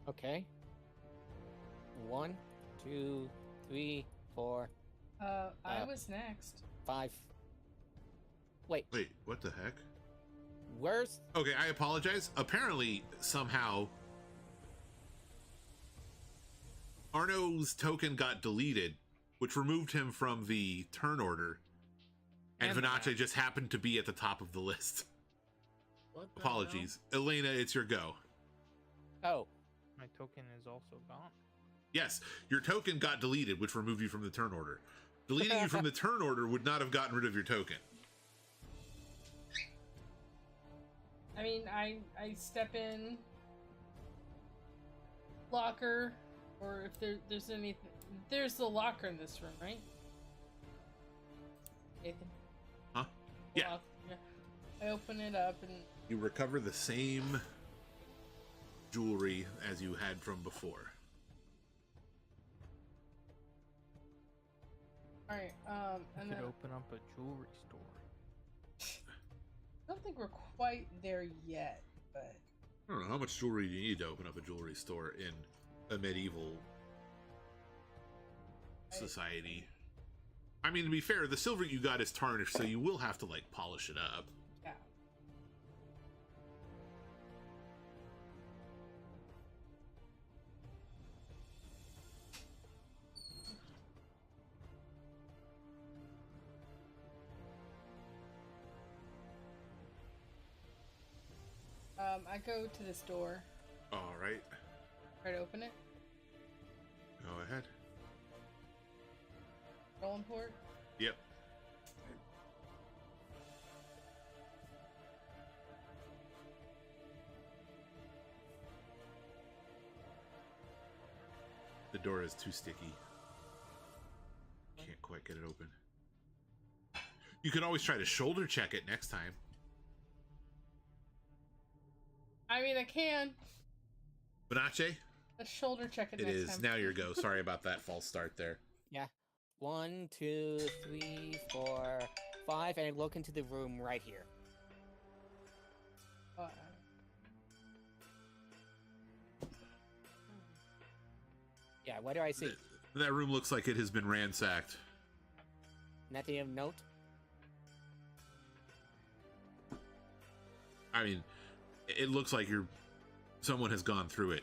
Speaker 4: Okay. 1, 2, 3, 4,
Speaker 1: I was next.
Speaker 4: 5. Wait,
Speaker 3: Wait, what the heck?
Speaker 4: where's
Speaker 3: Okay, I apologize. Apparently, somehow, Arno's token got deleted, which removed him from the turn order, and
Speaker 2: And the
Speaker 3: Vinache
Speaker 2: map.
Speaker 3: just happened to be at the top of the list.
Speaker 5: what the
Speaker 3: Apologies. Elena, it's your go.
Speaker 4: Oh,
Speaker 2: My token is also gone.
Speaker 3: Yes, your token got deleted, which removed you from the turn order. Deleting you from the turn order would not have gotten rid of your token.
Speaker 1: I mean, I step in locker, or if there's anything. There's the locker in this room, right? Nathan?
Speaker 3: Huh? Yeah.
Speaker 1: Yeah. I open it up and
Speaker 3: You recover the same jewelry as you had from before.
Speaker 1: alright,
Speaker 2: I
Speaker 1: and
Speaker 2: could
Speaker 1: then
Speaker 2: open up a jewelry store.
Speaker 1: I don't think we're quite there yet, but
Speaker 3: I don't know how much jewelry you need to open up a jewelry store in a medieval society. I mean, to be fair, the silver you got is tarnished, so you will have to like polish it up.
Speaker 1: yeah. I go to this door,
Speaker 3: All right,
Speaker 1: try to open it,
Speaker 3: go ahead.
Speaker 1: rolling for it.
Speaker 3: Yep. The door is too sticky. Can't quite get it open. You could always try to shoulder check it next time.
Speaker 1: I mean, I can.
Speaker 3: Bonache,
Speaker 1: Let's shoulder check it
Speaker 3: it
Speaker 1: next
Speaker 3: is
Speaker 1: time.
Speaker 3: now your go. Sorry about that false start there.
Speaker 4: yeah. 1, 2, 3, 4, 5, and I look into the room right here.
Speaker 1: Uh,
Speaker 4: Yeah, what do I see?
Speaker 3: That room looks like it has been ransacked.
Speaker 4: Nothing of note?
Speaker 3: I mean, it looks like someone has gone through it.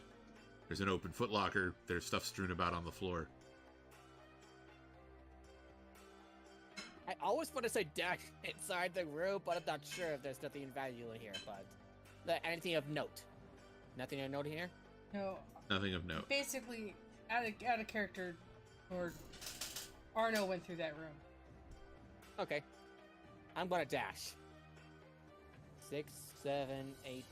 Speaker 3: There's an open footlocker. There's stuff strewn about on the floor.
Speaker 4: I always want to say dash inside the room, but I'm not sure if there's nothing valuable here, but anything of note? Nothing of note here?
Speaker 1: no,
Speaker 3: Nothing of note.
Speaker 1: basically, out of character, or Arno went through that room.
Speaker 4: Okay. I'm gonna dash. 6, 7, 8,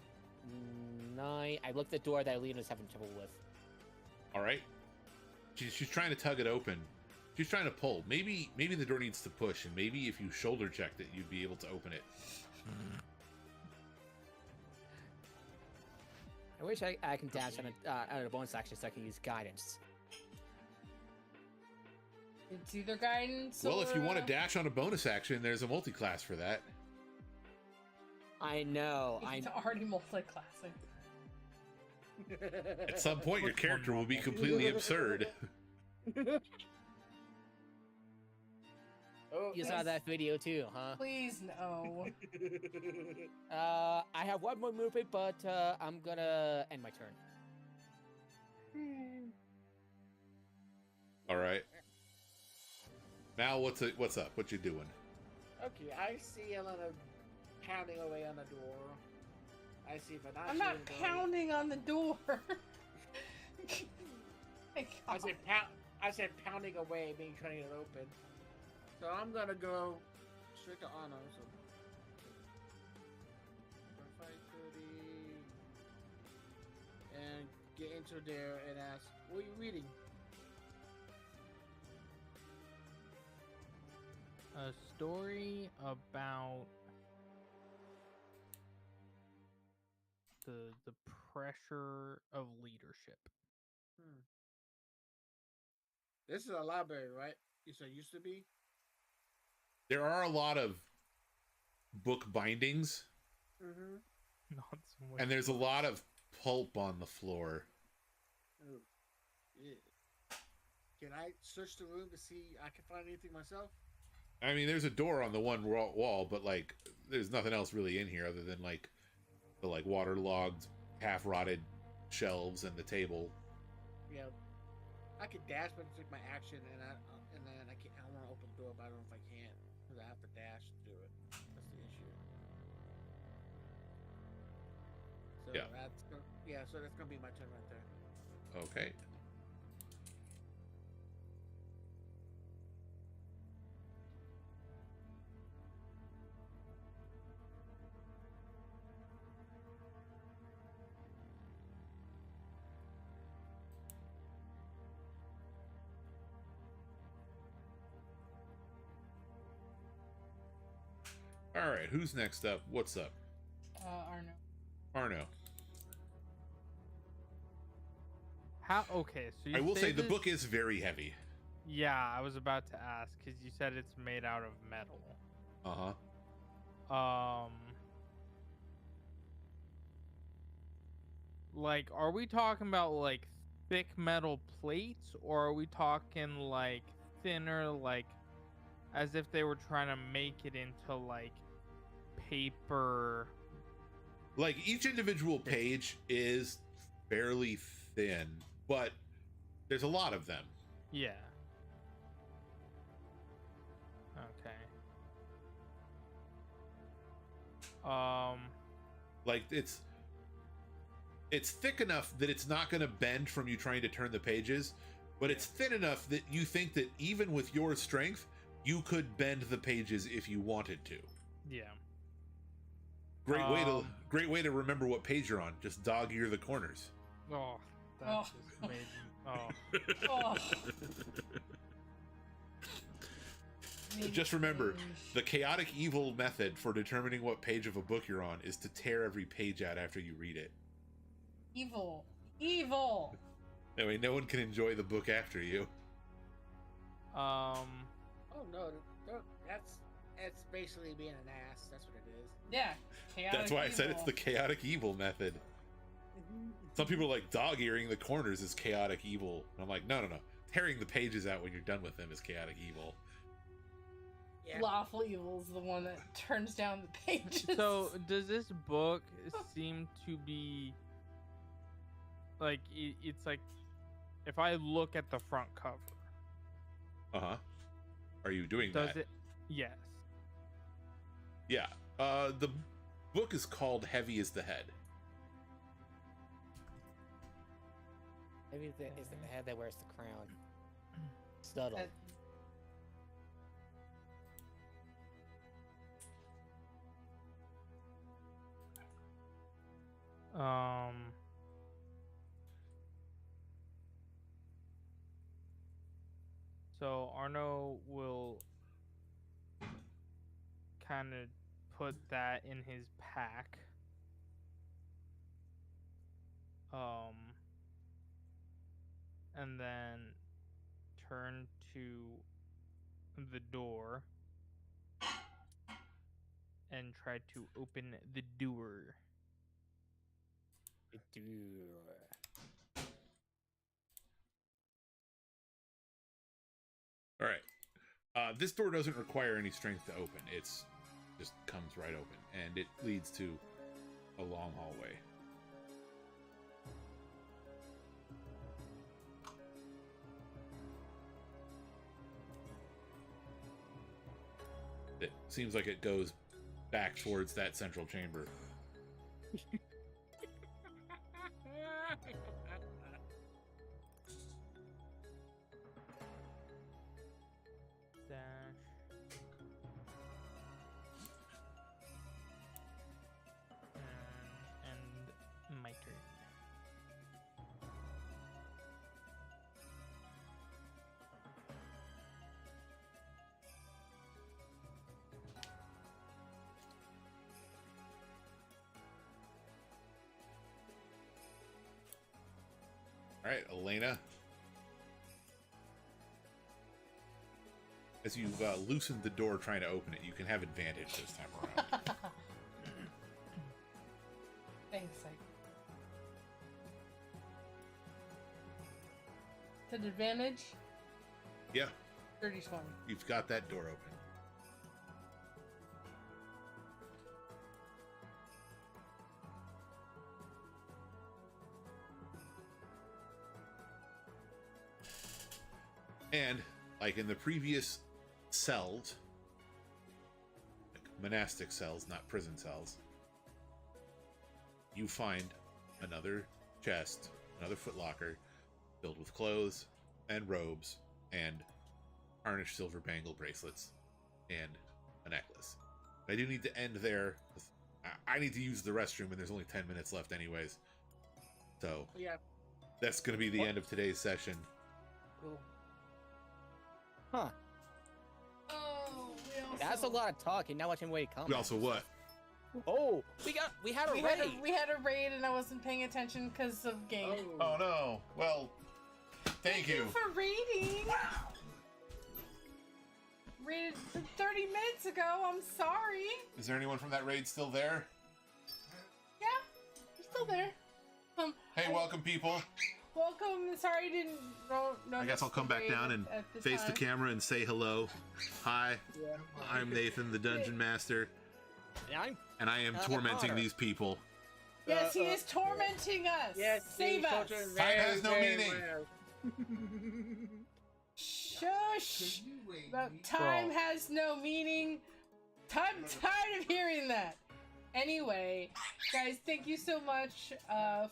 Speaker 4: 9. I looked at the door that Lena's having trouble with.
Speaker 3: All right. She's trying to tug it open. She's trying to pull. Maybe the door needs to push, and maybe if you shoulder checked it, you'd be able to open it.
Speaker 4: I wish I can dash on a bonus action so I can use guidance.
Speaker 1: It's either guidance
Speaker 3: Well,
Speaker 1: or,
Speaker 3: if you want to dash on a bonus action, there's a multi-class for that.
Speaker 4: I know.
Speaker 1: It's already multi-classing.
Speaker 3: At some point, your character will be completely absurd.
Speaker 5: Oh,
Speaker 4: You saw that video too, huh?
Speaker 1: Please, no.
Speaker 4: I have one more movement, but I'm gonna end my turn.
Speaker 3: All right. Now, what's up? What you doing?
Speaker 5: Okay, I see Elena pounding away on the door. I see Vanasha.
Speaker 1: I'm not pounding on the door. My
Speaker 5: I
Speaker 1: God.
Speaker 5: said pounding away, being trying to get it open. So I'm gonna go straight to Anna. So 5:30, and get into there and ask, "What are you reading?"
Speaker 2: A story about the pressure of leadership.
Speaker 5: This is a library, right? You said used to be.
Speaker 3: There are a lot of book bindings,
Speaker 5: Mm-hmm.
Speaker 2: Not so much.
Speaker 3: and there's a lot of pulp on the floor.
Speaker 5: Oh, yeah. Can I search the room to see I can find anything myself?
Speaker 3: I mean, there's a door on the one wall, but like, there's nothing else really in here other than like the like waterlogged, half-rotted shelves and the table.
Speaker 5: Yeah, I could dash, but it's like my action, and then I can. I want to open the door, but I don't know if I can because I have to dash to do it. That's the issue. So
Speaker 3: Yeah.
Speaker 5: So that's gonna be my turn right there.
Speaker 3: Okay. All right, who's next up? What's up?
Speaker 1: Arno.
Speaker 3: Arno.
Speaker 2: How? Okay, so you
Speaker 3: I will say the
Speaker 2: this-
Speaker 3: book is very heavy.
Speaker 2: Yeah, I was about to ask because you said it's made out of metal.
Speaker 3: Uh-huh.
Speaker 2: Like, are we talking about like thick metal plates, or are we talking like thinner, like as if they were trying to make it into like paper?
Speaker 3: Like each individual page is fairly thin, but there's a lot of them.
Speaker 2: Yeah. Okay.
Speaker 3: Like it's thick enough that it's not going to bend from you trying to turn the pages, but it's thin enough that you think that even with your strength, you could bend the pages if you wanted to.
Speaker 2: Yeah.
Speaker 3: Great way to remember what page you're on. Just dog ear the corners.
Speaker 2: Oh, that
Speaker 1: Oh.
Speaker 2: just made. Oh.
Speaker 1: Oh.
Speaker 3: Just remember, the chaotic evil method for determining what page of a book you're on is to tear every page out after you read it.
Speaker 1: Evil. Evil.
Speaker 3: That way no one can enjoy the book after you.
Speaker 5: Oh no, that's basically being an ass. That's what it is.
Speaker 1: Yeah. Chaotic
Speaker 3: That's why I said it's
Speaker 1: evil.
Speaker 3: the chaotic evil method. Some people are like dog earing the corners is chaotic evil. And I'm like, no. Tearing the pages out when you're done with them is chaotic evil.
Speaker 5: Yeah.
Speaker 1: Lawful evil is the one that turns down the pages.
Speaker 2: So, does this book seem to be like it's like if I look at the front cover,
Speaker 3: Uh-huh. Are you doing
Speaker 2: does
Speaker 3: that?
Speaker 2: it? Yes.
Speaker 3: Yeah. The book is called Heavy is the Head.
Speaker 4: Maybe it's the head that wears the crown. Subtle.
Speaker 2: So Arno will kind of put that in his pack. And then turn to the door and try to open the door.
Speaker 3: All right. This door doesn't require any strength to open. It's just comes right open, and it leads to a long hallway. It seems like it goes back towards that central chamber.
Speaker 2: And my turn.
Speaker 3: All right, Elena. As you've loosened the door trying to open it, you can have advantage this time around.
Speaker 1: Thanks, Psych. To the advantage,
Speaker 3: Yeah,
Speaker 1: 30-20.
Speaker 3: you've got that door open. And, like in the previous cells, like monastic cells, not prison cells, you find another chest, another footlocker filled with clothes and robes and tarnished silver bangle bracelets and a necklace. I do need to end there. I need to use the restroom, and there's only 10 minutes left anyways. So
Speaker 5: Yeah.
Speaker 3: that's going to be the end of today's session.
Speaker 5: Cool.
Speaker 4: Huh.
Speaker 1: Oh, we also,
Speaker 4: That's a lot of talking. Not watching way come.
Speaker 3: We also what?
Speaker 4: Oh, we had a
Speaker 1: we
Speaker 4: raid.
Speaker 1: had we had a raid, and I wasn't paying attention because of game.
Speaker 3: Oh no. Well, thank you.
Speaker 1: For raiding. Raided 30 minutes ago. I'm sorry.
Speaker 3: Is there anyone from that raid still there?
Speaker 1: Yeah, I'm still there.
Speaker 3: Hey, welcome people.
Speaker 1: Welcome. Sorry, I didn't know.
Speaker 3: I guess I'll come back down and face the camera and say hello. Hi,
Speaker 5: Yeah.
Speaker 3: I'm Nathan, the Dungeon Master, and I am tormenting
Speaker 4: Connor.
Speaker 3: these people.
Speaker 1: Yes, he is tormenting us.
Speaker 5: Yes,
Speaker 1: Save
Speaker 5: he's
Speaker 1: us.
Speaker 5: torturing
Speaker 3: Time has no
Speaker 5: very
Speaker 3: meaning.
Speaker 5: well.
Speaker 1: Shush. But time has no meaning. I'm tired of hearing that. Anyway, guys, thank you so much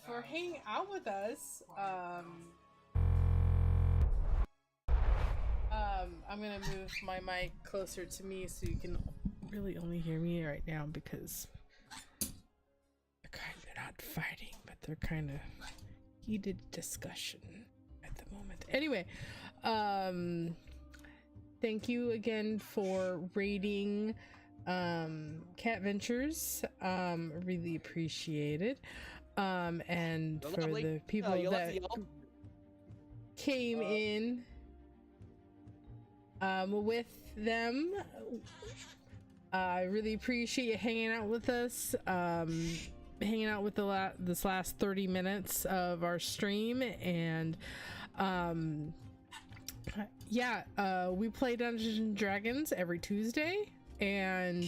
Speaker 1: for hanging out with us. I'm gonna move my mic closer to me so you can really only hear me right now because they're kind of not fighting, but they're kind of heated discussion at the moment. Anyway, thank you again for rating Cat Ventures. Really appreciate it. And
Speaker 4: You're
Speaker 1: for
Speaker 4: lovely.
Speaker 1: the people
Speaker 4: You're
Speaker 1: that
Speaker 4: lovely, y'all.
Speaker 1: came in with them, I really appreciate you hanging out with us, hanging out with this last 30 minutes of our stream. And we play Dungeons and Dragons every Tuesday, and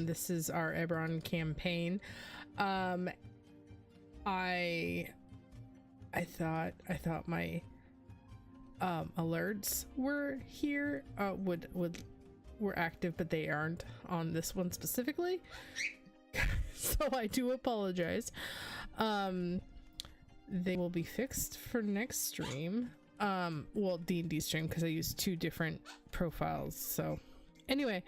Speaker 1: this is our Eberron campaign. I thought my alerts were here, were active, but they aren't on this one specifically. So I do apologize. They will be fixed for next stream. Well, D&D stream, because I use 2 different profiles. So anyway,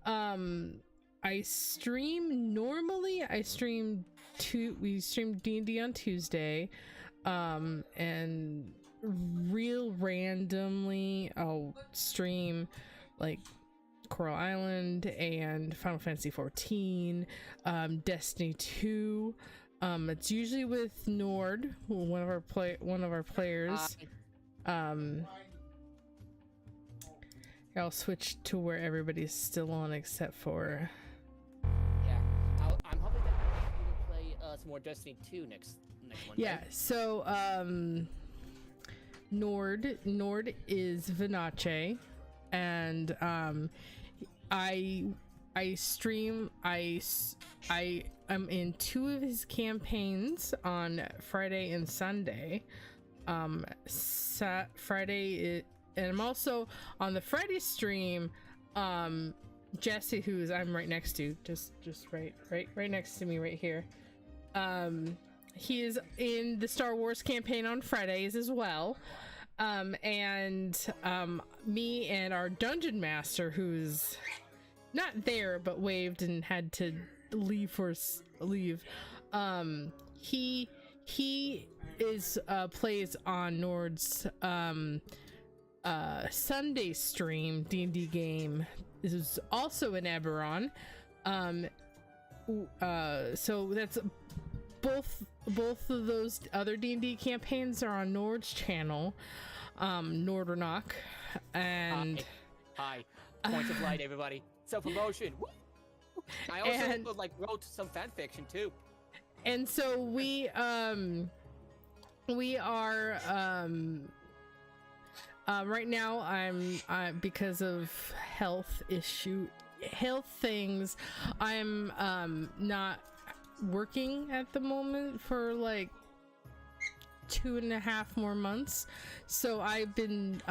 Speaker 1: I stream normally. We stream D&D on Tuesday, and real randomly I'll stream like Coral Island and Final Fantasy 14, Destiny 2. It's usually with Nord, one of our players. I'll switch to where everybody's still on except for.
Speaker 4: Yeah, I'm hoping that we will play some more Destiny 2 next Monday.
Speaker 1: Yeah, so Nord is Vinache, and I am in 2 of his campaigns on Friday and Sunday. Friday, and I'm also on the Friday stream. Jesse, I'm right next to, just right next to me right here. He is in the Star Wars campaign on Fridays as well. And me and our Dungeon Master, who's not there but waved and had to leave. He is plays on Nord's Sunday stream D&D game. This is also in Eberron. So that's both of those other D&D campaigns are on Nord's channel, Nordernach, and
Speaker 4: hi. Points of light, everybody. Self-promotion. Woo! I also wrote some fan fiction too.
Speaker 1: And so we are right now I'm because of health things, I'm not working at the moment for like 2.5 more months. So I've been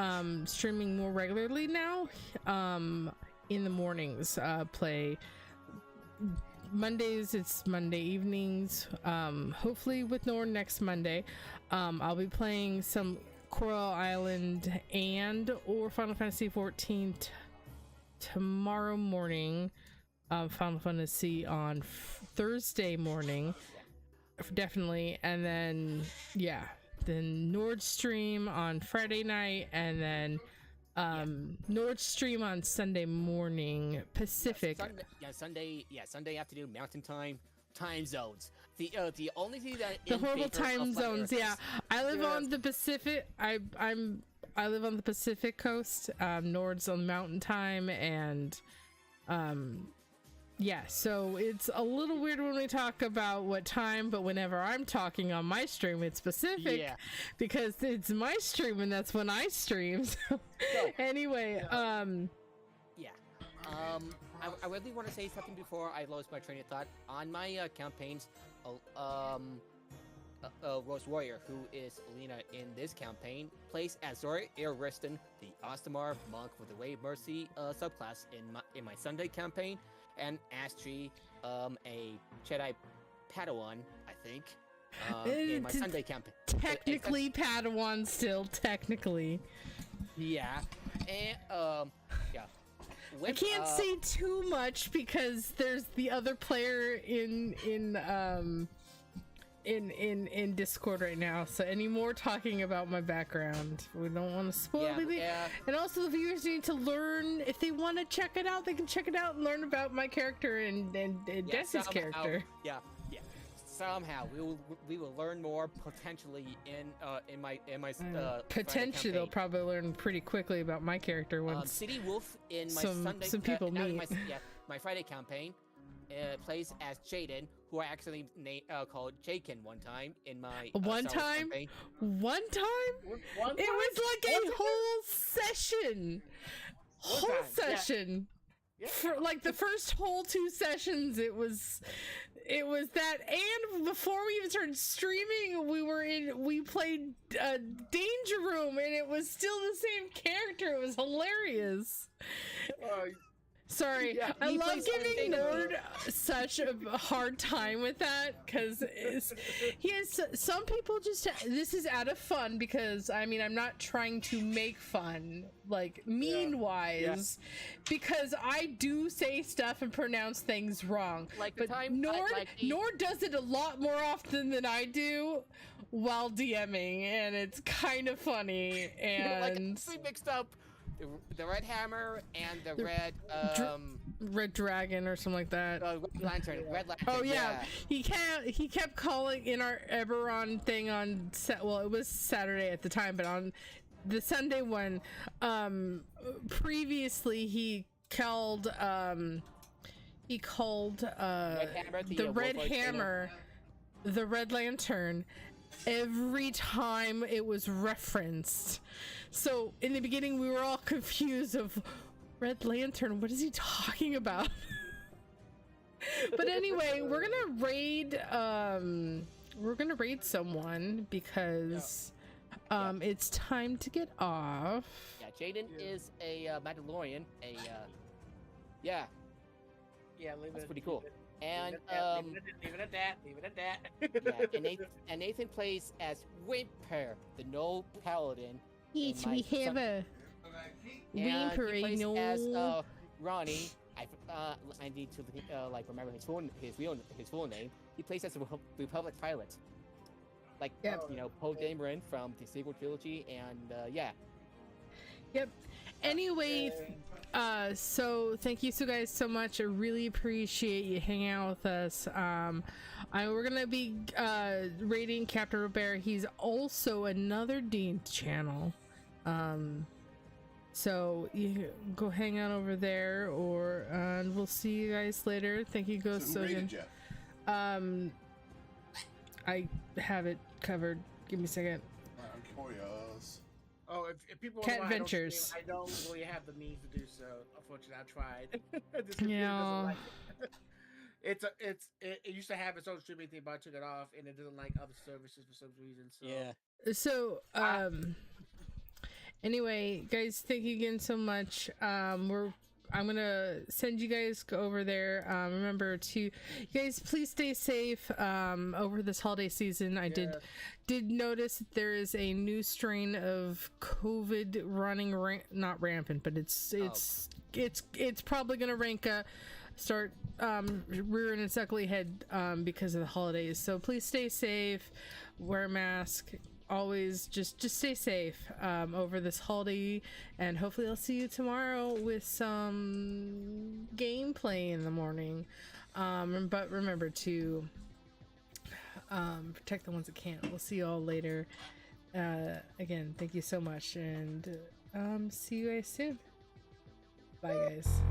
Speaker 1: streaming more regularly now, in the mornings, play Mondays, it's Monday evenings. Hopefully with Nord next Monday. I'll be playing some Coral Island and or Final Fantasy 14 tomorrow morning. Final Fantasy on Thursday morning, definitely, and then then Nord stream on Friday night, and then Nord stream on Sunday morning Pacific.
Speaker 4: Sunday afternoon Mountain time zones. The only thing that
Speaker 1: The horrible time zones. Yeah, I live on the Pacific. I live on the Pacific coast. Nord's on Mountain time, and yeah, so it's a little weird when we talk about what time, but whenever I'm talking on my stream, it's Pacific because it's my stream and that's when I stream. So anyway,
Speaker 4: I really want to say something before I lose my train of thought. On my campaigns, Rose Warrior, who is Alina in this campaign, plays as Zora Ariston, the Ostermar monk with the Way of Mercy subclass in my Sunday campaign, and Astri, a Jedi Padawan, I think, in my Sunday campaign.
Speaker 1: Technically Padawan still, technically.
Speaker 4: Yeah, and
Speaker 1: I can't say too much because there's the other player in Discord right now, so any more talking about my background, we don't want to spoil anything. And also the viewers need to learn, if they want to check it out, they can check it out and learn about my character and Desi's character.
Speaker 4: Somehow we will learn more potentially in my
Speaker 1: potentially they'll probably learn pretty quickly about my character once
Speaker 4: City Wolf in my Sunday
Speaker 1: some people meet.
Speaker 4: My Friday campaign plays as Jaden, who I actually called Jaken one time in my
Speaker 1: one time. It was like a whole session.
Speaker 5: Yeah.
Speaker 1: For like the first whole 2 sessions, it was that, and before we even started streaming, we played Danger Room, and it was still the same character. It was hilarious. Sorry, I love giving Nord such a hard time with that, because he has some people just. This is out of fun, because I mean I'm not trying to make fun, like mean-wise, because I do say stuff and pronounce things wrong.
Speaker 4: Like
Speaker 1: but Nord does it a lot more often than I do while DMing, and it's kind of funny. And
Speaker 4: we mixed up the Red Hammer and the
Speaker 1: Red Dragon or something like that.
Speaker 4: Red Lantern.
Speaker 1: Oh yeah. He kept calling in our Eberron thing on it was Saturday at the time, but on the Sunday one, previously he called the Red Hammer the Red Lantern every time it was referenced. So in the beginning we were all confused of Red Lantern, what is he talking about? But anyway, we're gonna raid someone because it's time to get off.
Speaker 4: Yeah, Jaden is a Mandalorian. That's pretty cool. And
Speaker 5: leave it at that.
Speaker 4: And Nathan plays as Whimper, the Null Paladin.
Speaker 1: Yes, we have a Whimper,
Speaker 4: he plays as Ronnie. I need to remember his full name. He plays as a Republic pilot, Poe Dameron from the sequel trilogy, and
Speaker 1: Yep. Anyway, so thank you guys so much. I really appreciate you hanging out with us. We're gonna be rating Captain Robert. He's also another Dean channel. So you go hang out over there, and we'll see you guys later. Thank you, Ghost Sogan. I have it covered. Give me a second.
Speaker 3: I'm curious.
Speaker 5: Oh, if people
Speaker 1: Cat
Speaker 5: want to know,
Speaker 1: Adventures.
Speaker 5: I don't really have the means to do so. Unfortunately, I tried. It used to have its own streaming thing, but I took it off, and it doesn't like other services for some reason. So
Speaker 1: anyway, guys, thank you again so much. We're I'm gonna send you guys go over there. Remember to, you guys, please stay safe over this holiday season. I did notice that there is a new strain of COVID running not rampant, but it's probably gonna start rearing its ugly head because of the holidays. So please stay safe, wear a mask. Always just stay safe over this holiday, and hopefully I'll see you tomorrow with some gameplay in the morning. But remember to protect the ones that can't. We'll see you all later. Again, thank you so much, and see you guys soon. Bye, guys.